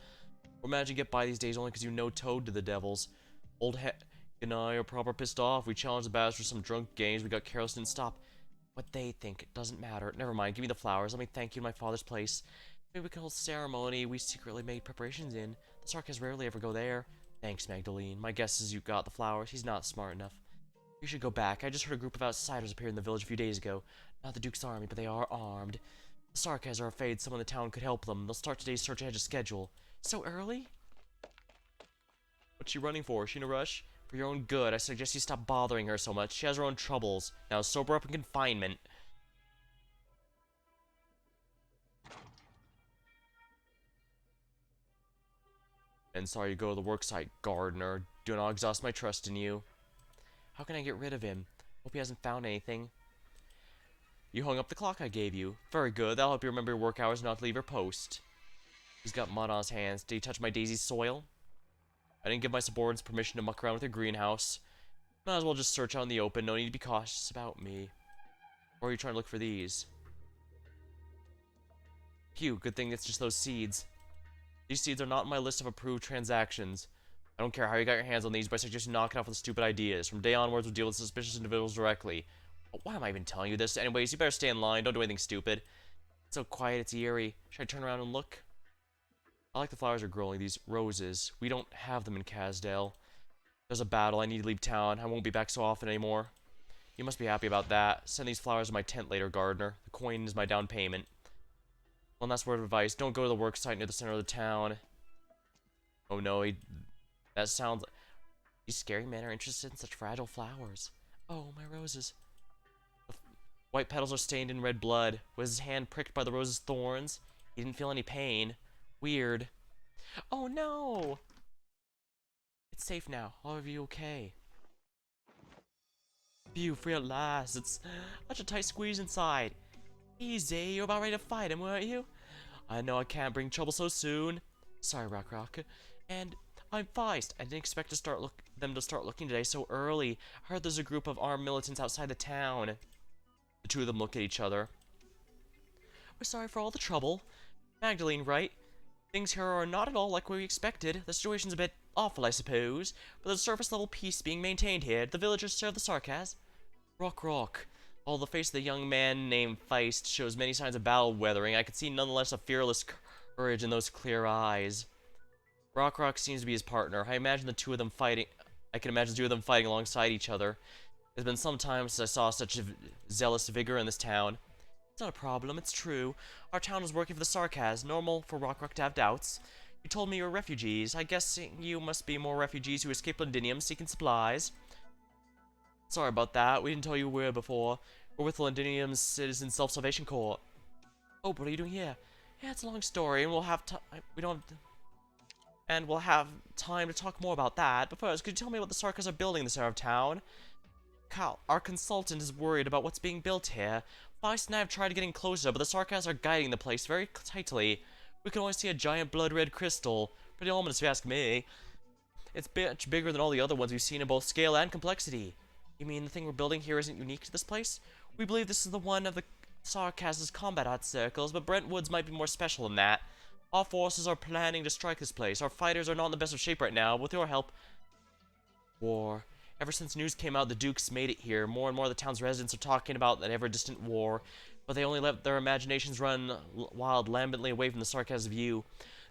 We're managing to get by these days only because you no-toed to the devils. Old and I are proper pissed off. We challenged the bastards for some drunk games. We got careless and didn't stop. What they think, it doesn't matter. Never mind. Give me the flowers. Let me thank you in my father's place. Maybe we can hold a ceremony we secretly made preparations in. The Sarkaz rarely ever go there. Thanks, Magdalene. My guess is you got the flowers. He's not smart enough. You should go back. I just heard a group of outsiders appear in the village a few days ago. Not the Duke's army, but they are armed. The Sarkaz are afraid someone in the town could help them. They'll start today's search ahead of schedule. So early? What's she running for? Is she in a rush? For your own good, I suggest you stop bothering her so much. She has her own troubles. Now sober up in confinement. And sorry you go to the worksite, gardener. Do not exhaust my trust in you. How can I get rid of him? Hope he hasn't found anything. You hung up the clock I gave you. Very good. That'll help you remember your work hours and not to leave your post. He's got mud on his hands. Did he touch my daisy's soil? I didn't give my subordinates permission to muck around with your greenhouse. Might as well just search out in the open. No need to be cautious about me. Or are you trying to look for these? Phew, good thing it's just those seeds. These seeds are not on my list of approved transactions. I don't care how you got your hands on these, but I suggest you knock it off with stupid ideas. From day onwards, we'll deal with suspicious individuals directly. Why am I even telling you this? Anyways, you better stay in line. Don't do anything stupid. It's so quiet, it's eerie. Should I turn around and look? I like the flowers are growing, these roses. We don't have them in Casdale. There's a battle, I need to leave town. I won't be back so often anymore. You must be happy about that. Send these flowers to my tent later, gardener. The coin is my down payment. One last word of advice. Don't go to the work site near the center of the town. Oh no, that sounds like... These scary men are interested in such fragile flowers. Oh, my roses. The white petals are stained in red blood. Was his hand pricked by the rose's thorns? He didn't feel any pain. Weird. Oh no! It's safe now. All of you okay? Phew, free at last. It's such a tight squeeze inside. Easy, you're about ready to fight him, weren't you? I know I can't bring trouble so soon. Sorry, Rock. And I'm Feist. I didn't expect them to start looking today so early. I heard there's a group of armed militants outside the town. The two of them look at each other. We're sorry for all the trouble. Magdalene, right? Things here are not at all like what we expected. The situation's a bit awful, I suppose, but there's surface level peace being maintained here. The villagers serve the Sarkaz. Rock. Although the face of the young man named Feist shows many signs of battle weathering, I could see nonetheless a fearless courage in those clear eyes. Rock seems to be his partner. I can imagine the two of them fighting alongside each other. It's been some time since I saw such zealous vigor in this town. It's not a problem, it's true. Our town is working for the Sarkaz. Normal for Rock to have doubts. You told me you were refugees. I guess you must be more refugees who escaped Londinium seeking supplies. Sorry about that. We didn't tell you where before. We're with Londinium's Citizen Self-Salvation Corps. Oh, what are you doing here? Yeah, it's a long story, and we'll have time. We'll have time to talk more about that. But first, could you tell me what the Sarkas are building in this area of town? Cal, our consultant is worried about what's being built here. Feist and I have tried getting closer, but the Sarkas are guiding the place very tightly. We can only see a giant blood-red crystal. Pretty ominous if you ask me. It's much bigger than all the other ones we've seen in both scale and complexity. You mean the thing we're building here isn't unique to this place? We believe this is the one of the Sarkas' combat hut circles, but Brentwood's might be more special than that. Our forces are planning to strike this place. Our fighters are not in the best of shape right now. With your help... War. Ever since news came out the Dukes made it here, more and more of the town's residents are talking about that ever-distant war, but they only let their imaginations run wild lambently away from the Sarkas' view.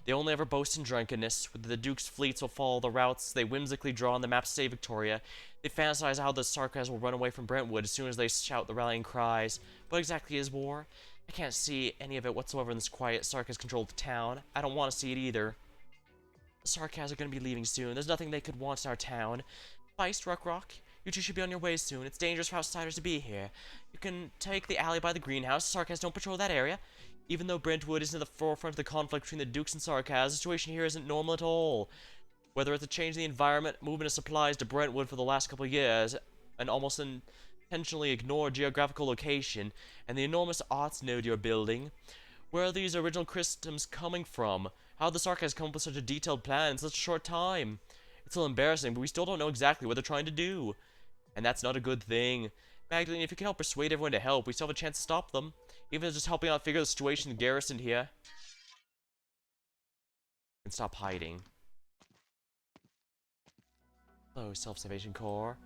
They only ever boast in drunkenness. The Duke's fleets will follow the routes they whimsically draw on the map to save Victoria. They fantasize how the Sarkas will run away from Brentwood as soon as they shout the rallying cries. What exactly is war? I can't see any of it whatsoever in this quiet, Sarkas-controlled town. I don't want to see it either. The Sarkas are going to be leaving soon. There's nothing they could want in our town. Feist, Rock, you two should be on your way soon. It's dangerous for outsiders to be here. You can take the alley by the greenhouse. The Sarkas don't patrol that area. Even though Brentwood isn't at the forefront of the conflict between the Dukes and Sarkas, the situation here isn't normal at all. Whether it's a change in the environment, movement of supplies to Brentwood for the last couple of years, an almost intentionally ignored geographical location, and the enormous arts node you're building, where are these original systems coming from? How did the Sarkas come up with such a detailed plan in such a short time? It's a little embarrassing, but we still don't know exactly what they're trying to do. And that's not a good thing. Magdalene, if you can help persuade everyone to help, we still have a chance to stop them. Even just helping out figure the situation in the garrison here. And stop hiding. Hello, Self-Salvation Corps.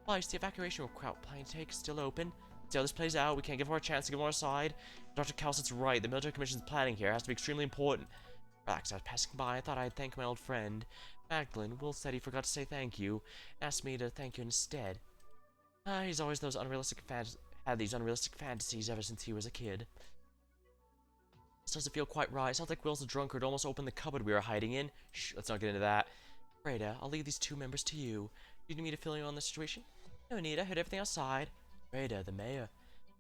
Feist, the evacuation route plan take is still open. See how this plays out. We can't give her a chance to give our side. Dr. Calcett's right. The military commission's planning here has to be extremely important. Relax, I was passing by. I thought I'd thank my old friend. Magdalene, Will said he forgot to say thank you. Asked me to thank you instead. He's always had these unrealistic fantasies ever since he was a kid. This doesn't feel quite right. Sounds like Will's a drunkard almost opened the cupboard we were hiding in. Shh, let's not get into that. Freda, I'll leave these two members to you. Do you need me to fill you on the situation? No need, I heard everything outside. Freda, the mayor.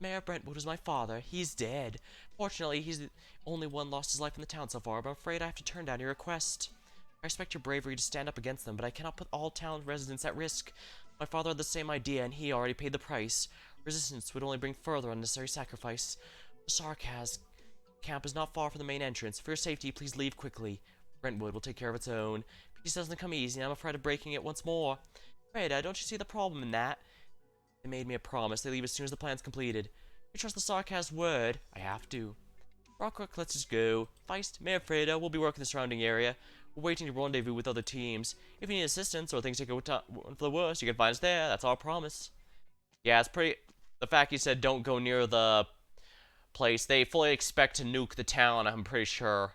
Mayor Brentwood was my father. He's dead. Fortunately, he's the only one lost his life in the town so far, but I'm afraid I have to turn down your request. I respect your bravery to stand up against them, but I cannot put all town residents at risk. My father had the same idea, and he already paid the price. Resistance would only bring further unnecessary sacrifice. The Sarkas camp is not far from the main entrance. For your safety, please leave quickly. Brentwood will take care of its own. Peace doesn't come easy, and I'm afraid of breaking it once more. Freda, don't you see the problem in that? They made me a promise. They leave as soon as the plan's completed. You trust the Sarkas' word? I have to. Rock, let's just go. Feist, Mayor Freda, we'll be working the surrounding area. We're waiting to rendezvous with other teams. If you need assistance or things take go for the worst, you can find us there. That's our promise. Yeah, it's pretty... The fact he said don't go near the place, they fully expect to nuke the town, I'm pretty sure.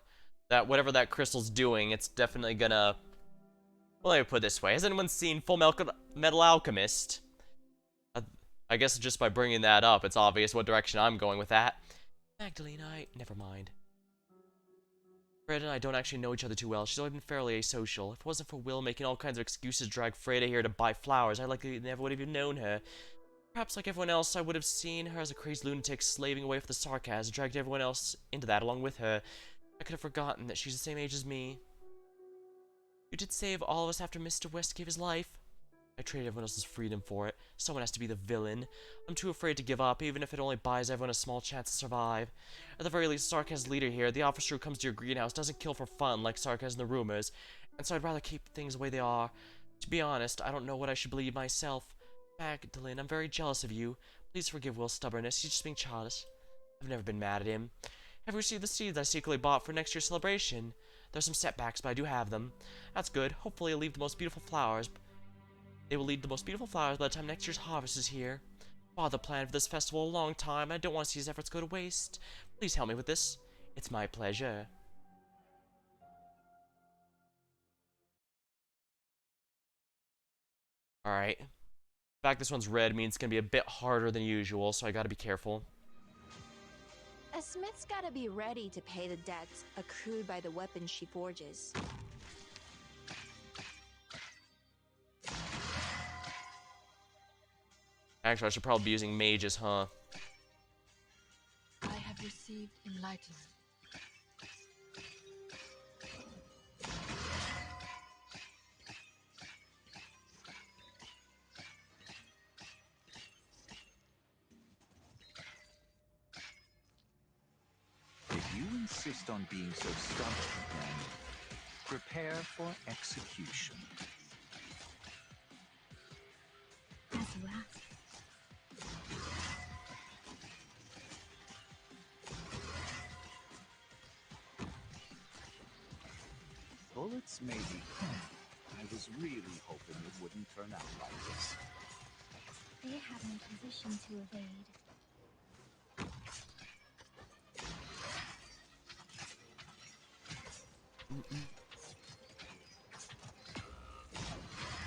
That whatever that crystal's doing, it's definitely gonna... Well, let me put it this way. Has anyone seen Full Metal Alchemist? I guess just by bringing that up, it's obvious what direction I'm going with that. Magdalene, never mind. Freda and I don't actually know each other too well. She's always been fairly asocial. If it wasn't for Will making all kinds of excuses to drag Freda here to buy flowers, I likely never would have even known her. Perhaps like everyone else, I would have seen her as a crazed lunatic slaving away for the Sarkas, dragged everyone else into that along with her. I could have forgotten that she's the same age as me. You did save all of us after Mr. West gave his life. I traded everyone else's freedom for it. Someone has to be the villain. I'm too afraid to give up, even if it only buys everyone a small chance to survive. At the very least, Sarkas' leader here, the officer who comes to your greenhouse, doesn't kill for fun like Sarkas in the rumors, and so I'd rather keep things the way they are. To be honest, I don't know what I should believe myself. Magdalene, I'm very jealous of you. Please forgive Will's stubbornness. He's just being childish. I've never been mad at him. Have you received the seeds I secretly bought for next year's celebration? There's some setbacks, but I do have them. That's good. Hopefully it'll leave the most beautiful flowers. They will lead the most beautiful flowers by the time next year's harvest is here. Father planned for this festival a long time, and I don't want to see his efforts go to waste. Please help me with this. It's my pleasure. Alright. The fact this one's red means it's gonna be a bit harder than usual, so I gotta be careful. A smith's gotta be ready to pay the debts accrued by the weapons she forges. Actually, I should probably be using mages, huh? I have received enlightenment. If you insist on being so stubborn, then prepare for execution. As you ask. Bullets may be common. I was really hoping it wouldn't turn out like this. They have no position to evade.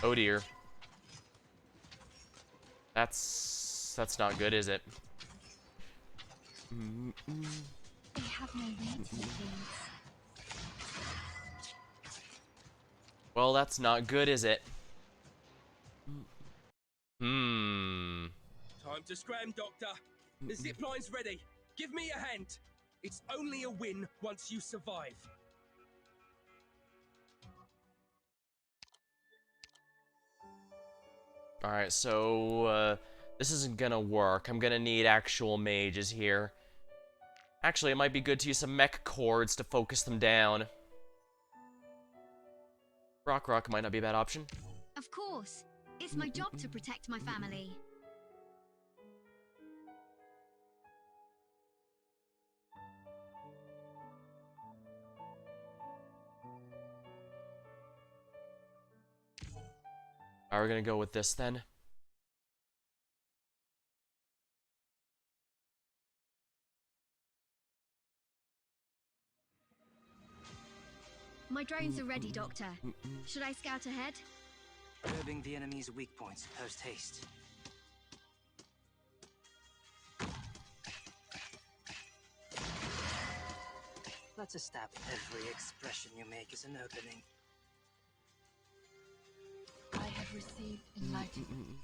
Oh dear. That's not good, is it? They have no way to advance. Well, that's not good, is it? Hmm. Time to scram, Doctor. The zip line's ready. Give me a hand. It's only a win once you survive. Alright, so, this isn't gonna work. I'm gonna need actual mages here. Actually, it might be good to use some mech cords to focus them down. Rock might not be a bad option. Of course. It's my job to protect my family. Alright, we're gonna go with this then. My drones are ready, Doctor. Should I scout ahead? Probing the enemy's weak points post-haste. Let's establish every expression you make is an opening. I have received enlightenment.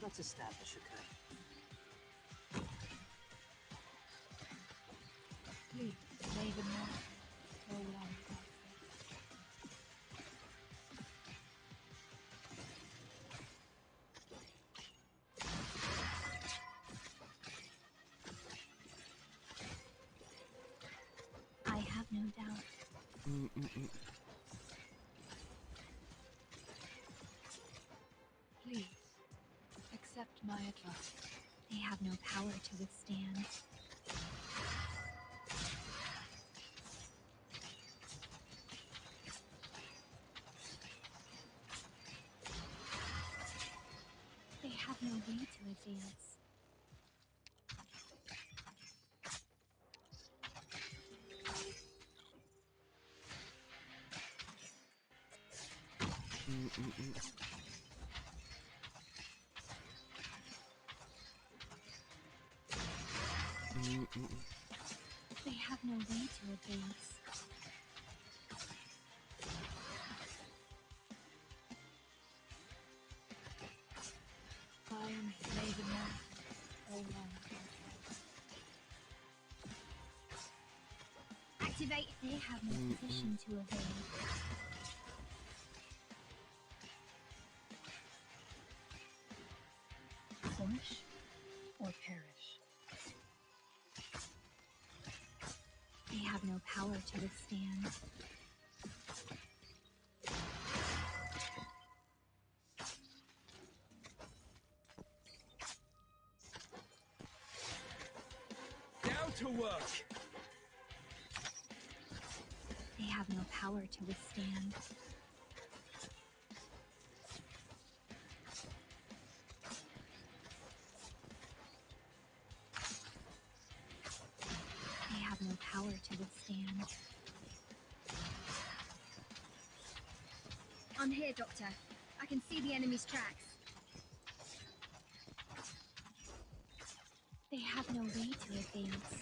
Let's establish a code. Please, lay the mark. So will I prosper. I have no doubt. Please, accept my advice. They have no power to withstand. They have no way to advance. They have no way to advance. I am lay the mark. So will I prosper. Activate. They have no position to evade. Finish or perish. They have no power to withstand. Down to work. They have no power to withstand. They have no power to withstand. I'm here, Doctor. I can see the enemy's tracks. They have no way to advance.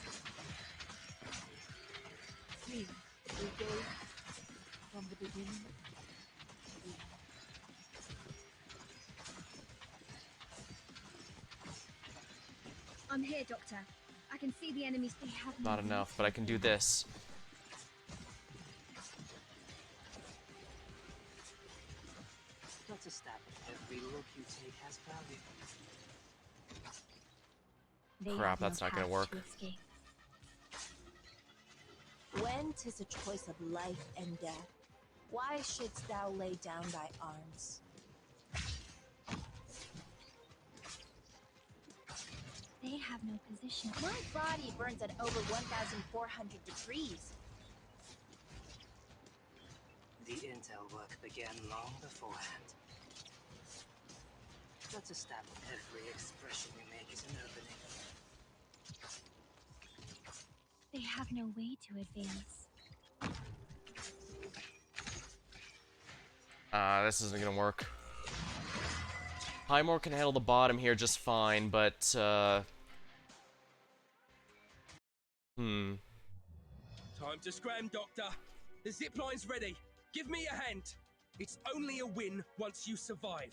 Please, we go from the beginning. I'm here, Doctor. I can see the enemy's. They have no Not way enough, to but I can do this. Let's establish every look you take has value. They Crap, have no that's not gonna path work. to escape. When 'tis a choice of life and death, why shouldst thou lay down thy arms? They have no position. My body burns at over 1,400 degrees. The intel work began long beforehand. Let's establish every expression you make is an opening. They have no way to advance. This isn't gonna work. Highmore can handle the bottom here just fine, but, Time to scram, Doctor. The zipline's ready. Give me a hand. It's only a win once you survive.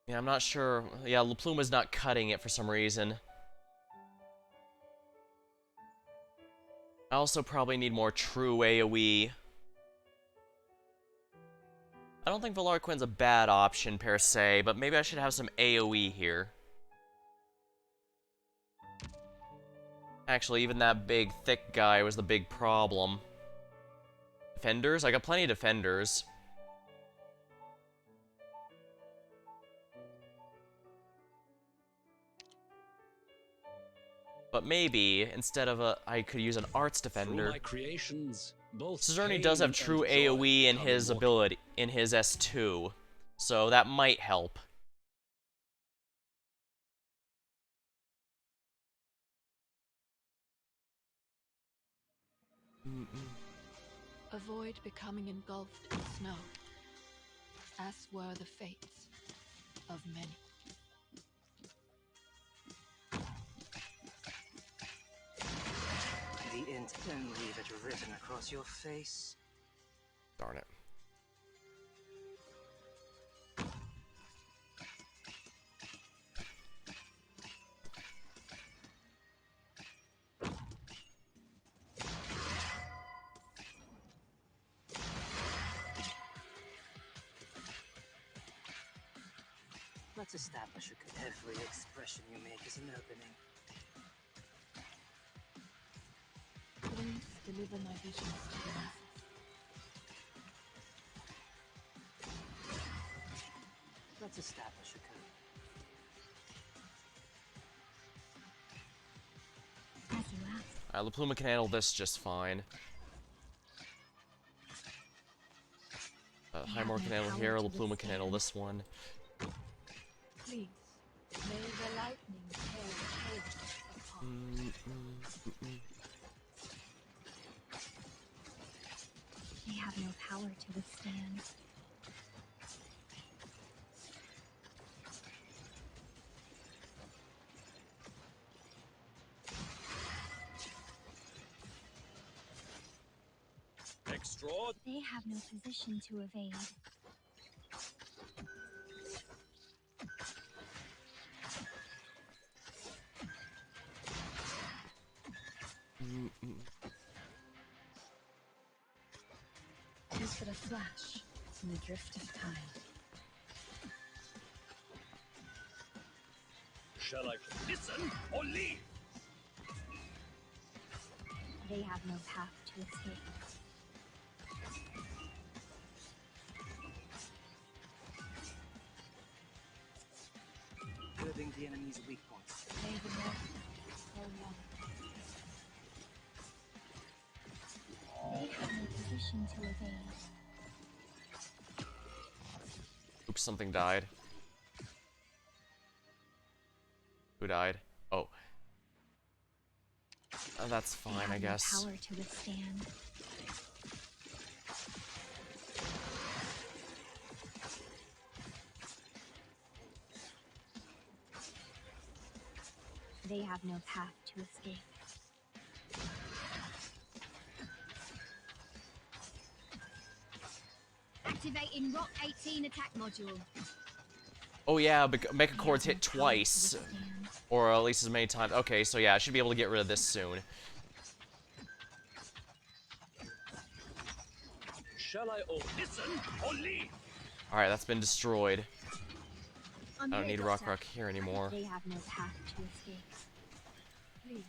Yeah, I'm not sure. Yeah, La Pluma's not cutting it for some reason. I also probably need more true AoE. I don't think Valorquin's a bad option per se, but maybe I should have some AoE here. Actually, even that big, thick guy was the big problem. Defenders? I got plenty of defenders. But maybe, instead of I could use an arts defender. Through my creations, both Cizerni does have pain true and joy AoE in come his immortal. ability, in his S2. So that might help. Avoid becoming engulfed in snow, as were the fates of many. The intel, leave it written across your face. Darn it. Let's establish every expression you make is an opening. Please deliver my visions to the masses. Let's establish a code. As you asked. La Pluma can handle this just fine. Highmore can handle here, La Pluma can handle this one. Please, may the lightning tear chaos apart. They have no power to withstand. Extra. They have no position to evade. Is but a flash in the drift of time. Shall I listen or leave? They have no path to escape. Curbing the enemy's weak points. May the North carry on. They have no position to evade. Oops, something died. Who died? Oh. that's They fine, have I no guess. power to withstand. They have no path to escape. Activating Rock 18 attack module. Oh yeah, Mecha Chords hit twice. Or at least as many times. Okay, so yeah, I should be able to get rid of this soon. Shall I listen or leave? Alright, that's been destroyed. I'm I don't here, need Doctor. Rock here anymore. They have no path to escape. Please,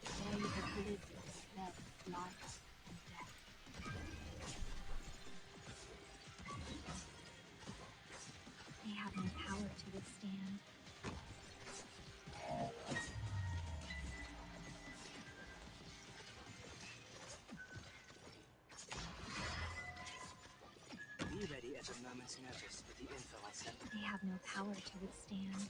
there you have lived instead of life and death. They have no power to withstand. Be ready at a moment's notice with the info I sent. They have no power to withstand.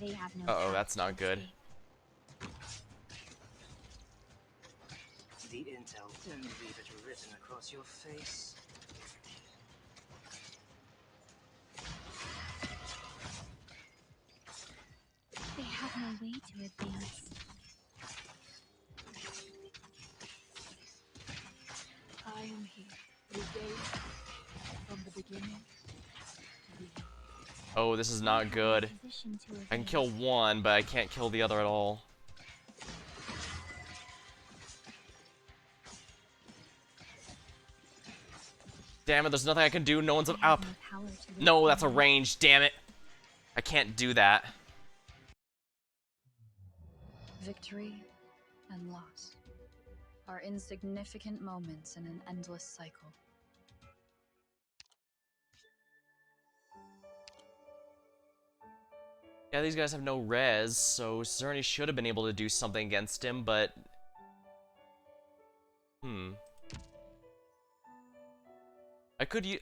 They have no Uh-oh, path that's not to good. escape. The intel, don't leave it written across your face. They have no way to advance. I am here. With Dave, from the beginning to the end. Oh, this is not good. Position to I can advance. kill one, but I can't kill the other at all. Damn it, there's nothing I can do. No one's They have up. no power to No, that's a withstand. range, damn it. I can't do that. Victory and loss are insignificant moments in an endless cycle. Yeah, these guys have no res, so Cerny should have been able to do something against him, but...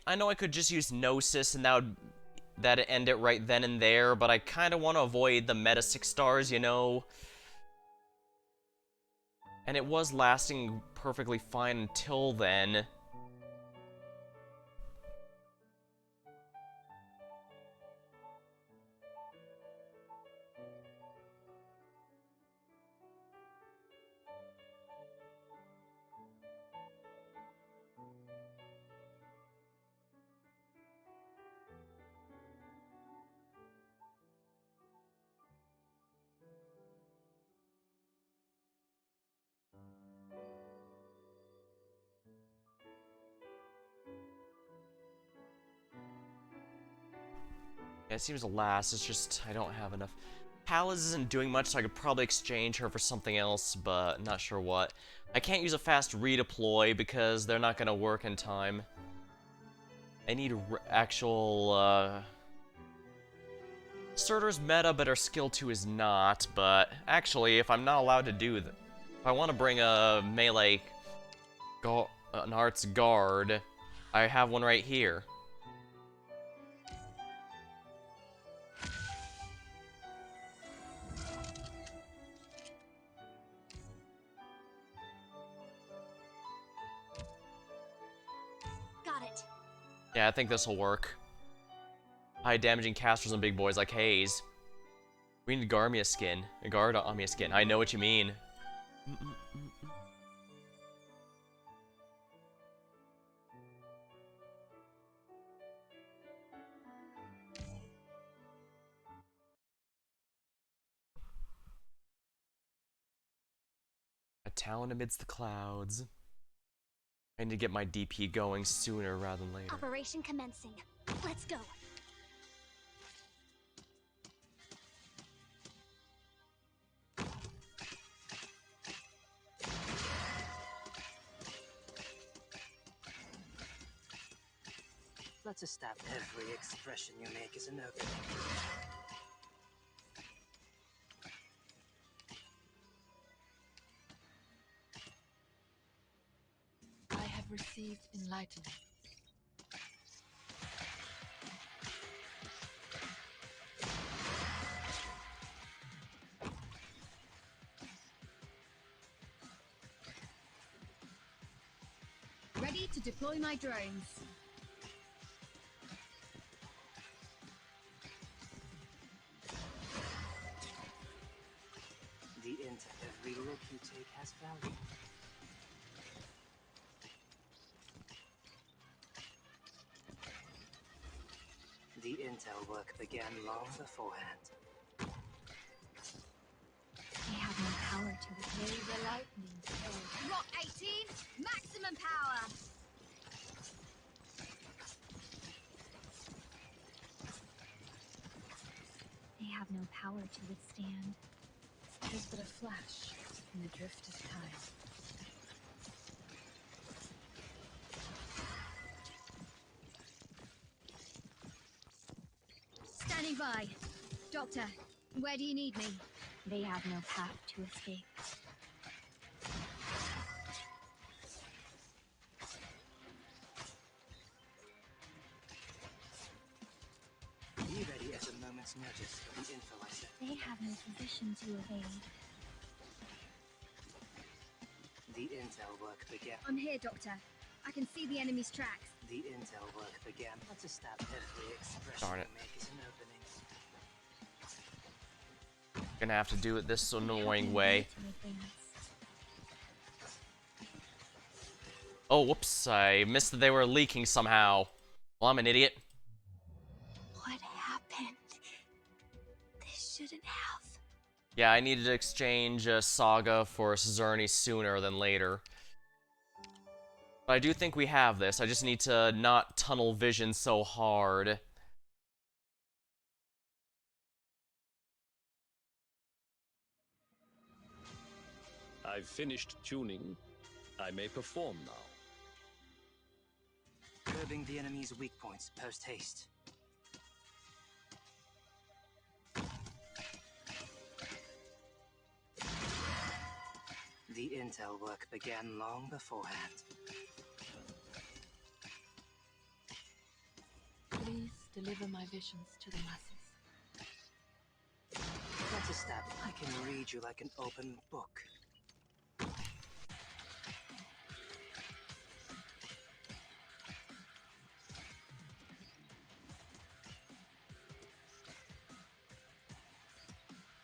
I know I could just use Gnosis and that'd end it right then and there, but I kind of want to avoid the meta 6 stars, you know? And it was lasting perfectly fine until then. Yeah, it seems to last, it's just I don't have enough. Palace isn't doing much, so I could probably exchange her for something else, but not sure what. I can't use a fast redeploy because they're not gonna work in time. I need actual, Surtur's meta, but her skill 2 is not, but actually, if I'm not allowed to do that, if I want to bring a melee, an arts guard, I have one right here. Got it. Yeah, I think this will work. High damaging casters on big boys like Haze. We need Garmia skin. A guard Amia skin. I know what you mean. A town amidst the clouds. I need to get my DP going sooner rather than later. Operation commencing. Let's go. Let's establish every expression you make is an opening. I have received enlightenment. to deploy my drones. The intel, every look you take has value. The intel work began long beforehand. They have no power to May the lightning fall. Rock 18, maximum power! They have no power to withstand. It is but a flash in the drift of time. Standing by. Doctor, where do you need me? They have no path to escape. Be ready at a moment's notice for the info I sent. They have no position to evade. The intel work began. I'm here, Doctor. I can see the enemy's tracks. The intel work began. Let's stab every expression Darn it. you make as an opening. Gonna have to do it this annoying way. Oh, whoops, I missed that they were leaking somehow. Well, I'm an idiot. What happened? This shouldn't have. Yeah, I needed to exchange Saga for Zerny sooner than later. But I do think we have this. I just need to not tunnel vision so hard. I've finished tuning. I may perform now. Curbing the enemy's weak points post-haste. The intel work began long beforehand. Please deliver my visions to the masses. Let's establish. I can read you like an open book.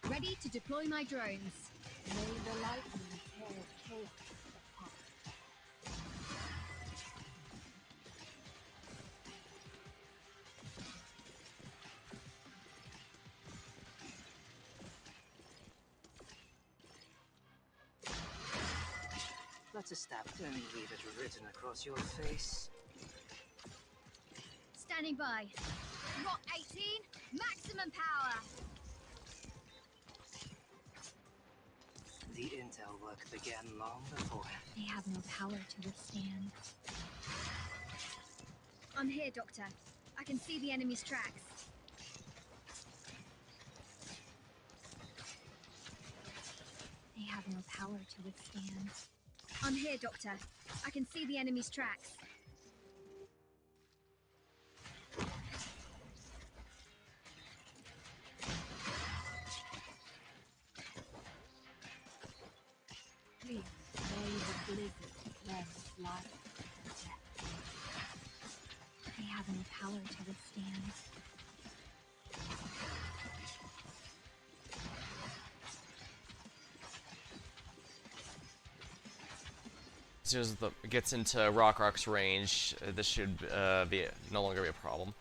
Ready to deploy my drones. May the lightning tear chaos apart. Let's establish and leave it written across your face. Standing by. Rock 18, maximum power. The intel work began long beforehand. They have no power to withstand. I'm here, Doctor. I can see the enemy's tracks. They have no power to withstand. I'm here, Doctor. I can see the enemy's tracks. Please, may the blizzard cleanse life and death. They have no power to withstand. As soon as it gets into Rock's range, this should no longer be a problem.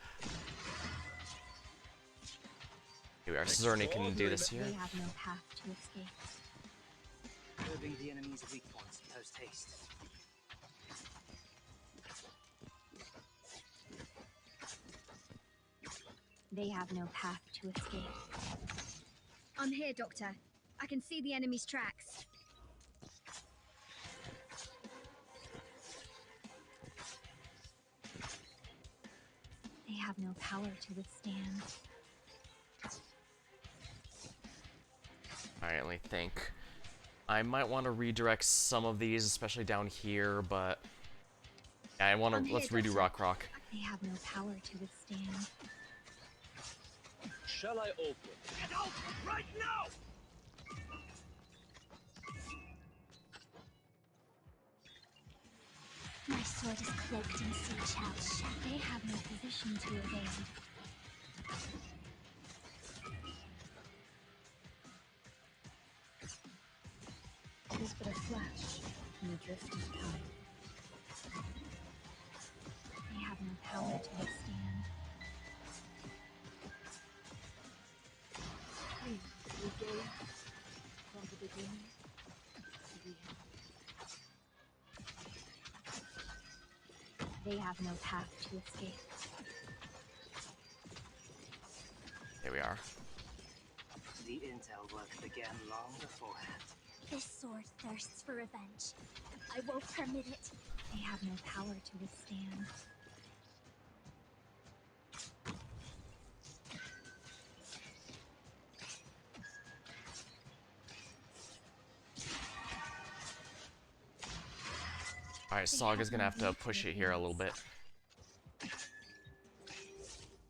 Here we are. Zerny can do this here. They have no path to escape. Curbing the enemy's weak points post-haste. They have no path to escape. I'm here, Doctor. I can see the enemy's tracks. They have no power to withstand. I only think I might want to redirect some of these, especially down here, but yeah, I want to. Let's redo Rock. They have no power to withstand. Shall I open? Get out right now! My sword is cloaked in siege house. They have no position to evade. It is but a flash in the drift of time. They have no power to withstand. Please, regain from the beginning to the end. They have no path to escape. Here we are. The intel work began long beforehand. This sword thirsts for revenge. I won't permit it. They have no power to withstand. Alright, Saga's gonna have to push it here a little bit.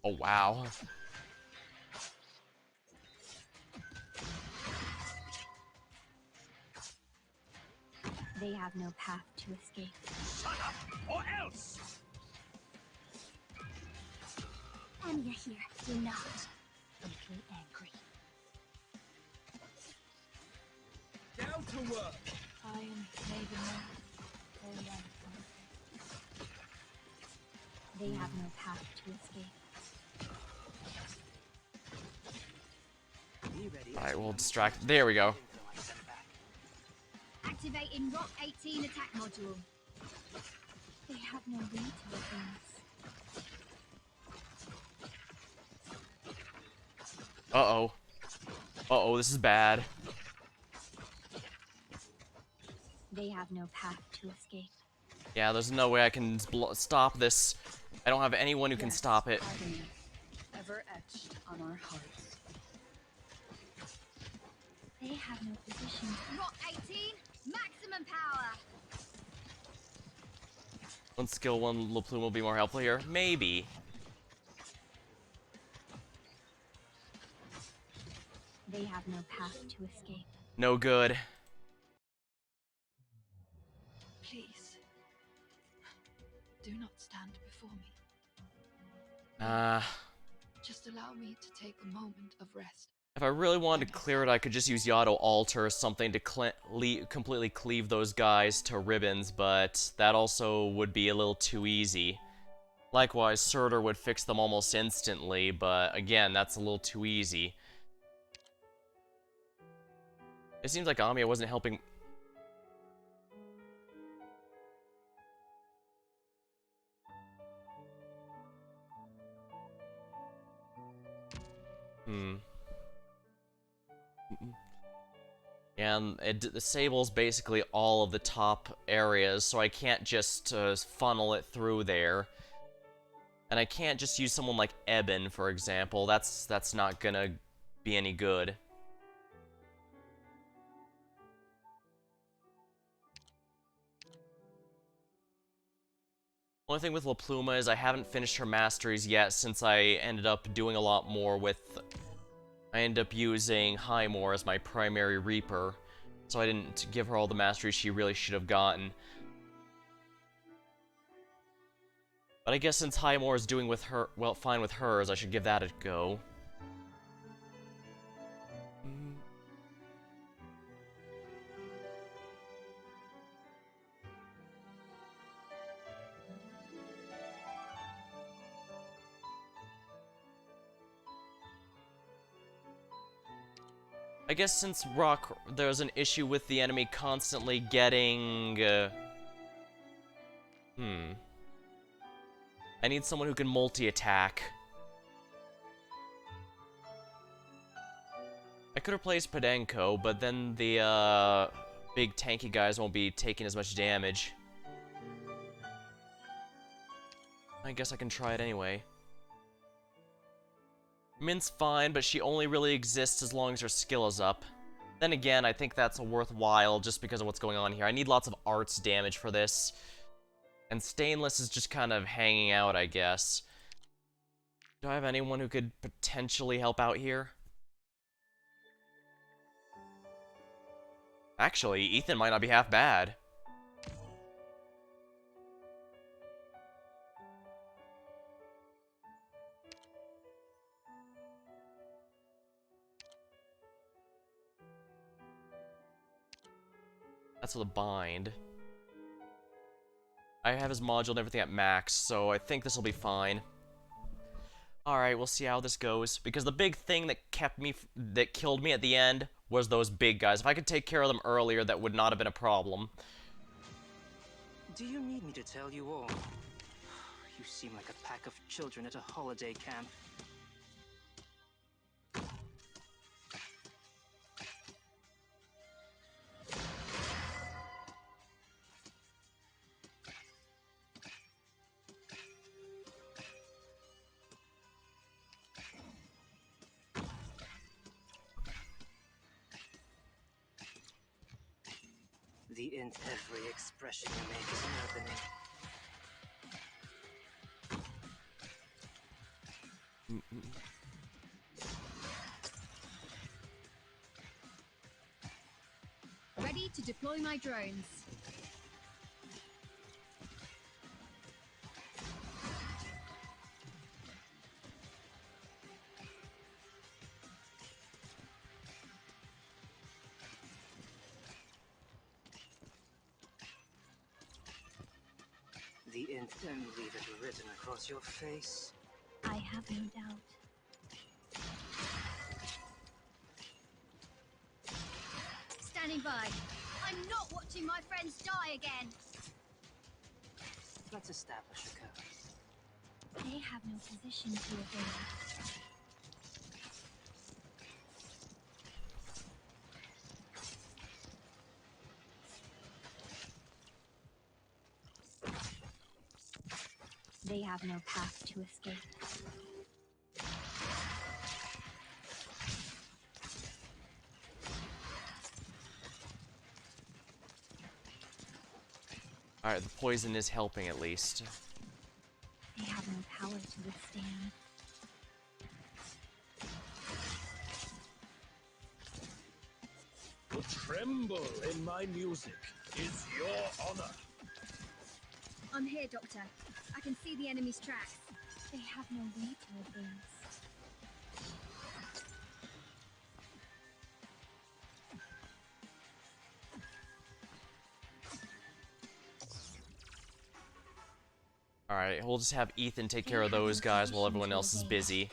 Oh, wow. They have no path to escape. Shut up, or else! Anya here. Do not make me angry. Down to work! I am Maiden Lord. They have no path to escape. Alright, we'll distract. There we go. Activating Rock 18 attack module. They have no way to open this. Uh-oh. Uh-oh, this is bad. They have no path to escape. Yeah, there's no way I can stop this. I don't have anyone who can stop it. Agony, ever etched on our hearts. They have no position. Rock 18, maximum power. One skill, one little plume will be more helpful here. Maybe. They have no path to escape. No good. Please, do not stand before me. Just allow me to take a moment of rest. If I really wanted to clear it, I could just use Yado Alter or something to completely cleave those guys to ribbons, but that also would be a little too easy. Likewise, Surtur would fix them almost instantly, but again, that's a little too easy. It seems like Amiya wasn't helping. And it disables basically all of the top areas, so I can't just funnel it through there. And I can't just use someone like Eben, for example. That's not gonna be any good. Only thing with La Pluma is I haven't finished her masteries yet, since I ended up doing a lot more with... I ended up using Highmore as my primary Reaper, so I didn't give her all the masteries she really should have gotten. But I guess since Highmore is doing with her, well, fine with hers, I should give that a go. I guess since Rock, there's an issue with the enemy constantly getting... I need someone who can multi-attack. I could replace Podenko, but then the big tanky guys won't be taking as much damage. I guess I can try it anyway. Mint's fine, but she only really exists as long as her skill is up. Then again, I think that's worthwhile just because of what's going on here. I need lots of arts damage for this. And Stainless is just kind of hanging out, I guess. Do I have anyone who could potentially help out here? Actually, Ethan might not be half bad. That's for the bind. I have his module and everything at max, so I think this will be fine. Alright, we'll see how this goes. Because the big thing that killed me at the end was those big guys. If I could take care of them earlier, that would not have been a problem. Do you need me to tell you all? You seem like a pack of children at a holiday camp. Every expression you make is an opening. Ready to deploy my drones. The int and leave it written across your face. I have no doubt. Standing by. I'm not watching my friends die again. Let's establish a code. They have no position to evade. They have no path to escape. Alright, the poison is helping at least. They have no power to withstand. To tremble in my music is your honor. I'm here, Doctor. I can see the enemy's tracks. They have no way to advance. Alright, we'll just have Ethan take care of those guys while everyone else is busy.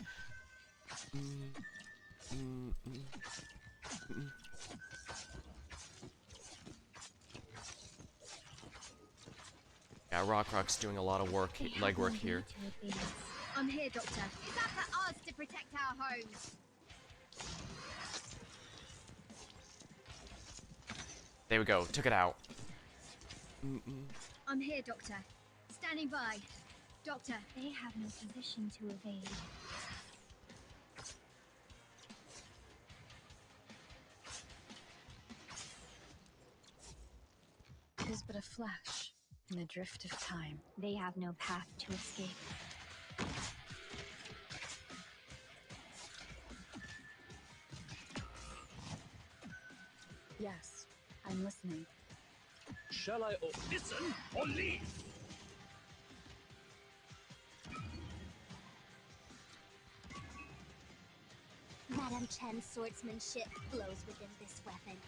Yeah, Rock's doing a lot of work, legwork here. I'm here, Doctor. It's up to us to protect our homes. There we go, took it out. I'm here, Doctor. Standing by. Doctor, They have no position to evade. it is but a flash in the drift of time. They have no path to escape. Yes, I'm listening. Shall I listen or leave? Madame Chen's swordsmanship flows within this weapon.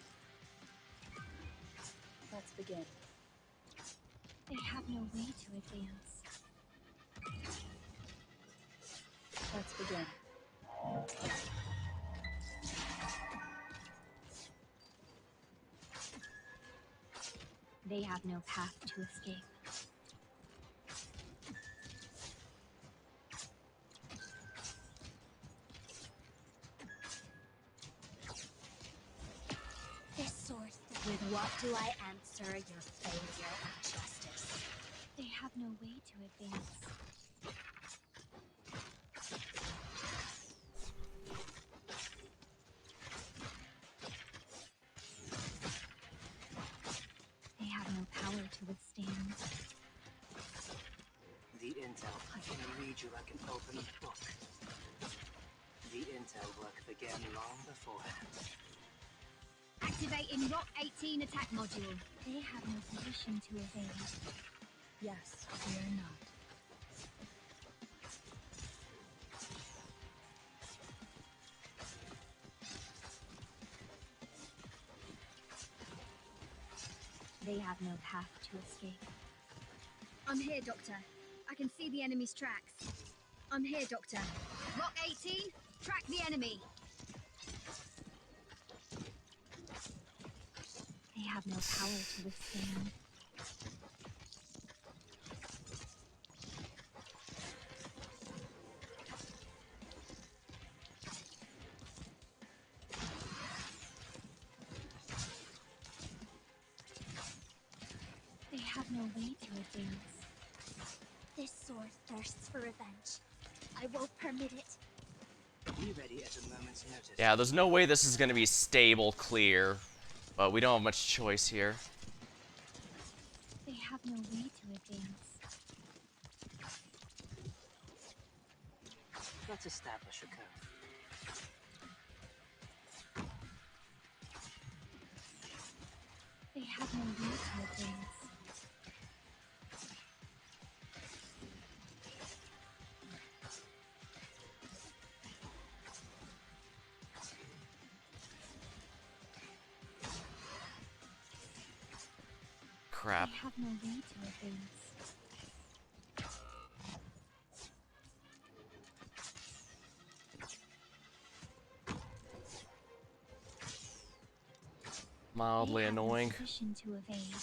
Let's begin. They have no way to advance. Let's begin. They have no path to escape. This source. With what do I answer your failure of justice? They have no way to advance. They have no power to withstand. The intel, I can read you like an open book. The intel work began long beforehand. Activating Rock 18 attack module. They have no position to evade. Yes, fear not. They have no path to escape. I'm here, Doctor. I can see the enemy's tracks. I'm here, Doctor. Rock 18, track the enemy. They have no power to withstand. They have no way to advance. This sword thirsts for revenge. I won't permit it. Be ready at a moment's notice. Yeah, there's no way this is gonna be stable clear. But we don't have much choice here. They have no way to advance. Let's establish a code. They have no way to advance. Crap. They have no way to advance. Mildly They have no annoying. position to evade.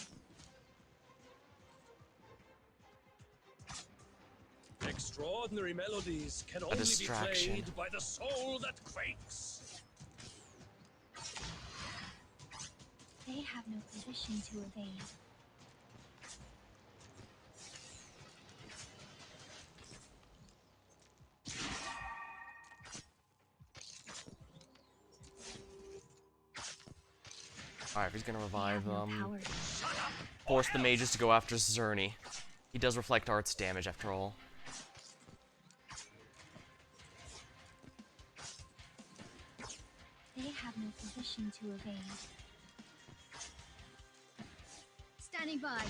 Extraordinary melodies can only be distraction. played by the soul that quakes. They have no position to evade. Alright, if he's gonna They revive have no them. power. Force the mages to go after Zerny. He does reflect arts damage after all. They have no position to evade. Standing by.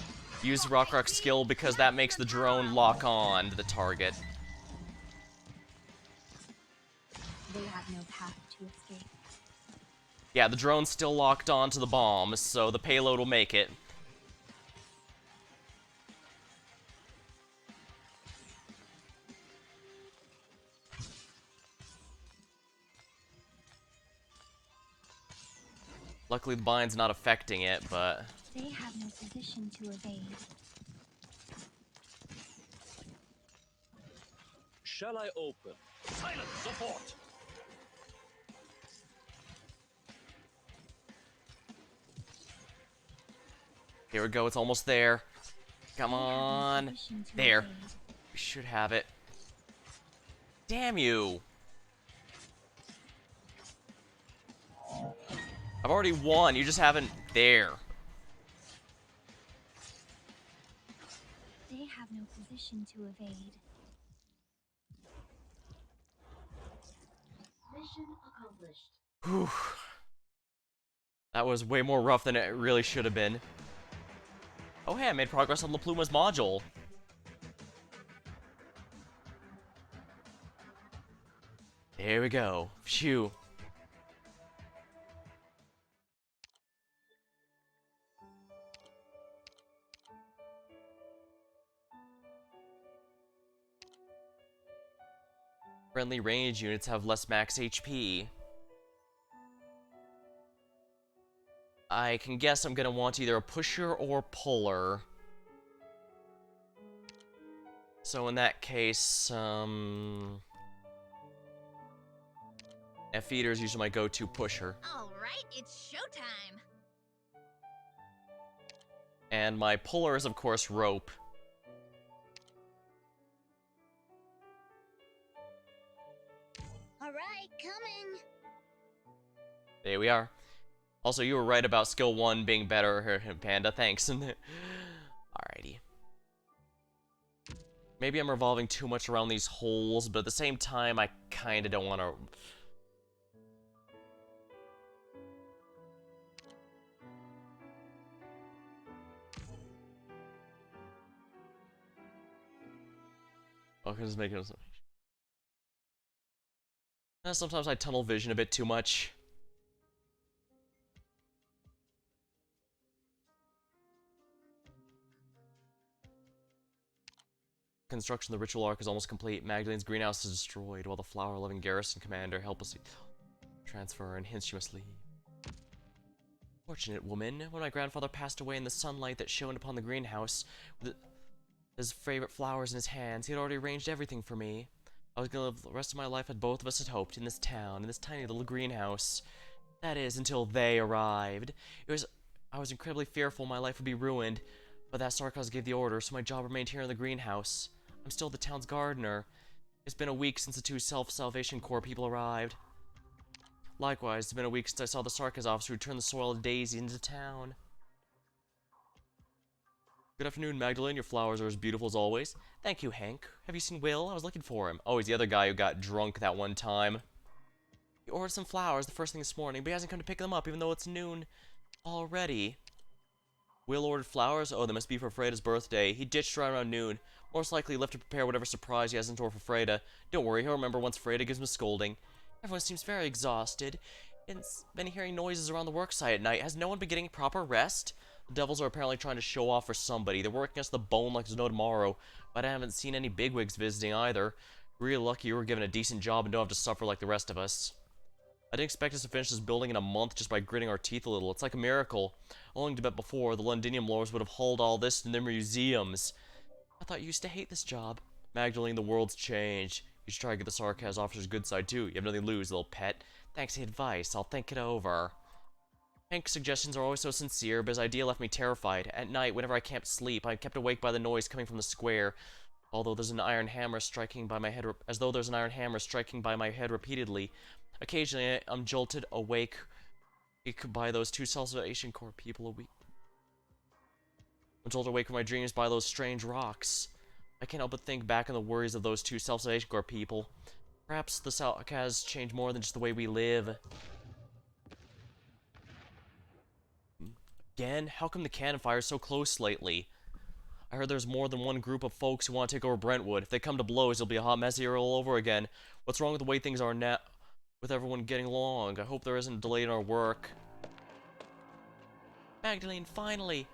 Use Rock skill because that makes the drone lock on to the target. They have no path to escape. Yeah, the drone's still locked on to the bomb, so the payload will make it. Luckily the bind's not affecting it, but... They have no position to evade. Shall I open? Silent support! Here we go, it's almost there. Come They have no on. position to There. evade. We should have it. Damn you! I've already won, you just haven't... There. They have no position to evade. Mission accomplished. Whew. That was way more rough than it really should have been. Oh hey, I made progress on La Pluma's module. There we go. Phew. Friendly range units have less max HP. I can guess I'm gonna want either a pusher or puller. So in that case, F-Eater is usually my go-to pusher. Alright, it's showtime. And my puller is, of course, rope. Alright, coming. There we are. Also, you were right about skill 1 being better, Panda, thanks. Alrighty. Maybe I'm revolving too much around these holes, but at the same time, I kinda don't want to... Oh, just making it... Sometimes I tunnel vision a bit too much. construction of the ritual arc is almost complete. Magdalene's greenhouse is destroyed, while the flower-loving garrison commander helplessly transfer and hints she must leave. Fortunate woman, when my grandfather passed away in the sunlight that shone upon the greenhouse, with his favorite flowers in his hands, he had already arranged everything for me. I was gonna live the rest of my life as both of us had hoped, in this town, in this tiny little greenhouse. That is, until they arrived. I was incredibly fearful my life would be ruined, but that Sarkaz gave the order, so my job remained here in the greenhouse. I'm still the town's gardener. It's been a week since the two Self-Salvation Corps people arrived. Likewise, it's been a week since I saw the Sarkaz officer who turned the soil of Daisy into town. Good afternoon, Magdalene. Your flowers are as beautiful as always. Thank you, Hank. Have you seen Will? I was looking for him. Oh, he's the other guy who got drunk that one time. He ordered some flowers the first thing this morning, but he hasn't come to pick them up, even though it's noon already. Will ordered flowers? Oh, they must be for Freda's birthday. He ditched her around noon. Most likely left to prepare whatever surprise he has in store for Freda. Don't worry, he'll remember once Freda gives him a scolding. Everyone seems very exhausted. It's been hearing noises around the worksite at night. Has no one been getting proper rest? The devils are apparently trying to show off for somebody. They're working us the bone like there's no tomorrow. But I haven't seen any bigwigs visiting either. Real lucky you were given a decent job and don't have to suffer like the rest of us. I didn't expect us to finish this building in a month just by gritting our teeth a little. It's like a miracle. Owing to bet before, the Londinium lords would have hauled all this in their museums. I thought you used to hate this job. Magdalene, the world's changed. You should try to get the Sarkaz officer's good side too. You have nothing to lose, little pet. Thanks for the advice. I'll think it over. Hank's suggestions are always so sincere, but his idea left me terrified. At night, whenever I can't sleep, I'm kept awake by the noise coming from the square. Although there's an iron hammer striking by my head, as though there's an iron hammer striking by my head repeatedly. Occasionally, I'm jolted awake by those two Salvation Corps people a week. I'm jolted awake from my dreams by those strange rocks. I can't help but think back on the worries of those two Salvation Corps people. Perhaps the Sarkaz changed more than just the way we live. Again? How come the cannon fire is so close lately? I heard there's more than one group of folks who want to take over Brentwood. If they come to blows, it'll be a hot mess here all over again. What's wrong with the way things are now, with everyone getting along? I hope there isn't a delay in our work. Magdalene, finally!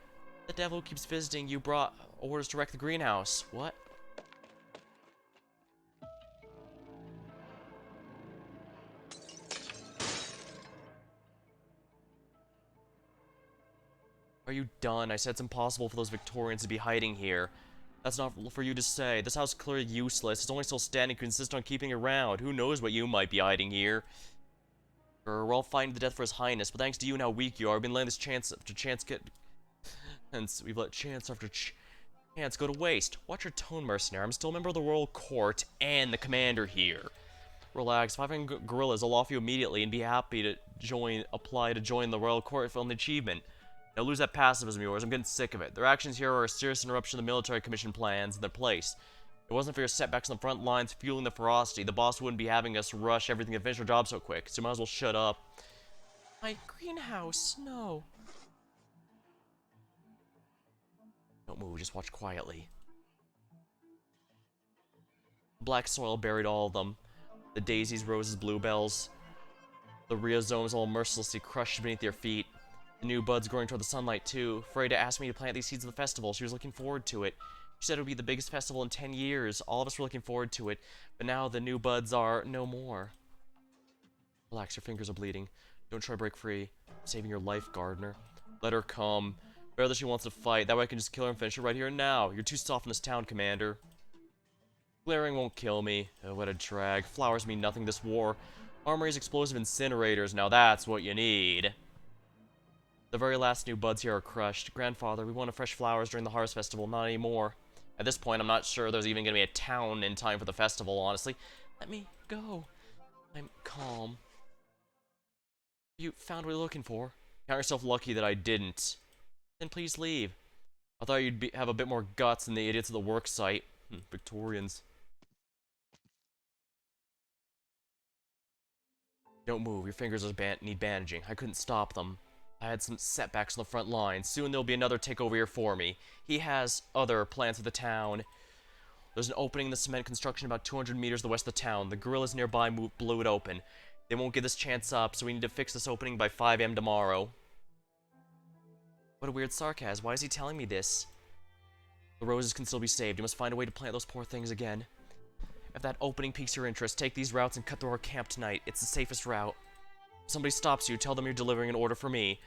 The devil keeps visiting. You brought orders to wreck the greenhouse. What? Are you done? I said it's impossible for those Victorians to be hiding here. That's not for you to say. This house is clearly useless. It's only still standing. You insist on keeping it around. Who knows what you might be hiding here? We're all fighting to death for His Highness, but thanks to you and how weak you are, we've been letting this chance after chance get... Hence, we've let chance after chance go to waste. Watch your tone, mercenary. I'm still a member of the Royal Court and the commander here. Relax. 500 gorillas, I'll offer you immediately and be happy to apply to join the Royal Court for an achievement. Now lose that pacifism of yours. I'm getting sick of it. Their actions here are a serious interruption of the military commission plans in their place. If it wasn't for your setbacks on the front lines fueling the ferocity, the boss wouldn't be having us rush everything and finish our job so quick, so you might as well shut up. My greenhouse, no. Don't move, just watch quietly. Black soil buried all of them. The daisies, roses, bluebells. The rhizomes all mercilessly crushed beneath your feet. The new buds growing toward the sunlight, too. Freda asked me to plant these seeds of the festival. She was looking forward to it. She said it would be the biggest festival in 10 years. All of us were looking forward to it. But now the new buds are no more. Relax, your fingers are bleeding. Don't try to break free. I'm saving your life, gardener. Let her come. Better that she wants to fight. That way I can just kill her and finish her right here and now. You're too soft in this town, Commander. Glaring won't kill me. Oh, what a drag. Flowers mean nothing this war. Armory's explosive incinerators. Now that's what you need. The very last new buds here are crushed. Grandfather, we wanted fresh flowers during the Harvest Festival, not anymore. At this point, I'm not sure there's even going to be a town in time for the festival, honestly. Let me go. I'm calm. You found what you're looking for. Count yourself lucky that I didn't. Then please leave. I thought you'd have a bit more guts than the idiots at the work site. Victorians. Don't move. Your fingers need bandaging. I couldn't stop them. I had some setbacks on the front line. Soon there'll be another takeover here for me. He has other plans for the town. There's an opening in the cement construction about 200 meters to the west of the town. The guerrillas nearby blew it open. They won't give this chance up, so we need to fix this opening by 5 AM tomorrow. What a weird sarcasm. Why is he telling me this? The roses can still be saved. You must find a way to plant those poor things again. If that opening piques your interest, take these routes and cut through our camp tonight. It's the safest route. If somebody stops you, tell them you're delivering an order for me.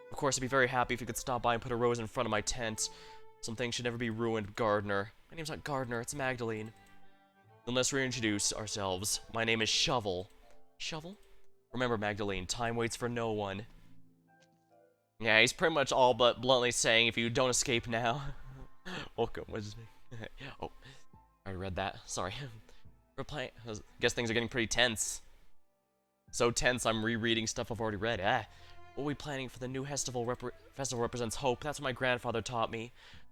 Of course, I'd be very happy if you could stop by and put a rose in front of my tent. Some things should never be ruined, Gardner. My name's not Gardner, it's Magdalene. Then let's reintroduce ourselves. My name is Shovel. Shovel? Remember, Magdalene, time waits for no one. Yeah, he's pretty much all but bluntly saying, if you don't escape now... Welcome, what is me? Oh, I already read that. Sorry. We're playing... I guess things are getting pretty tense. So tense, I'm rereading stuff I've already read. What are we planning for the new festival represents hope. That's what my grandfather taught me.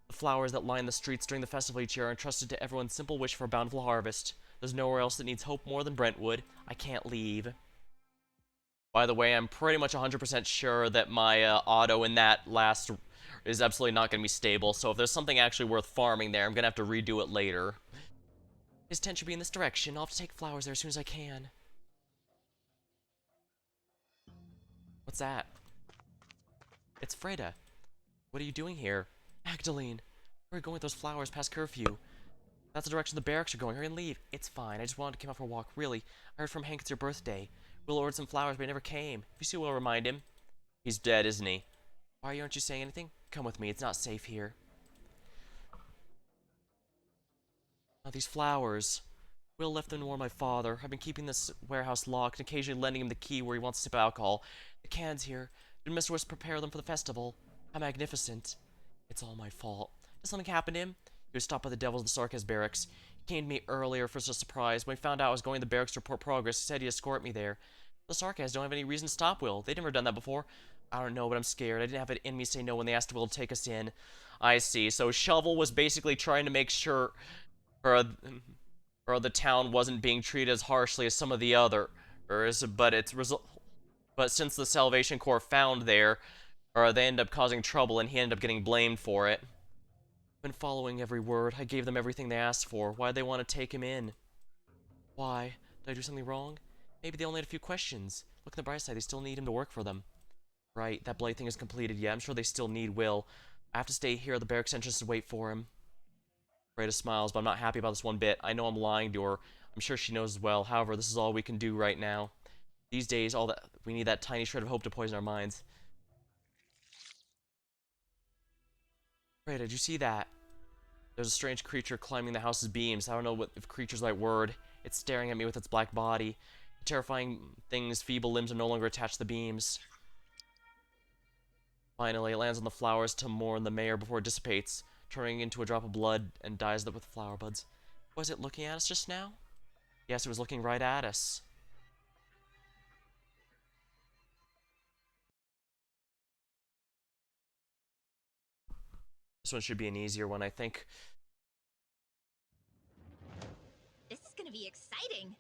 The flowers that line the streets during the festival each year are entrusted to everyone's simple wish for a bountiful harvest. There's nowhere else that needs hope more than Brentwood. I can't leave. By the way, I'm pretty much 100% sure that my auto in that last is absolutely not going to be stable, so if there's something actually worth farming there, I'm going to have to redo it later. His tent should be in this direction. I'll have to take flowers there as soon as I can. What's that? It's Freda. What are you doing here? Magdalene, where are you going with those flowers past curfew? That's the direction the barracks are going. Hurry and leave. It's fine. I just wanted to come out for a walk. Really. I heard from Hank it's your birthday. Will ordered some flowers, but he never came. If you see Will, remind him. He's dead, isn't he? Why aren't you saying anything? Come with me. It's not safe here. Oh, these flowers. Will left them to warn my father. I've been keeping this warehouse locked and occasionally lending him the key where he wants to sip alcohol. The cans here. Did Mr. West prepare them for the festival? How magnificent. It's all my fault. Did something happen to him? He was stopped by the devils of the Sarkaz barracks. He came to me earlier for a surprise. When he found out I was going to the barracks to report progress, he said he'd escort me there. The Sarkaz don't have any reason to stop Will. They'd never done that before. I don't know, but I'm scared. I didn't have it in me to say no when they asked Will to take us in. I see. So Shovel was basically trying to make sure the town wasn't being treated as harshly as some of the others, but since the Salvation Corps found there, they ended up causing trouble and he ended up getting blamed for it. I've been following every word. I gave them everything they asked for. Why'd they want to take him in? Why? Did I do something wrong? Maybe they only had a few questions. Look at the bright side, they still need him to work for them. Right, that blight thing is completed. Yeah, I'm sure they still need Will. I have to stay here at the barracks entrance to wait for him. Freda smiles, but I'm not happy about this one bit. I know I'm lying to her. I'm sure she knows as well. However, this is all we can do right now. These days, we need that tiny shred of hope to poison our minds. Freda, did you see that? There's a strange creature climbing the house's beams. I don't know if creature's the right word. It's staring at me with its black body. The terrifying thing's feeble limbs are no longer attached to the beams. Finally, it lands on the flowers to mourn the mayor before it dissipates, turning into a drop of blood and dyes with flower buds. Was it looking at us just now? Yes, it was looking right at us. This one should be an easier one, I think. This is gonna be exciting.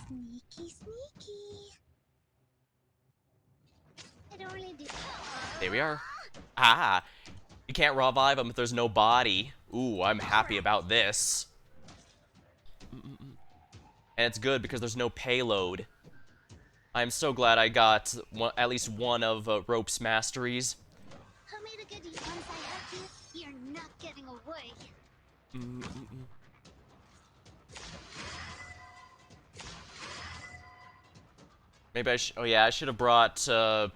Sneaky, sneaky. It only did. There we are. Ah! You can't revive him if there's no body. Ooh, I'm happy about this. And it's good because there's no payload. I'm so glad I got at least one of Rope's masteries. Once I have you, you're not getting away. Maybe oh yeah, I should have brought, yeah,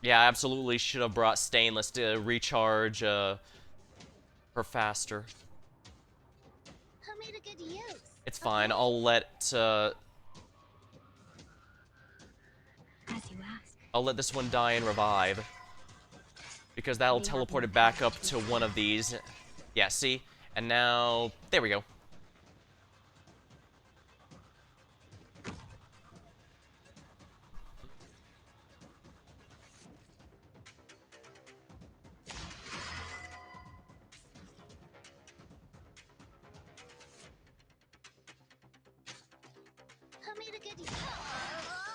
I absolutely should have brought Stainless to recharge, her faster. It's fine, I'll let this one die and revive. Because that'll teleport it back up to one of these. Yeah, see? And now, there we go.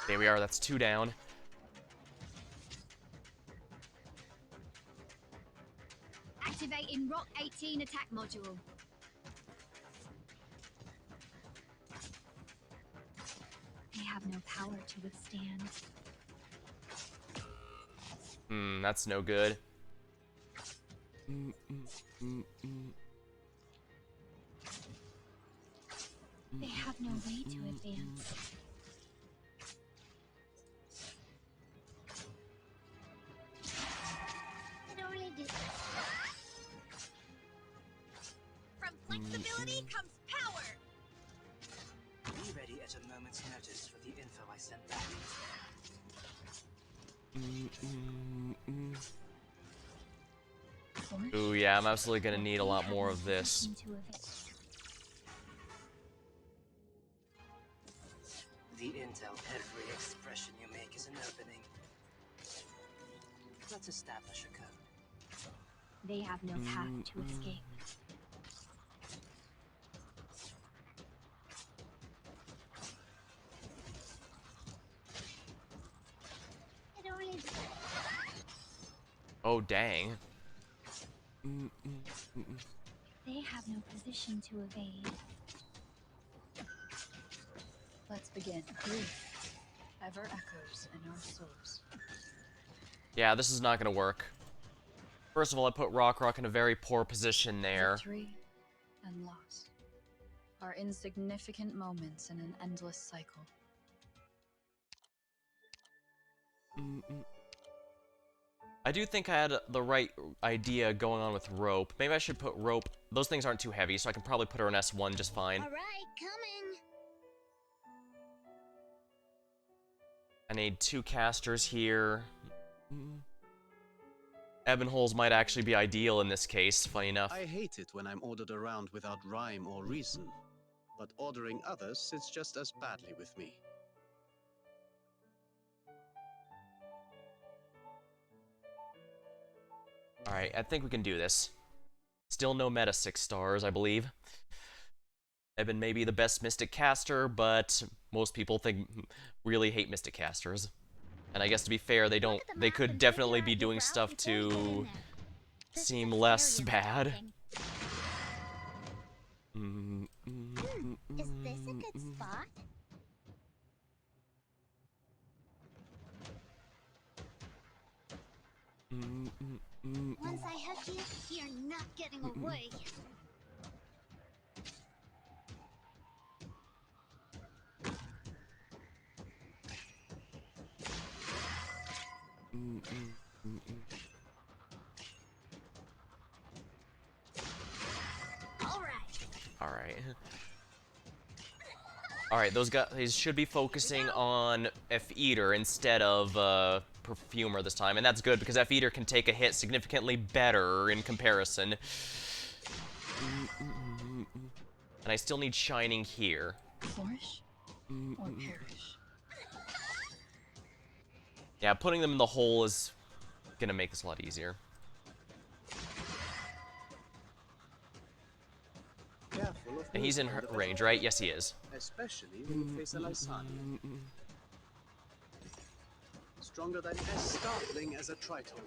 There we are, that's 2 down. Activating Rock 18 attack module. I have no power to withstand. That's no good. They have no way to advance. It only did. From flexibility comes power. Be ready at a moment's notice for the info I sent back. Ooh, yeah, I'm absolutely gonna need a lot more of this. The intel, every expression you make is an opening. Let's establish a code. They have no path to escape. It only. Oh, dang. They have no position to evade. Let's begin. Grief ever echoes in our souls. Yeah, this is not gonna work. First of all, I put Rock in a very poor position there. Victory and loss are insignificant moments in an endless cycle. I do think I had the right idea going on with rope. Maybe I should put rope. Those things aren't too heavy, so I can probably put her in S1 just fine. All right, coming. I need 2 casters here. Ebon holes might actually be ideal in this case, funny enough. I hate it when I'm ordered around without rhyme or reason, but ordering others sits just as badly with me. Alright, I think we can do this. Still no meta 6 stars, I believe. Ebon may be the best Mystic caster, but most people really hate Mystic casters. And I guess to be fair, they could definitely be doing stuff to seem less bad. Is this a good spot? Once I hook you, you're not getting away. Alright. Alright, those guys should be focusing on F-Eater instead of Perfumer this time, and that's good because F-Eater can take a hit significantly better in comparison. And I still need Shining here. Flourish or perish. Yeah, putting them in the hole is gonna make this a lot easier. And he's in her range, right? Yes, he is. Especially when you face a Lysani. Stronger than as startling as a Triton.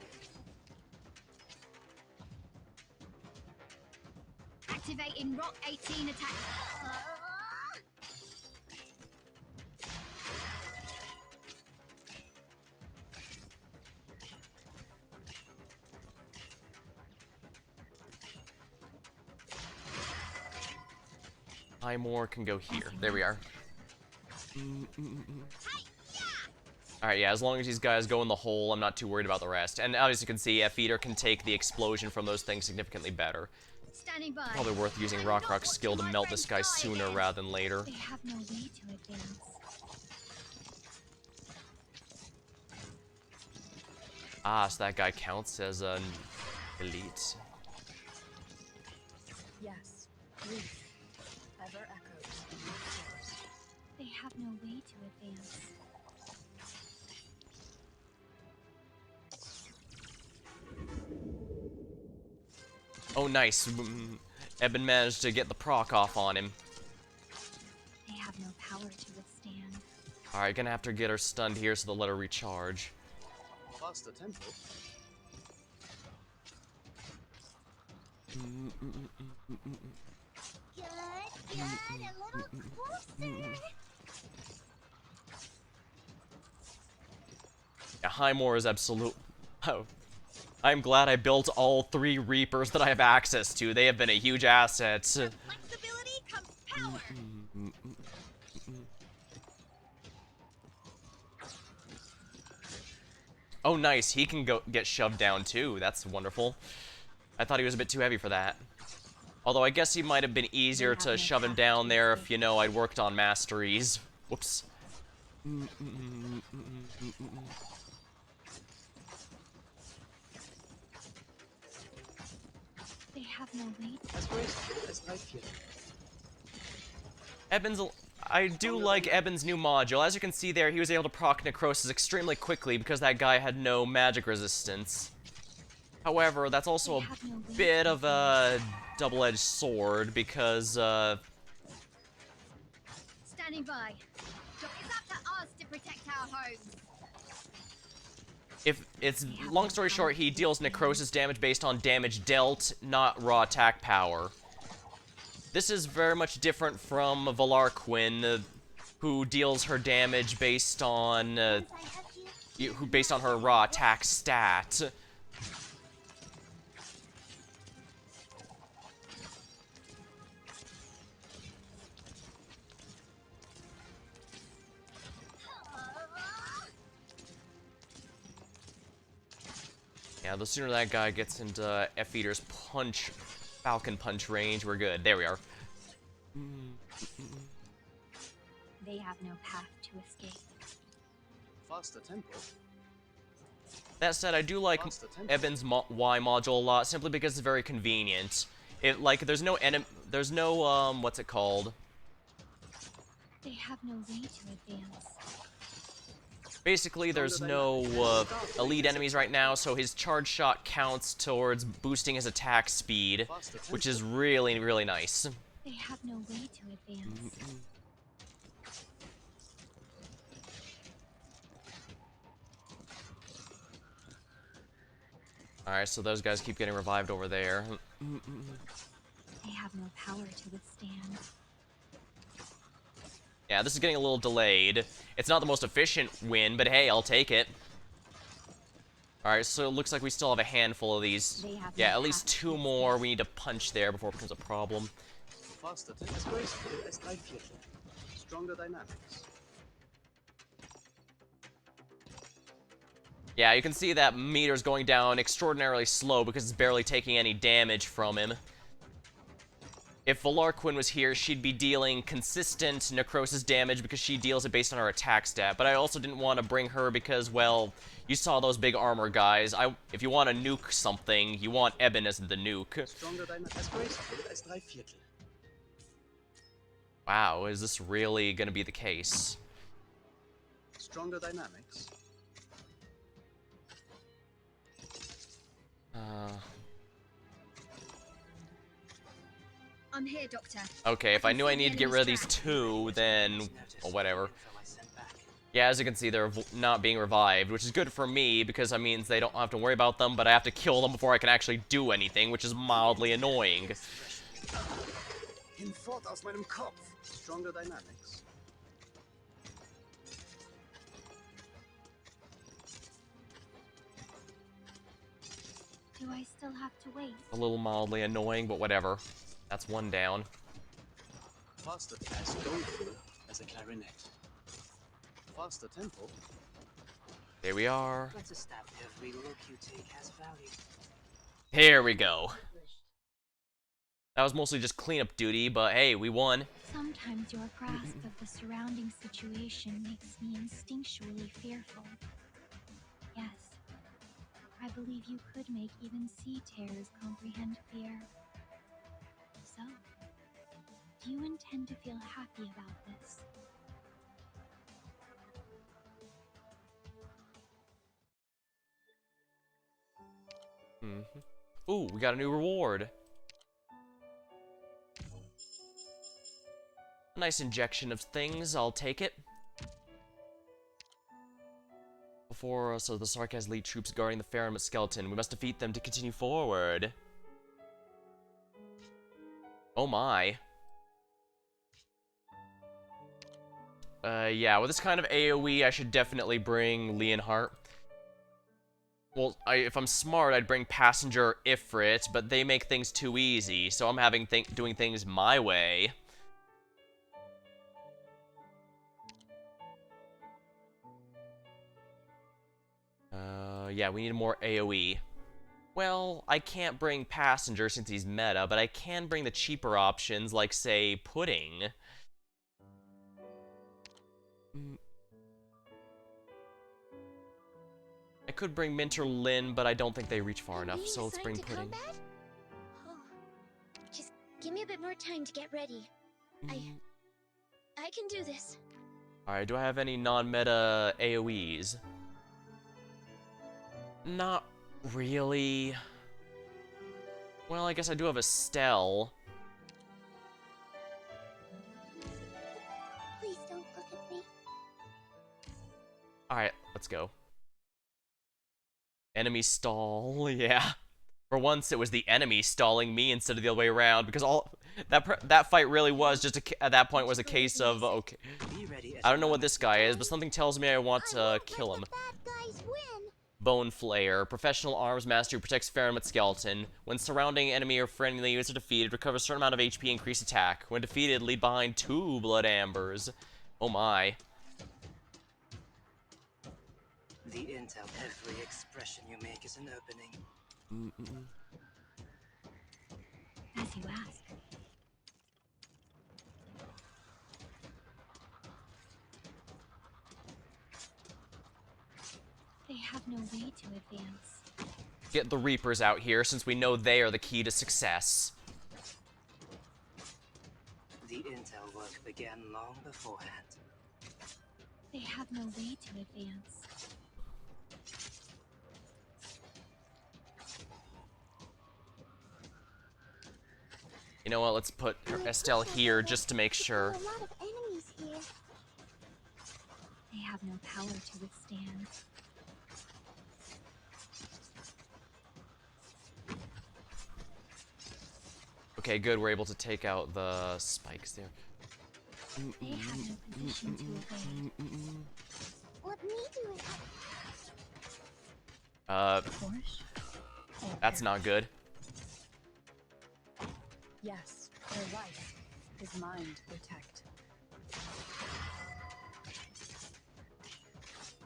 Activating Rock 18 attack. More can go here. There we are. Alright, yeah, as long as these guys go in the hole, I'm not too worried about the rest. And as you can see, F-Eater can take the explosion from those things significantly better. Standing by. Probably worth using Rock's skill to melt this guy sooner rather than later. They have no way to advance. Ah, so that guy counts as an elite. Yes, grief ever echoes in our souls. They have no way to advance. Oh, nice. Ebon managed to get the proc off on him. They have no power to withstand. Alright, gonna have to get her stunned here so they'll let her recharge. Faster tempo. Good, a little closer. Yeah, Highmore is absolute. Oh, I'm glad I built all 3 Reapers that I have access to. They have been a huge asset. Flexibility comes power. Oh, nice. He can go get shoved down too. That's wonderful. I thought he was a bit too heavy for that. Although I guess he might have been easier to shove him down there if, you know, I'd worked on masteries. Whoops. They have no weight. As graceful as I feel. Eben's... I do like Eben's new module. As you can see there, he was able to proc Necrosis extremely quickly because that guy had no magic resistance. However, that's also a bit of a double-edged sword because, Standing by. It's up to us to protect our homes. if it's long story short, he deals necrosis damage based on damage dealt, not raw attack power. This is very much different from Valarquin, who deals her damage based on her raw attack stat. Yeah, the sooner that guy gets into F-Eater's Falcon Punch range, we're good. There we are. They have no path to escape. Faster tempo. That said, I do like Eben's Y module a lot, simply because it's very convenient. There's no what's it called? They have no way to advance. Basically, there's no elite enemies right now, so his charge shot counts towards boosting his attack speed, which is really, really nice. They have no way to advance. Alright, so those guys keep getting revived over there. They have no power to withstand. Yeah, this is getting a little delayed. It's not the most efficient win, but hey, I'll take it. Alright, so it looks like we still have a handful of these. Yeah, at least 2 more we need to punch there before it becomes a problem. Faster tempo. As graceful as I feel. Stronger dynamics. Yeah, you can see that meter's going down extraordinarily slow because it's barely taking any damage from him. If Valarquin was here, she'd be dealing consistent necrosis damage because she deals it based on her attack stat. But I also didn't want to bring her because, well, you saw those big armor guys. If you want to nuke something, you want Eben as the nuke. Wow, is this really going to be the case? Stronger dynamics. I'm here, Doctor. Okay, if I knew I needed to get rid of these 2, then... well, whatever. Yeah, as you can see, they're not being revived, which is good for me, because that means they don't have to worry about them, but I have to kill them before I can actually do anything, which is mildly annoying. Hinfort aus meinem Kopf. Stronger dynamics. Do I still have to wait? A little mildly annoying, but whatever. That's 1 down. Faster as doleful as a clarinet. Faster tempo. There we are. Let's establish every look you take has value. Here we go. That was mostly just cleanup duty, but hey, we won. Sometimes your grasp of the surrounding situation makes me instinctually fearful. Yes, I believe you could make even sea terrors comprehend fear. So, do you intend to feel happy about this? Ooh, we got a new reward. Nice injection of things, I'll take it. Before us are the Sarkaz elite troops guarding the Farum skeleton. We must defeat them to continue forward. Oh my. Yeah, with this kind of AoE, I should definitely bring Leonhardt. Well, if I'm smart, I'd bring Passenger Ifrit, but they make things too easy, so I'm doing things my way. Yeah, we need more AoE. Well, I can't bring Passenger since he's meta, but I can bring the cheaper options, like, say, Pudding. I could bring Minter Lin, but I don't think they reach far enough, so let's bring Pudding. Oh, just give me a bit more time to get ready. I can do this. Alright, do I have any non-meta AoEs? Not really. Well, I guess I do have Estelle. Please don't look at me. Alright, let's go. Enemy stall, yeah. For once, it was the enemy stalling me instead of the other way around, because that fight really was just at that point was a case of, okay, I don't know what this guy is, but something tells me I want to kill him. Bone Flayer, professional arms master who protects Faramut Skeleton. When surrounding enemy or friendly units are defeated, recover a certain amount of HP, increase attack. When defeated, leave behind 2 Blood Ambers. Oh my. The intel, every expression you make is an opening. As you ask. They have no way to advance. Get the Reapers out here, since we know they are the key to success. The intel work began long beforehand. They have no way to advance. You know what, let's put Estelle here just to make sure. A lot of enemies here. They have no power to withstand. Okay, good, we're able to take out the spikes there. They have no position to evade. Let me do it. That's not good. Yes, their life is mine to protect.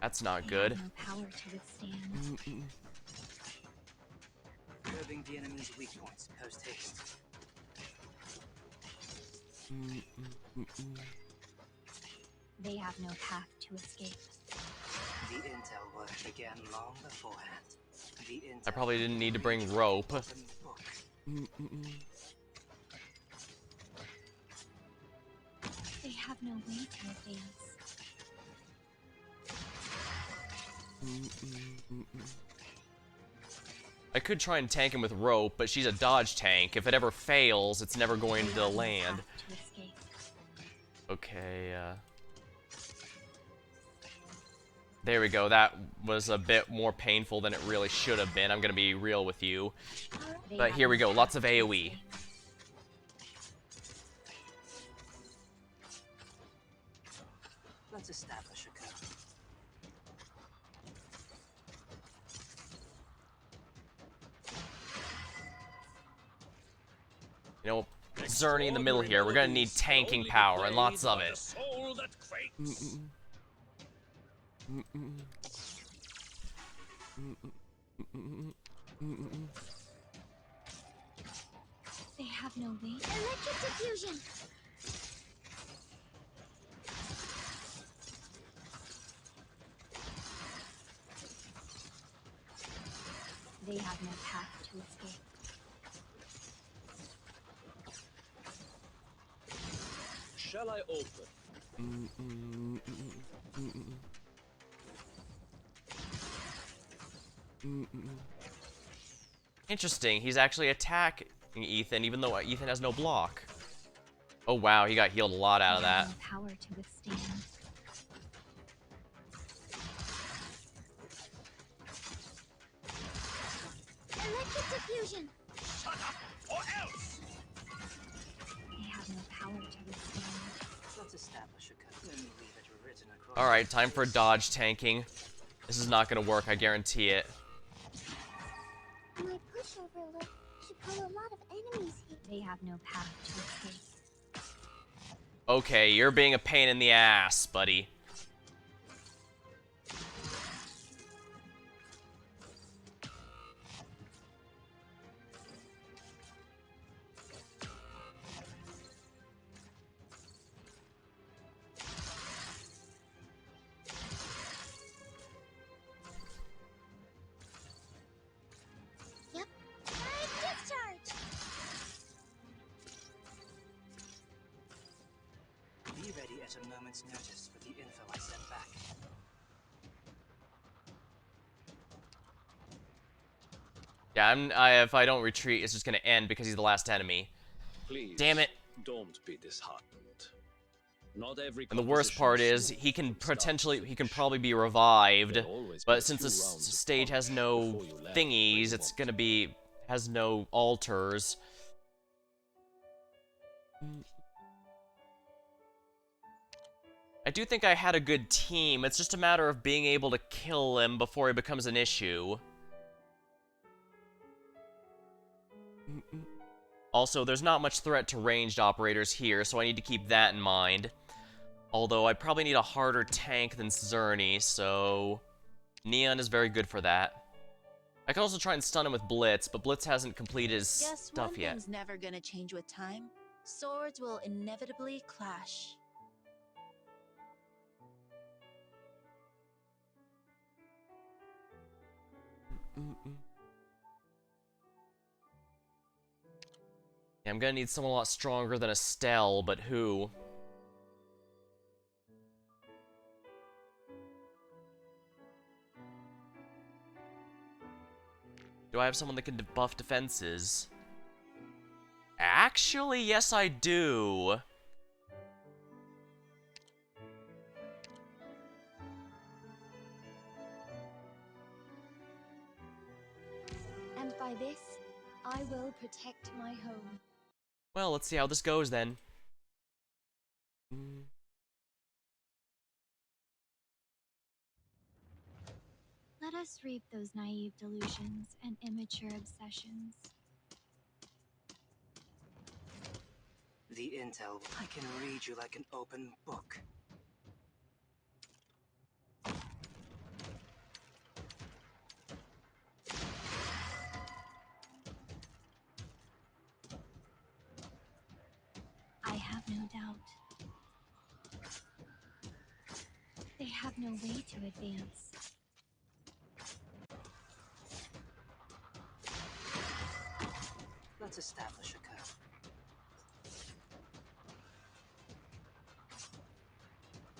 That's not good. No power to withstand. Curbing the enemy's weak points post haste. They have no path to escape. The intel work began long beforehand. The intel I probably didn't need to bring rope. They have no way to advance. I could try and tank him with rope, but she's a dodge tank. If it ever fails, it's never going to land. Okay, there we go. That was a bit more painful than it really should have been. I'm gonna be real with you. But here we go. Lots of AoE. Let's establish a code. You know, Zerny in the middle here. We're gonna need tanking power and lots of it. They have no way. Electric diffusion. They have no path to escape. Shall I open? Interesting. He's actually attacking Ethan, even though Ethan has no block. Oh wow, he got healed a lot out of that. No power to withstand. Electric diffusion. Shut up, or else! They have no power to withstand. Let's establish a code and leave it written across. Alright, time for dodge tanking. This is not gonna work, I guarantee it. My pushover lift should pull a lot of enemies here. They have no path to escape. Okay, you're being a pain in the ass, buddy. Yep. Discharge! Be ready at a moment's notice for the info I sent back. Yeah, if I don't retreat, it's just gonna end because he's the last enemy. Please, Damn it. don't be disheartened. Not every And the worst part is, he can probably be revived, but since this stage has no thingies, it's gonna be, has no altars. I do think I had a good team, it's just a matter of being able to kill him before he becomes an issue. Also, there's not much threat to ranged operators here, so I need to keep that in mind. Although, I probably need a harder tank than Zerny, so... Neon is very good for that. I can also try and stun him with Blitz, but Blitz hasn't completed his Guess stuff one yet. thing's never gonna change with time. Swords will inevitably clash. Yeah, I'm gonna need someone a lot stronger than Estelle, but who? Do I have someone that can buff defenses? Actually, yes I do. And by this, I will protect my home. Well, let's see how this goes then. Let us reap those naive delusions and immature obsessions. The intel, I can read you like an open book. I have no doubt. They have no way to advance. Let's establish a curve.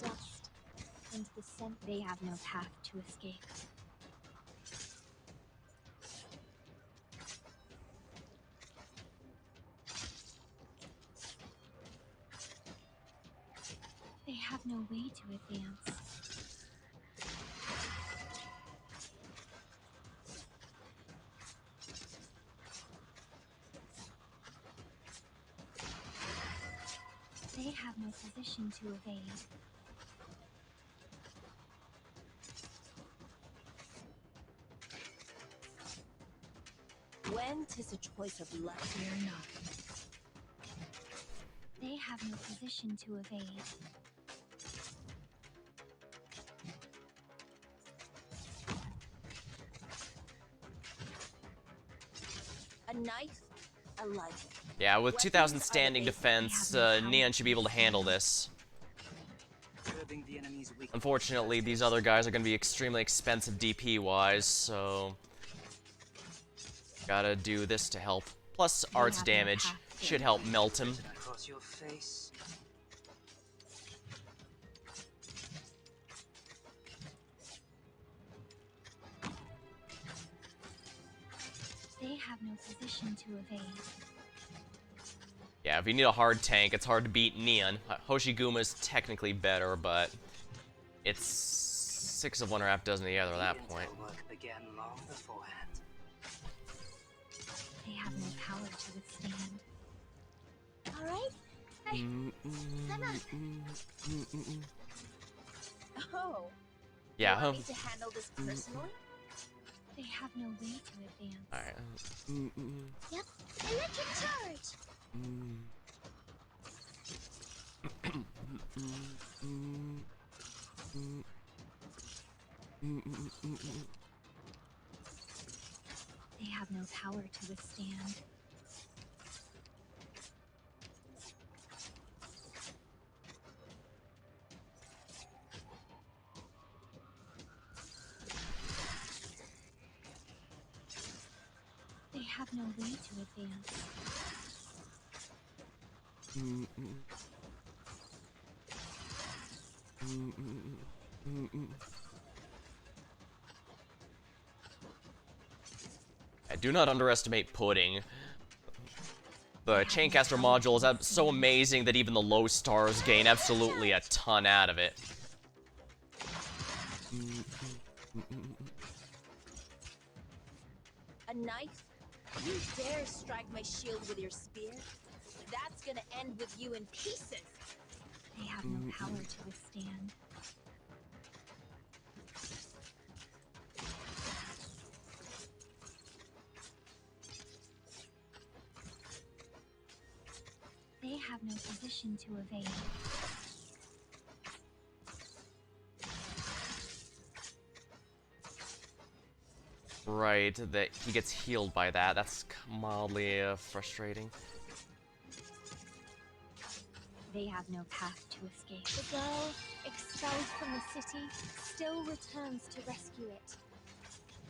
Dust and the scent. They have no path to escape. They have no way to advance. They have no position to evade. When 'tis a choice of luck, fear not. They have no position to evade. A knife, a life. Yeah, with 2,000 standing defense, Neon should be able to handle this. Curbing the enemy's weakness. Unfortunately, these other guys are going to be extremely expensive DP-wise, so... Gotta do this to help. Plus, arts damage should help melt him. Across your face. They have no position to evade. Yeah, if you need a hard tank, it's hard to beat Neon. Hoshiguma's technically better, but it's 6 of one or half dozen of the other at that point. Work began long beforehand. They have no power to withstand. All right. Hey, Oh. Yeah, Want me to handle this personally? They have no way to advance. Alright. Yep. Electric charge! They have no power to withstand. They have no way to advance. Do not underestimate pudding. The Chaincaster module is so amazing that even the low stars gain absolutely a ton out of it. A knife? You dare strike my shield with your spear? That's gonna end with you in pieces. They have no power to withstand. They have no position to evade. Right, that he gets healed by that. That's mildly frustrating. They have no path to escape. The girl, expelled from the city, still returns to rescue it.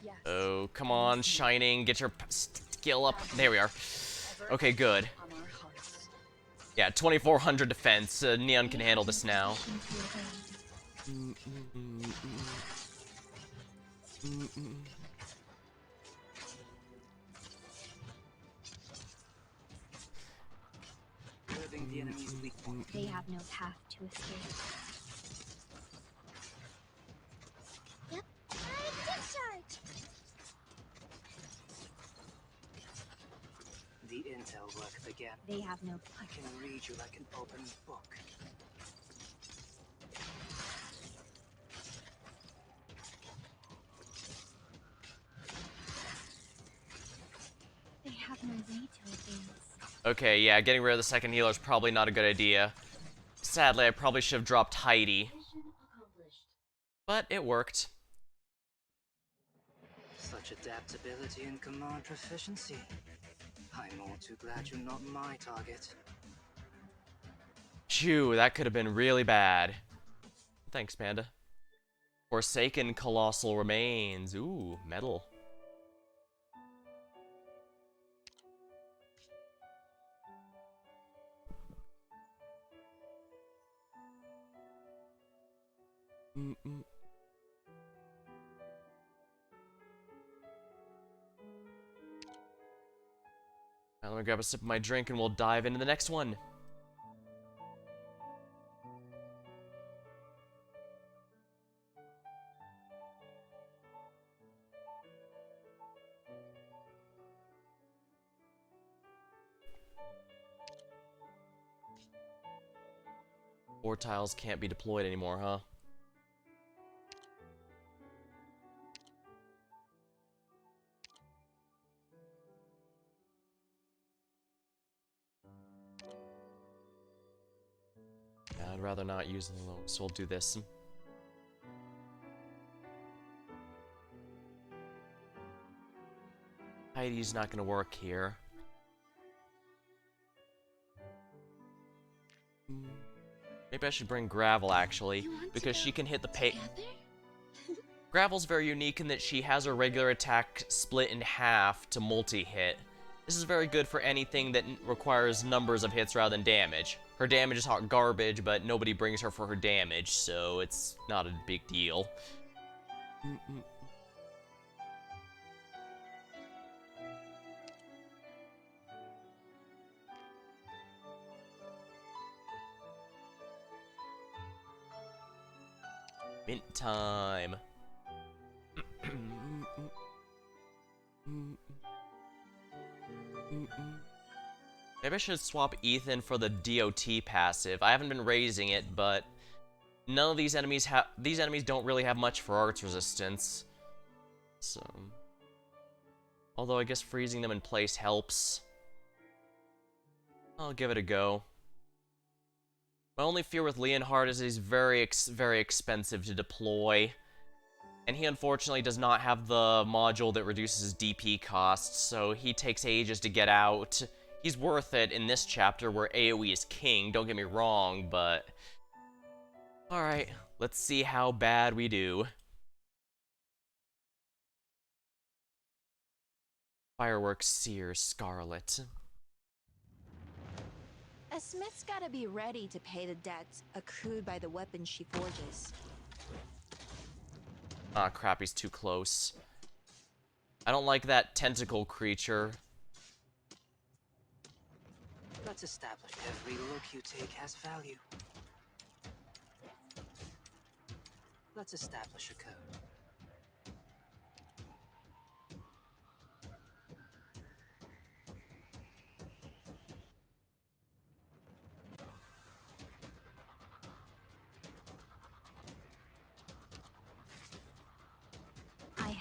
Yes. Oh, come on, Shining, get your skill up. There we are. Okay, good. Yeah, 2400 defense. Neon can handle this now. The enemy's weak point. They have no path to escape. Yep. Discharge! The intel work began. They have no. I can read you like an open book. They have no way to advance. Okay, yeah, getting rid of the second healer is probably not a good idea. Sadly, I probably should have dropped Heidi. But it worked. Such adaptability and command proficiency. I'm all too glad you're not my target. Phew, that could have been really bad. Thanks, Panda. Forsaken Colossal Remains. Ooh, metal. Now let me grab a sip of my drink and we'll dive into the next one. Four tiles can't be deployed anymore, huh? I'd rather not use them alone, so we'll do this. Heidi's not gonna work here. Maybe I should bring Gravel, actually, because she can hit the Gravel's very unique in that she has her regular attack split in half to multi-hit. This is very good for anything that requires numbers of hits rather than damage. Her damage is hot garbage, but nobody brings her for her damage, so it's not a big deal. Mint time. Maybe I should swap Ethan for the DOT passive. I haven't been raising it, but none of these enemies don't really have much for arts resistance. So Although I guess freezing them in place helps. I'll give it a go. My only fear with Leonhard is he's very expensive to deploy. And he unfortunately does not have the module that reduces his DP costs, so he takes ages to get out. He's worth it in this chapter where AoE is king, don't get me wrong, but... Alright, let's see how bad we do. Fireworks Seer Scarlet. A smith's gotta be ready to pay the debts accrued by the weapon she forges. Ah, crap, he's too close. I don't like that tentacle creature. Let's establish every look you take has value. Let's establish a code.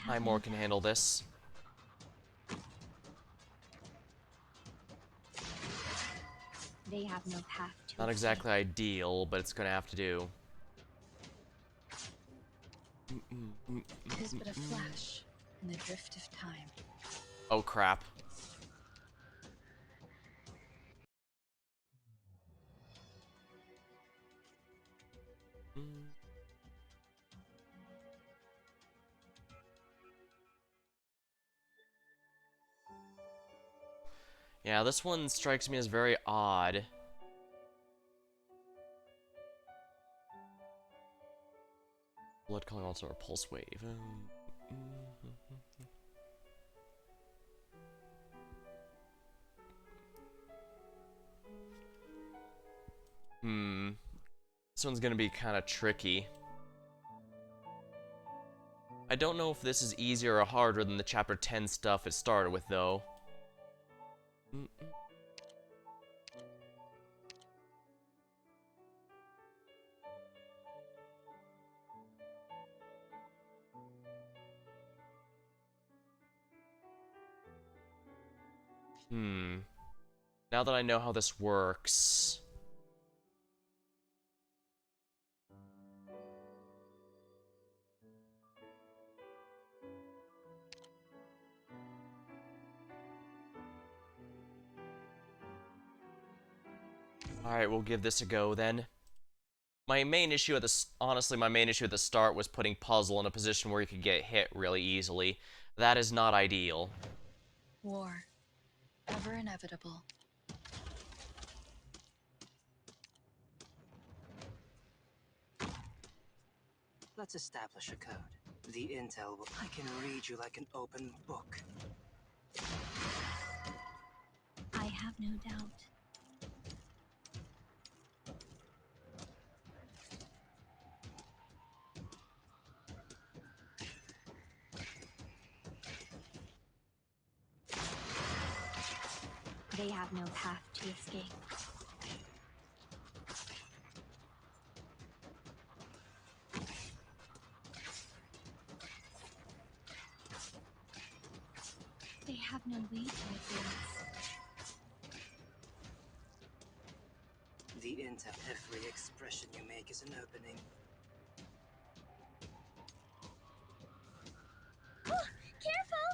Highmore can handle this. They have no path to Not exactly ideal, but it's gonna have to do. Tis but a flash in the drift of time. Oh crap. Yeah, this one strikes me as very odd. Blood calling also a pulse wave. This one's gonna be kind of tricky. I don't know if this is easier or harder than the chapter 10 stuff it started with, though. Now that I know how this works... Alright, we'll give this a go then. My main issue at the honestly, my main issue at the start was putting Puzzle in a position where he could get hit really easily. That is not ideal. War. Ever inevitable. Let's establish a code. The intel will... I can read you like an open book. I have no doubt. They have no path to escape. They have no way to advance. The intel, every expression you make is an opening. Careful!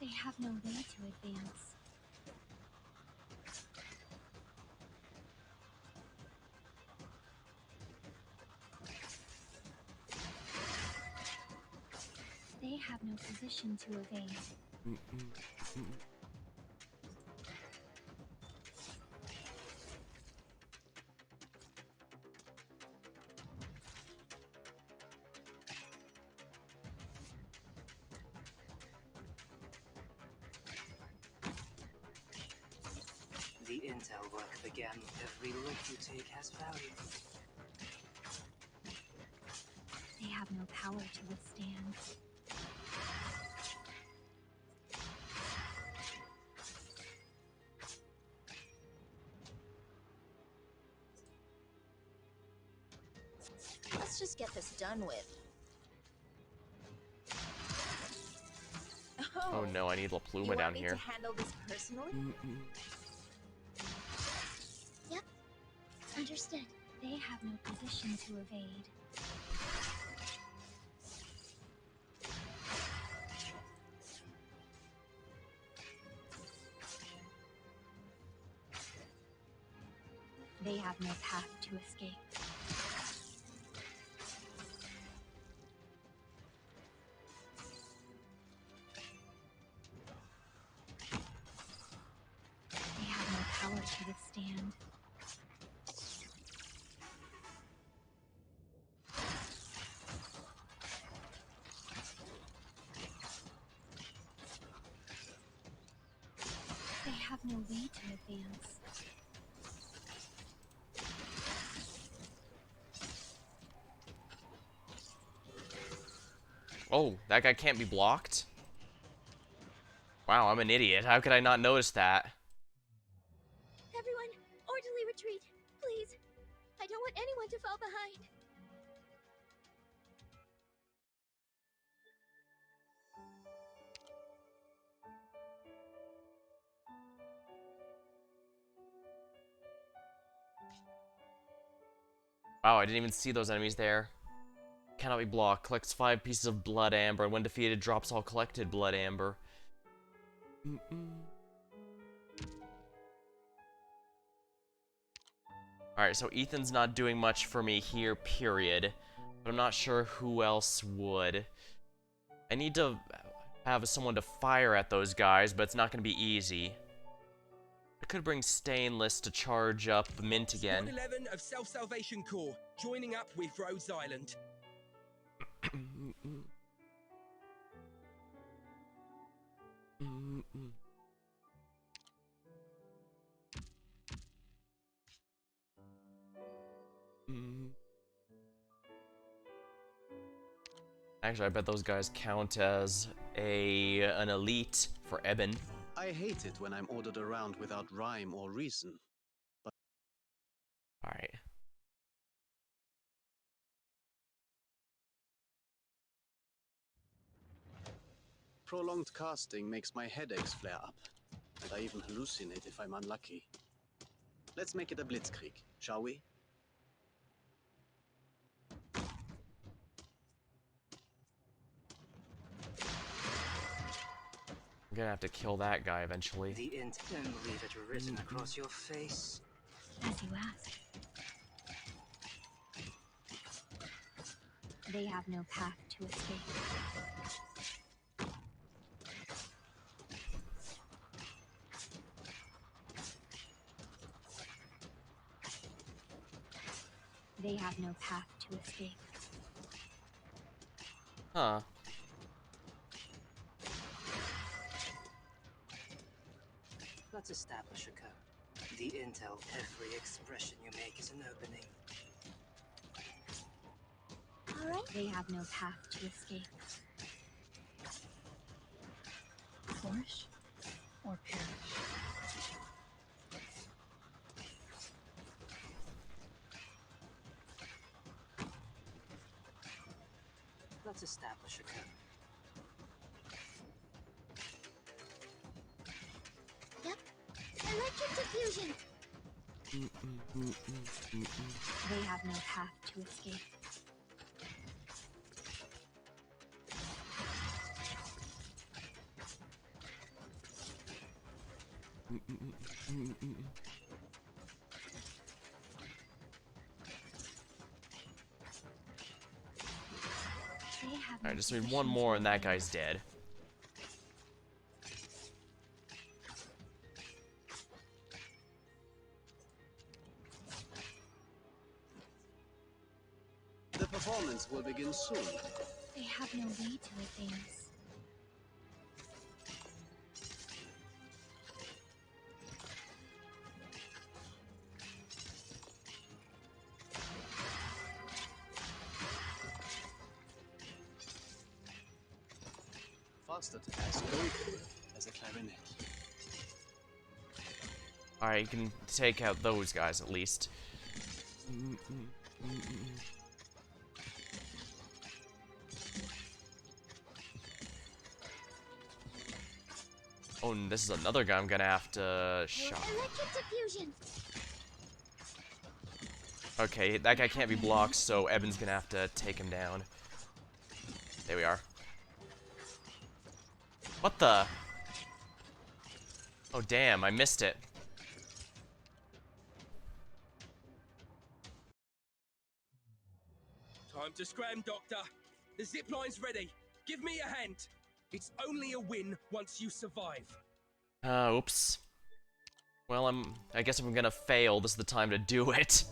They have no way to advance. They have no position to evade. The intel work began. Every look you take has value. They have no power to withstand. Let's just get this done with. Oh no, I need La Pluma you down want me here. to handle this personally? Yep. Understood. They have no position to evade. They have no path to escape. They have no power to withstand. They have no way to advance. Oh, that guy can't be blocked? Wow, I'm an idiot. How could I not notice that? Everyone, orderly retreat, please. I don't want anyone to fall behind. Wow, I didn't even see those enemies there. Cannot be blocked. Collects 5 pieces of blood amber, and when defeated, drops all collected blood amber. Alright, so Ethan's not doing much for me here, period. But I'm not sure who else would. I need to have someone to fire at those guys, but it's not going to be easy. I could bring Stainless to charge up Mint again. Squad 11 of Self-Salvation Corps, joining up with Rhodes Island. Actually, I bet those guys count as an elite for Eben. I hate it when I'm ordered around without rhyme or reason. But Alright. prolonged casting makes my headaches flare up, and I even hallucinate if I'm unlucky. Let's make it a blitzkrieg, shall we? I'm gonna have to kill that guy eventually. The int, don't leave it written across your face. As you ask. They have no path to escape. They have no path to escape. Huh. Let's establish a code. The intel, every expression you make is an opening. Alright. They have no path to escape. Flourish or perish. Let's establish a code. Yep. Electric diffusion. They have no path to escape. Alright, just need one more and that guy's dead. The performance will begin soon. They have no way to advance. Faster to pass gold as a clarinet. Alright, you can take out those guys at least. Oh, and this is another guy I'm gonna have to shot. Electric diffusion. Okay, that guy can't be blocked, so Eben's gonna have to take him down. There we are. What the? Oh, damn, I missed it. Time to scram, Doctor. The zip line's ready. Give me a hand. It's only a win once you survive. Oops. Well, I guess if I'm gonna fail, this is the time to do it.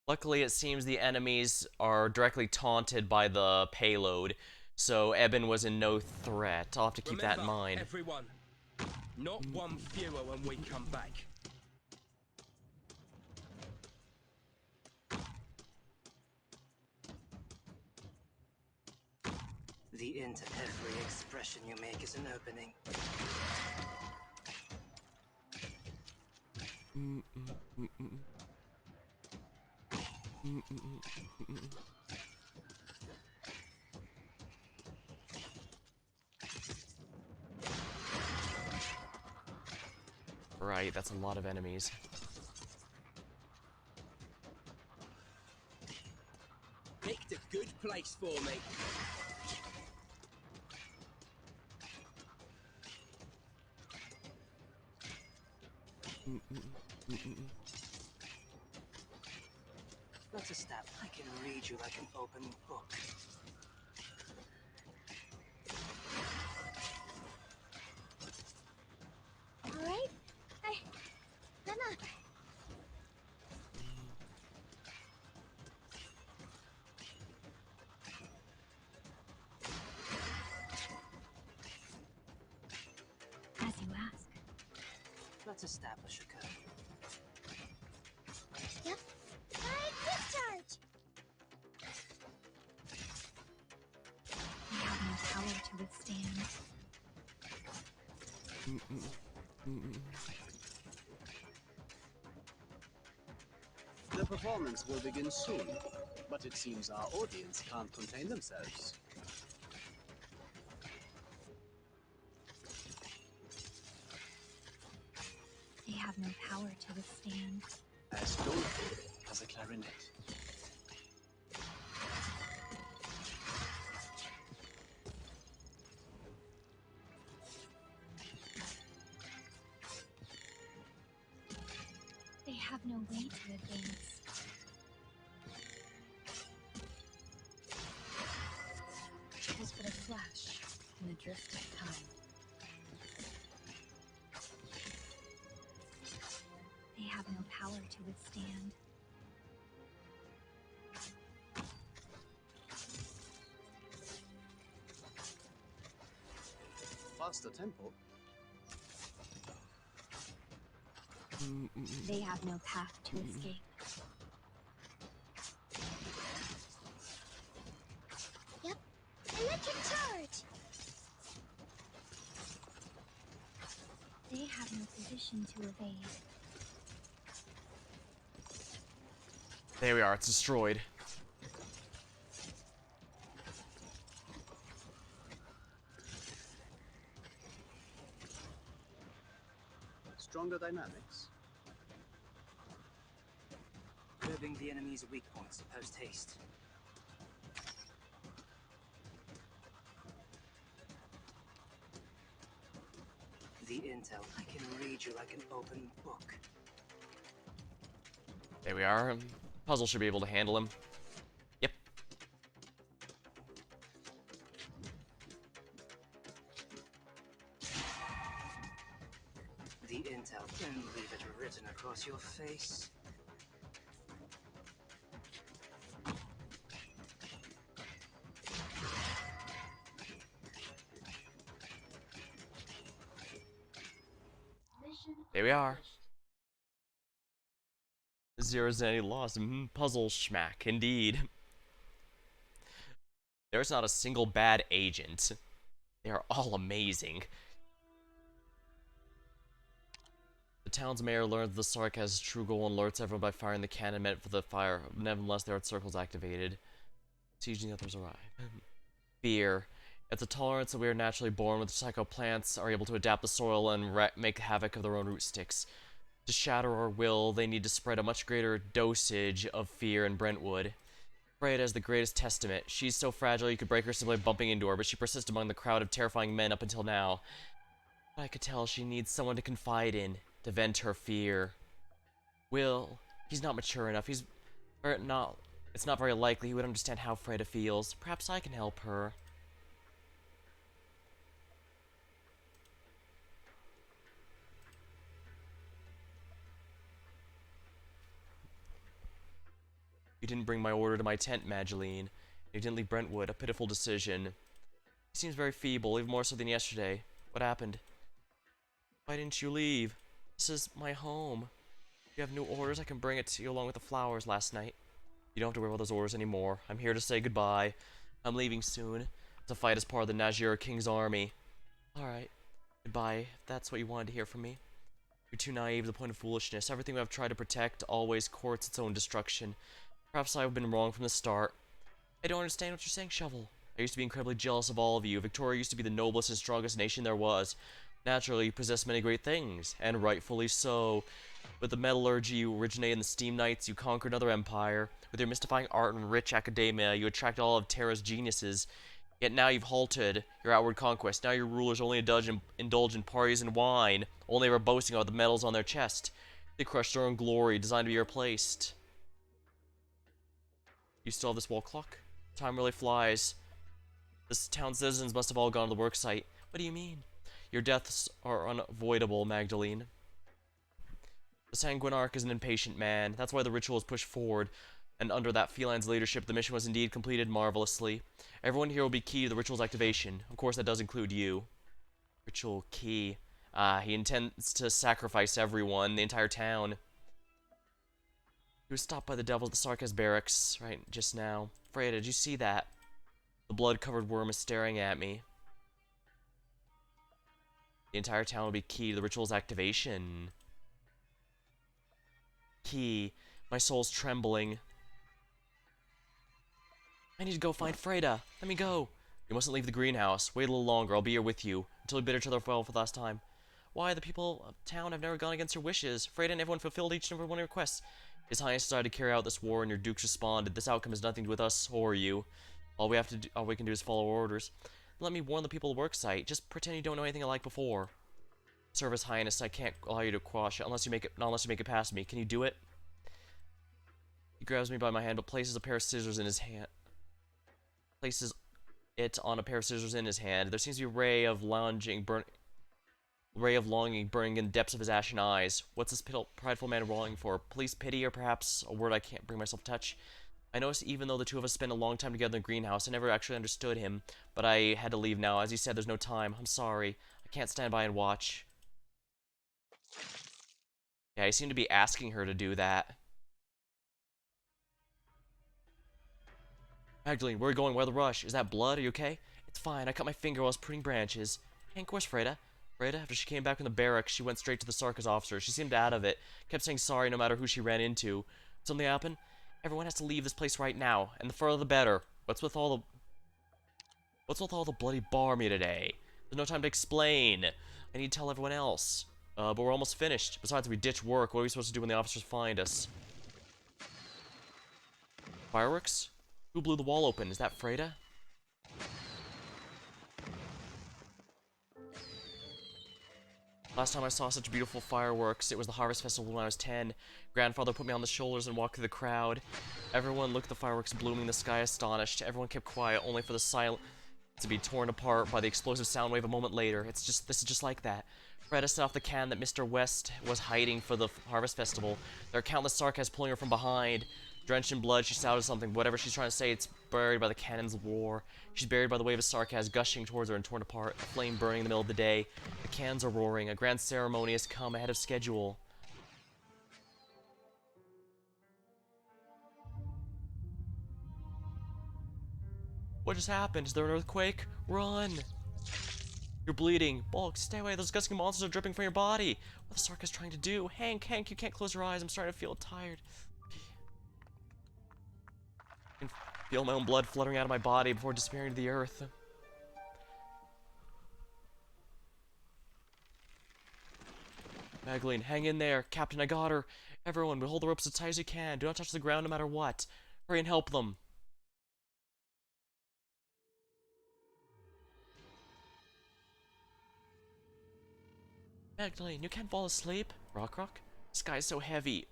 Luckily, it seems the enemies are directly taunted by the payload, so Eben was in no threat. I'll have to keep that in mind. Everyone, not one fewer when we come back. The into every expression you make is an opening. Right, that's a lot of enemies. Picked a good place for me. Not a step. I can read you like an open book. Alright? Lena. As you ask. Let's establish a code. Yep. Discharge! They have no power to withstand. The performance will begin soon, but it seems our audience can't contain themselves. They have no power to withstand. As doleful as a clarinet. They have no way to advance. It was but a flash in the drift of time. They have no power to withstand. Faster tempo. They have no path to escape. Yep. Electric charge! They have no position to evade. There we are, it's destroyed. Stronger dynamics. Curbing the enemy's weak points post haste. The intel, I can read you like an open book. There we are. Puzzle should be able to handle him. Yep. The intel, then leave it written across your face. There we are. Zero's any loss. Puzzle schmack, indeed. There's not a single bad agent. They are all amazing. The town's mayor learns the Sark has true goal and alerts everyone by firing the cannon meant for the fire. Nevertheless, there are circles activated. Sieging others arrive. Fear. It's a tolerance that we are naturally born with. Psycho plants are able to adapt the soil and make havoc of their own root sticks. To shatter our will, they need to spread a much greater dosage of fear in Brentwood. Freyda is the greatest testament. She's so fragile you could break her simply bumping into her, but she persists among the crowd of terrifying men up until now. I could tell she needs someone to confide in, to vent her fear. Will, he's not mature enough. It's not very likely he would understand how Freyda feels. Perhaps I can help her. You didn't bring my order to my tent, Magdalene. You didn't leave Brentwood. A pitiful decision. He seems very feeble, even more so than yesterday. What happened? Why didn't you leave? This is my home. If you have new orders, I can bring it to you along with the flowers last night. You don't have to worry about those orders anymore. I'm here to say goodbye. I'm leaving soon, to fight as part of the Najira King's army. Alright. Goodbye, if that's what you wanted to hear from me. You're too naive to the point of foolishness. Everything I've tried to protect always courts its own destruction. Perhaps I've been wrong from the start. I don't understand what you're saying, Shovel. I used to be incredibly jealous of all of you. Victoria used to be the noblest and strongest nation there was. Naturally, you possess many great things, and rightfully so. With the metallurgy, you originated in the Steam Knights, you conquered another empire. With your mystifying art and rich academia, you attract all of Terra's geniuses. Yet now you've halted your outward conquest. Now your rulers only indulge in parties and wine, only ever boasting about the medals on their chest. They crush their own glory, designed to be replaced. You still have this wall clock? Time really flies. This town's citizens must have all gone to the work site. What do you mean? Your deaths are unavoidable, Magdalene. The Sanguinarch is an impatient man. That's why the ritual is pushed forward. And under that feline's leadership, the mission was indeed completed marvelously. Everyone here will be key to the ritual's activation. Of course, that does include you. Ritual key. He intends to sacrifice everyone, the entire town. He was stopped by the devils at the Sarkaz barracks, right, just now. Freyda, did you see that? The blood-covered worm is staring at me. The entire town will be key to the ritual's activation. Key. My soul's trembling. I need to go find Freyda. Let me go. You mustn't leave the greenhouse. Wait a little longer. I'll be here with you until we bid each other farewell for the last time. Why, the people of town have never gone against your wishes. Freyda and everyone fulfilled each and every one of your requests. His Highness decided to carry out this war, and your dukes responded. This outcome has nothing to do with us or you. All we can do is follow orders. Let me warn the people of the work site. Just pretend you don't know anything like before. Serve His Highness, I can't allow you to quash it unless you make it past me. Can you do it? He grabs me by my hand, but places a pair of scissors in his hand. Places it on a pair of scissors in his hand. There seems to be a ray of longing burning in the depths of his ashen eyes. What's this prideful man longing for? Police pity, or perhaps a word I can't bring myself to touch? I noticed even though the two of us spent a long time together in the greenhouse, I never actually understood him, but I had to leave now. As you said, there's no time. I'm sorry. I can't stand by and watch. Yeah, I seem to be asking her to do that. Magdalene, where are you going? Why the rush? Is that blood? Are you okay? It's fine. I cut my finger while I was pruning branches. Hank, where's Freyda? Freyda, after she came back from the barracks, she went straight to the Sarkaz officer. She seemed out of it. Kept saying sorry no matter who she ran into. Something happened? Everyone has to leave this place right now, and the further the better. What's with all the bloody barmy today? There's no time to explain. I need to tell everyone else. But we're almost finished. Besides, if we ditch work, what are we supposed to do when the officers find us? Fireworks? Who blew the wall open? Is that Freyda? Last time I saw such beautiful fireworks, it was the Harvest Festival when I was 10. Grandfather put me on the shoulders and walked through the crowd. Everyone looked at the fireworks blooming in the sky astonished. Everyone kept quiet, only for the silence to be torn apart by the explosive sound wave a moment later. This is just like that. Freyda set off the cannon that Mr. West was hiding for the Harvest Festival. There are countless Sarkaz pulling her from behind. Drenched in blood, she shouted something. Whatever she's trying to say, it's buried by the cannon's roar. She's buried by the wave of Sarkaz gushing towards her and torn apart. A flame burning in the middle of the day. The cannons are roaring. A grand ceremony has come ahead of schedule. What just happened? Is there an earthquake? Run! You're bleeding. Bulk, stay away. Those disgusting monsters are dripping from your body. What are the Sarkaz trying to do? Hank, you can't close your eyes. I'm starting to feel tired. I can feel my own blood fluttering out of my body before disappearing to the earth. Magdalene, hang in there. Captain, I got her. Everyone, we hold the ropes as tight as you can. Do not touch the ground no matter what. Hurry and help them. Magdalene, you can't fall asleep. Rock? The sky's so heavy.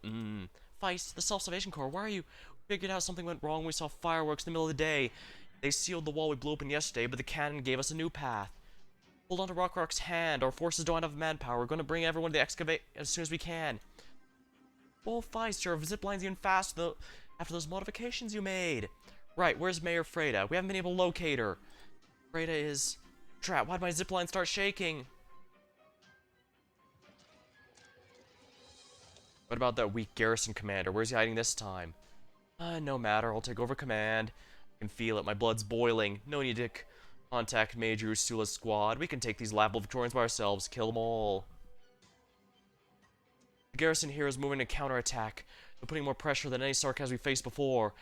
Feist, the Self-Salvation Corps, where are you? We figured out something went wrong when we saw fireworks in the middle of the day. They sealed the wall we blew open yesterday, but the cannon gave us a new path. Hold on to Rock's hand. Our forces don't have manpower. We're going to bring everyone to the excavate as soon as we can. Oh, Feist, your zipline's even faster after those modifications you made. Right, where's Mayor Freda? We haven't been able to locate her. Freda is trapped. Why'd my zipline start shaking? What about that weak garrison commander? Where's he hiding this time? No matter. I'll take over command. I can feel it. My blood's boiling. No need to contact Major Ursula's squad. We can take these laughable Victorians by ourselves. Kill them all. The garrison here is moving to counterattack. They're putting more pressure than any sarcasm we faced before.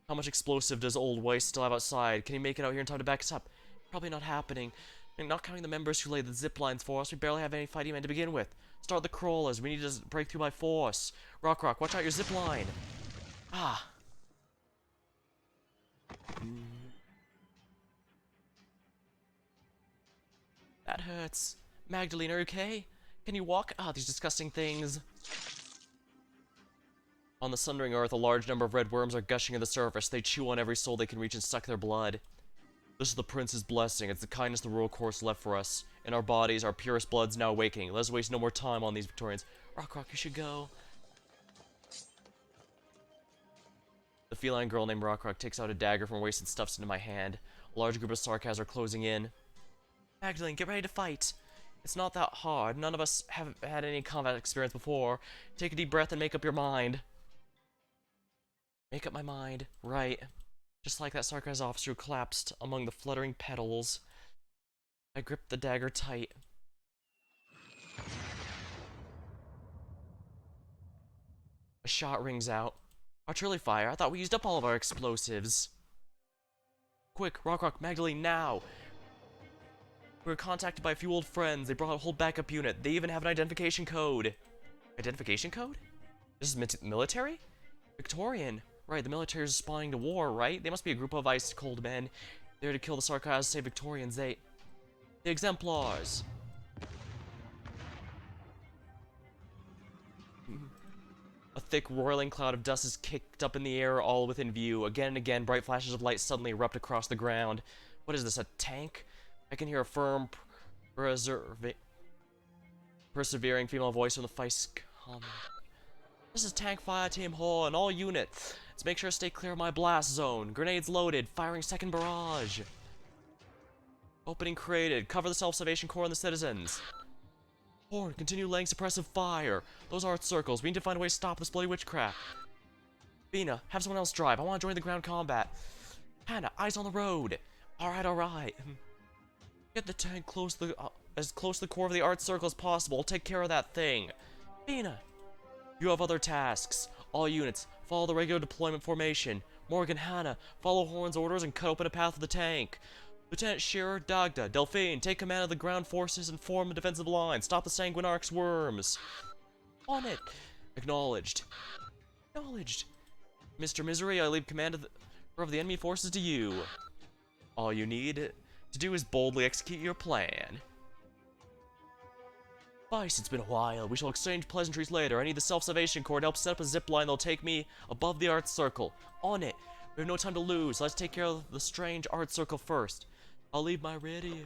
How much explosive does old Weiss still have outside? Can he make it out here in time to back us up? Probably not happening. And not counting the members who laid the zip lines for us, we barely have any fighting men to begin with. Start the crawlers. We need to break through by force. Rock, watch out your zip line. Ah. That hurts. Magdalene, are you okay? Can you walk? Ah, these disgusting things. On the sundering earth, a large number of red worms are gushing to the surface. They chew on every soul they can reach and suck their blood. This is the Prince's blessing. It's the kindness the royal course left for us. In our bodies, our purest blood's now awakening. Let's waste no more time on these Victorians. Rock, you should go. The feline girl named Rock takes out a dagger from her waist and stuffs it into my hand. A large group of Sarkaz are closing in. Magdalene, get ready to fight. It's not that hard. None of us have had any combat experience before. Take a deep breath and make up your mind. Make up my mind. Right. Just like that Sarkaz officer who collapsed among the fluttering petals. I gripped the dagger tight. A shot rings out. Artillery fire. I thought we used up all of our explosives. Quick, Rock, Magdalene, now! We were contacted by a few old friends. They brought a whole backup unit. They even have an identification code. Identification code? This is military? Victorian. Right, the military is responding to war, right? They must be a group of ice-cold men. There to kill the Sarkaz, save Victorians. The exemplars. A thick, roiling cloud of dust is kicked up in the air, all within view. Again and again, bright flashes of light suddenly erupt across the ground. What is this, a tank? I can hear a firm, persevering female voice from the Feist comment. This is Tank Fire Team Horn, all units. Let's make sure to stay clear of my blast zone. Grenades loaded, firing second barrage. Opening created, cover the Self-Salvation Corps and the citizens. Horn, continue laying suppressive fire. Those are art circles. We need to find a way to stop this bloody witchcraft. Bina, have someone else drive. I want to join the ground combat. Hannah, eyes on the road. Alright. Get the tank as close to the core of the art circle as possible. I'll take care of that thing. Bina, you have other tasks. All units, follow the regular deployment formation. Morgan, Hannah, follow Horn's orders and cut open a path for the tank. Lieutenant Shearer, Dagda, Delphine, take command of the ground forces and form a defensive line. Stop the Sanguinarch's worms. On it. Acknowledged. Mr. Misery, I leave command of the enemy forces to you. All you need to do is boldly execute your plan. Vice, it's been a while. We shall exchange pleasantries later. I need the Self-Salvation Corps to help set up a zipline that'll take me above the art circle. On it. We have no time to lose. Let's take care of the strange art circle first. I'll leave my radio.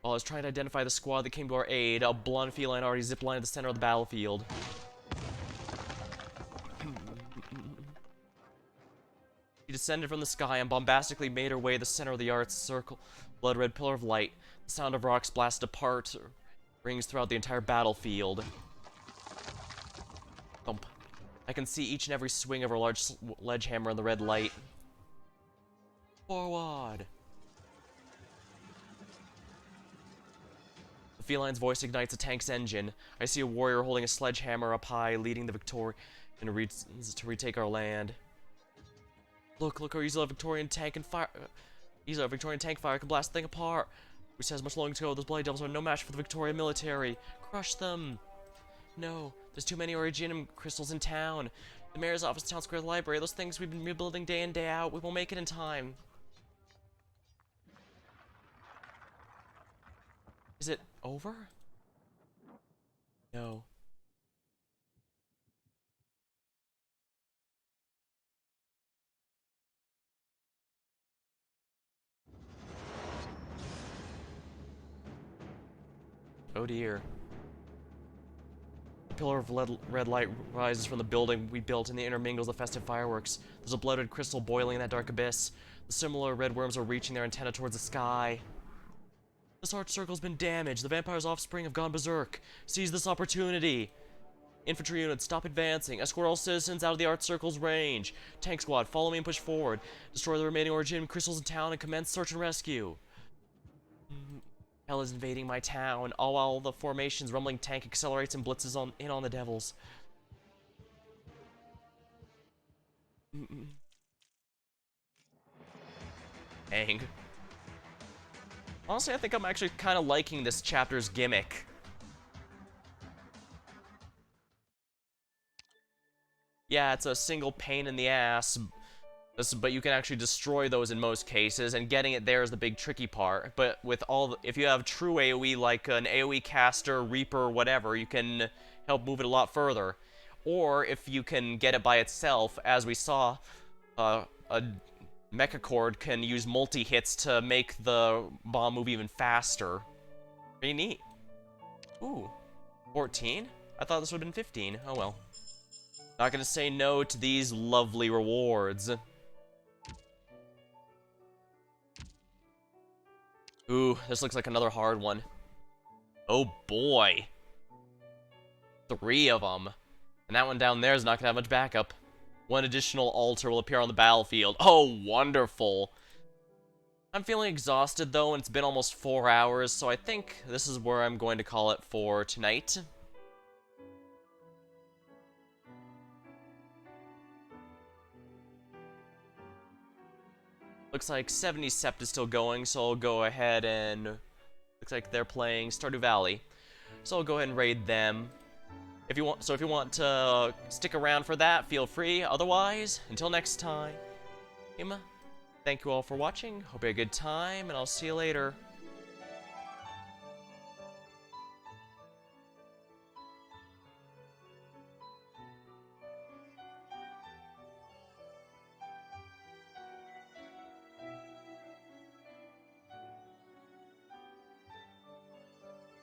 While I was trying to identify the squad that came to our aid, a blonde feline already ziplined at the center of the battlefield. She descended from the sky and bombastically made her way to the center of the art's circle. Blood-red pillar of light. The sound of rocks blasted apart rings throughout the entire battlefield. Thump. I can see each and every swing of her large sledgehammer in the red light. Forward! The feline's voice ignites a tank's engine. I see a warrior holding a sledgehammer up high, leading the Victorians to retake our land. Look, our Victorian tank and fire. Victorian tank fire can blast the thing apart. We still have much longer to go. Those bloody devils are no match for the Victoria military. Crush them. No, there's too many Originium crystals in town. The mayor's office, town square, the library, those things we've been rebuilding day in, day out. We won't make it in time. Is it over? No. Oh dear. A pillar of red light rises from the building we built and intermingles the festive fireworks. There's a bloated crystal boiling in that dark abyss. The similar red worms are reaching their antenna towards the sky. This arch circle's been damaged. The vampire's offspring have gone berserk. Seize this opportunity. Infantry units, stop advancing. Escort all citizens out of the arch circle's range. Tank squad, follow me and push forward. Destroy the remaining Origin crystals in town and commence search and rescue. Hell is invading my town, all while the formation's rumbling tank accelerates and blitzes in on the devils. Dang. Honestly, I think I'm actually kind of liking this chapter's gimmick. Yeah, it's a single pain in the ass, but you can actually destroy those in most cases, and getting it there is the big tricky part. But with if you have true AoE, like an AoE caster, Reaper, whatever, you can help move it a lot further. Or if you can get it by itself, as we saw, a Mecha Cord can use multi-hits to make the bomb move even faster. Pretty neat. Ooh, 14? I thought this would have been 15. Oh well. Not gonna say no to these lovely rewards. Ooh, this looks like another hard one. Oh boy. 3 of them. And that one down there is not gonna have much backup. 1 additional altar will appear on the battlefield. Oh, wonderful. I'm feeling exhausted though, and it's been almost 4 hours, so I think this is where I'm going to call it for tonight. Looks like 70 Sept is still going, so I'll go ahead and... Looks like they're playing Stardew Valley. So I'll go ahead and raid them. If you want to stick around for that, feel free. Otherwise, until next time, thank you all for watching. Hope you had a good time, and I'll see you later.